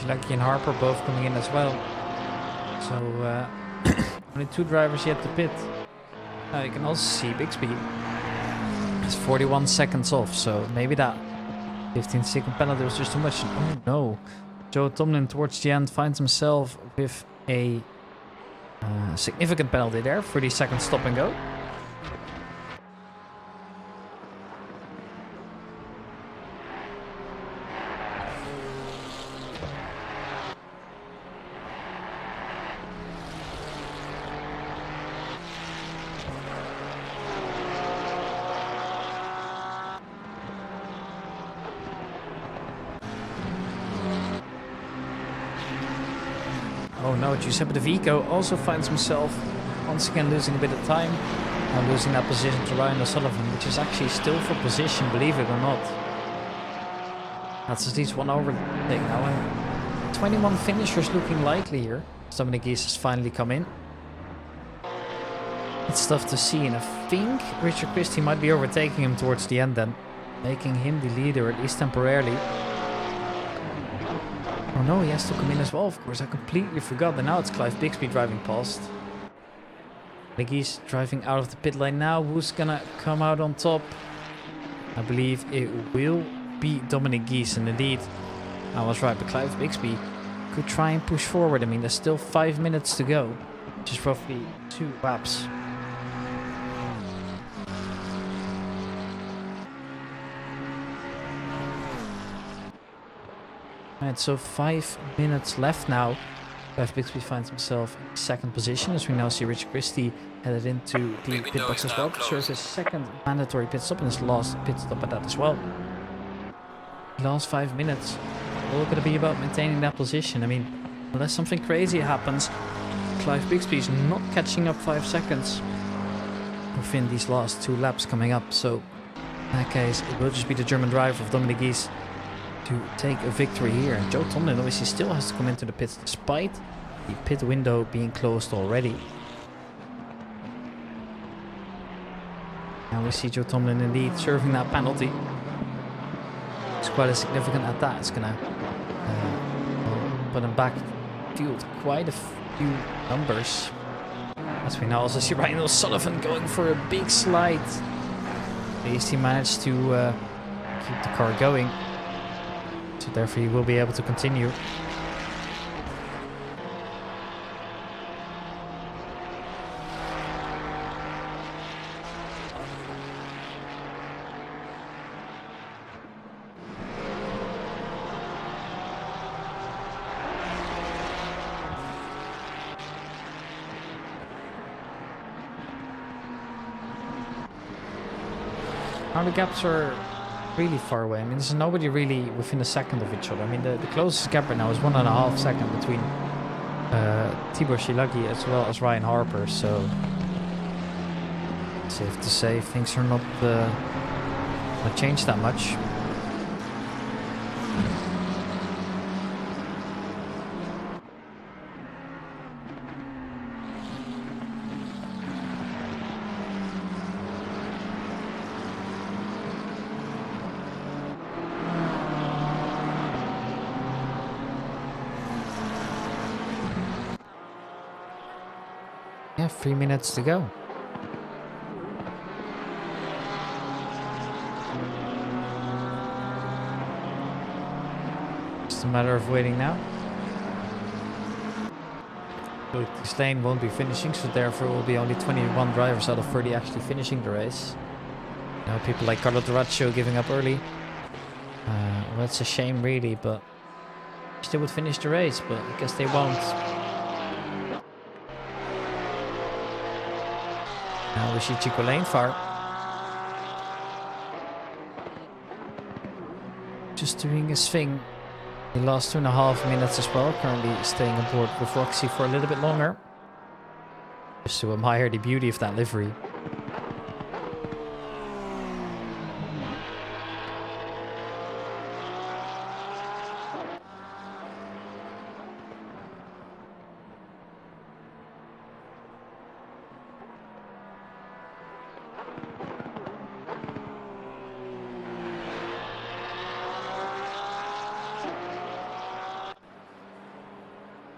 Lucky and Harper both coming in as well. So only 2 drivers yet to pit. You can also see Bixby is 41 seconds off, so maybe that 15-second penalty was just too much. Oh no, Joe Tomlin towards the end finds himself with a significant penalty there. 30 seconds stop and go. Oh no, Giuseppe De Vico also finds himself once again losing a bit of time. And losing that position to Ryan O'Sullivan, which is actually still for position, believe it or not. That's at least one overtake now. And 21 finishers looking likely here. Dominic Geese has finally come in. It's tough to see, and I think Richard Christie might be overtaking him towards the end then. Making him the leader, at least temporarily. Oh no, he has to come in as well, of course. I completely forgot. And now it's Clive Bixby driving past. He's driving out of the pit lane now. Who's gonna come out on top? I believe it will be Dominic Geese. And indeed, I was right. But Clive Bixby could try and push forward. I mean, there's still 5 minutes to go. Which is roughly 2 laps. Alright, so 5 minutes left now. Clive Bixby finds himself in second position, as we now see Richard Christie headed into the pit box as well. Serves his second mandatory pit stop and his last pit stop at that as well. The last 5 minutes, all going to be about maintaining that position. I mean, unless something crazy happens, Clive Bixby is not catching up 5 seconds within these last 2 laps coming up. So in that case, it will just be the German driver of Dominic Geese to take a victory here. And Joe Tomlin obviously still has to come into the pits despite the pit window being closed already. And we see Joe Tomlin indeed serving that penalty. It's quite a significant at that. It's gonna put him back field quite a few numbers. As we now also see Ryan O'Sullivan going for a big slide. At least he managed to keep the car going. So therefore he will be able to continue. Now the gaps are really far away. I mean, there's nobody really within a second of each other. I mean, the closest gap right now is 1.5 seconds between Tibor Shilagi as well as Ryan Harper. So safe to say things are not changed that much. Yeah, 3 minutes to go. Just a matter of waiting now. This lane won't be finishing, so therefore will be only 21 drivers out of 30 actually finishing the race. Now people like Carlo Doraccio giving up early. Well, it's a shame really, but they would finish the race, but I guess they won't. Now we see Chico Lane far. Just doing his thing. He lost 2.5 minutes as well, currently staying aboard with Roxy for a little bit longer. Just to admire the beauty of that livery.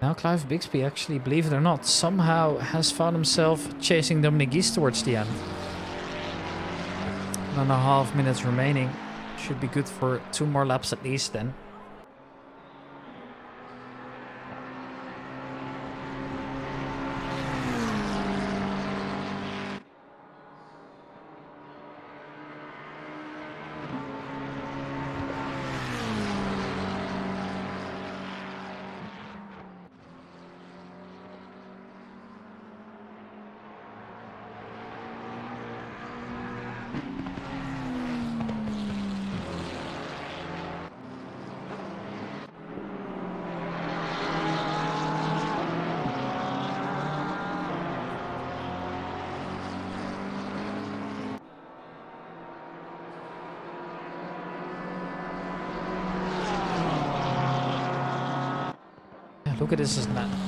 Now Clive Bixby actually, believe it or not, somehow has found himself chasing Dominic Gies towards the end. 1.5 minutes remaining. Should be good for 2 more laps at least then.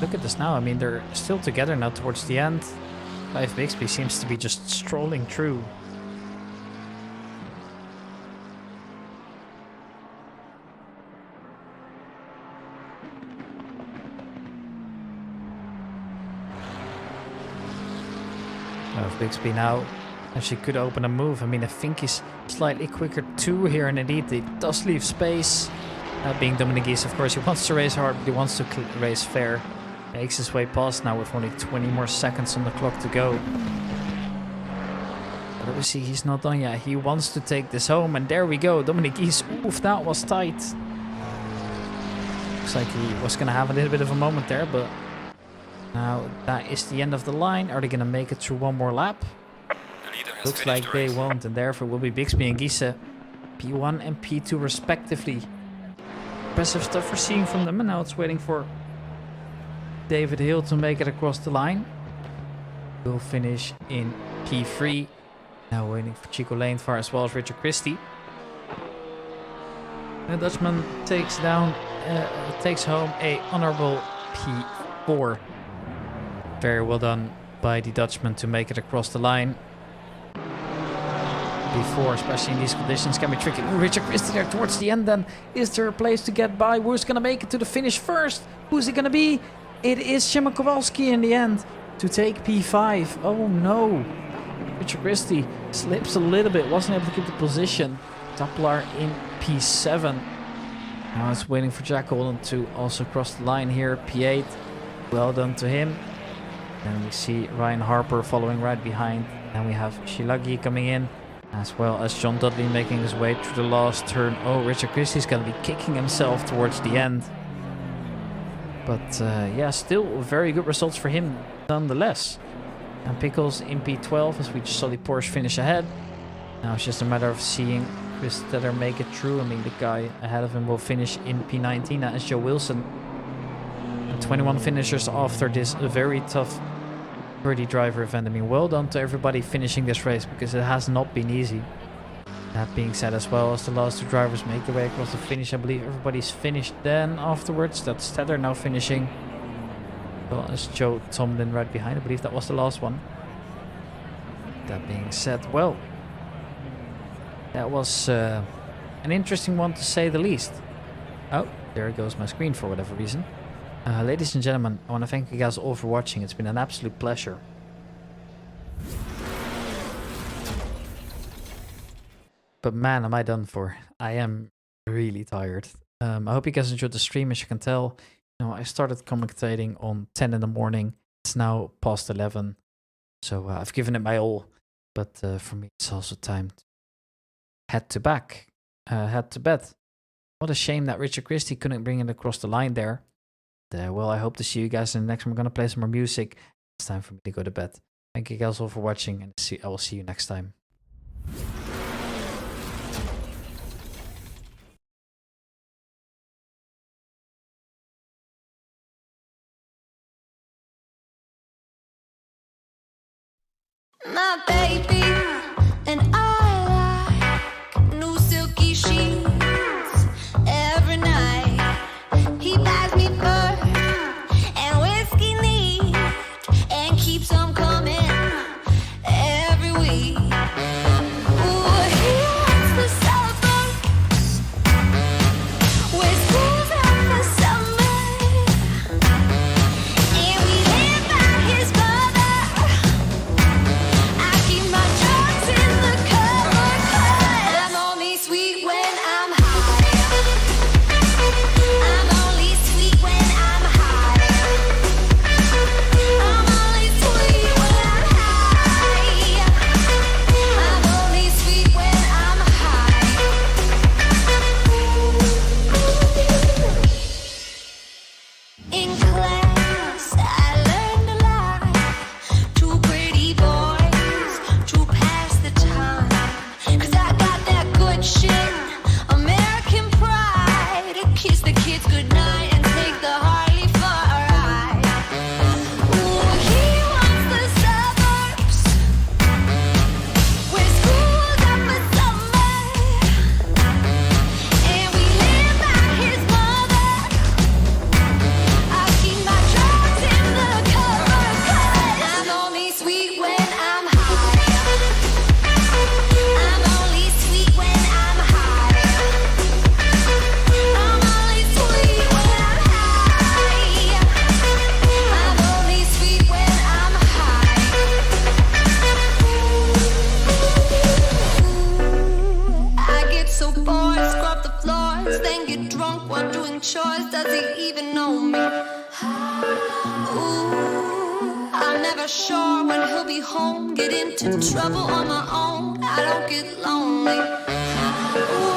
Look at this now. I mean, they're still together now towards the end. Clive Bixby seems to be just strolling through. Clive Bixby now actually could open a move. I mean, I think he's slightly quicker too here, and indeed it does leave space. Being Dominic Gies, of course, he wants to race hard, but he wants to race fair. Makes his way past now with only 20 more seconds on the clock to go. But obviously he's not done yet. He wants to take this home, and there we go. Dominic Gies, oof, that was tight. Looks like he was going to have a little bit of a moment there, but now that is the end of the line. Are they going to make it through one more lap? Looks like they won't, and therefore will be Bixby and Gies P1 and P2 respectively. Impressive stuff we're seeing from them, and now it's waiting for David Hill to make it across the line. Will finish in P3. Now waiting for Chico Lane far as well as Richard Christie. The Dutchman takes home a honorable P4. Very well done by the Dutchman to make it across the line. P4, especially in these conditions, can be tricky. Ooh, Richard Christie there towards the end then. Is there a place to get by? Who's going to make it to the finish first? Who's it going to be? It is Szymon Kowalski in the end to take P5. Oh no. Richard Christie slips a little bit, wasn't able to keep the position. Taplar in P7. Now it's waiting for Jack Holden to also cross the line here. P8. Well done to him. And we see Ryan Harper following right behind. And we have Shilagi coming in, as well as John Dudley making his way through the last turn. Oh, Richard Christie's going to be kicking himself towards the end. But yeah, still very good results for him nonetheless. And Pickles in P12 as we just saw the Porsche finish ahead. Now it's just a matter of seeing Chris Stetter make it through. I mean, the guy ahead of him will finish in P19. That is Joe Wilson. And 21 finishers after this very tough 30 driver event. I mean, well done to everybody finishing this race, because it has not been easy. That being said, as well as the last 2 drivers make their way across the finish, I believe everybody's finished then afterwards. That's Stetter now finishing, well as Joe Tomlin right behind. I believe that was the last one. That being said, well, that was an interesting one to say the least. Oh, there goes my screen for whatever reason. Ladies and gentlemen, I want to thank you guys all for watching. It's been an absolute pleasure. But man, am I done for. I am really tired. I hope you guys enjoyed the stream. As you can tell, I started commentating on 10 in the morning. It's now past 11. So I've given it my all. But for me, it's also time to head to bed. What a shame that Richard Christie couldn't bring it across the line there. Well, I hope to see you guys in the next one. We're going to play some more music. It's time for me to go to bed. Thank you guys all for watching, and I will see you next time. My baby and I like new silky sheets every night. He buys me fur and whiskey neat and keeps them coming every week. Ooh, he wants the suburbs where school's out for summer, and we live by his mother. I keep my drugs in the cupboard 'cause I'm only sweet when I'm high. I'm only sweet when I'm high. I'm only sweet when I'm high. I'm only sweet when I'm high. In class, I learned a lot. Two pretty boys to pass the time. 'Cause I got that good shit, American pride. Kiss the kids goodnight and take the Harley for a ride. Ooh, he wants the suburbs where school's out for summer, and we live by his mother. I keep my drugs in the cupboard 'cause I'm only sweet when I'm high. I'm only sweet when I'm high. I'm only sweet when I'm high. I'm only sweet when I'm high. I get so bored, scrub the floors, then get drunk while doing chores. Does he even know me? Ooh, I'm never sure when he'll be home. Get into trouble on my own. I don't get lonely. Ooh,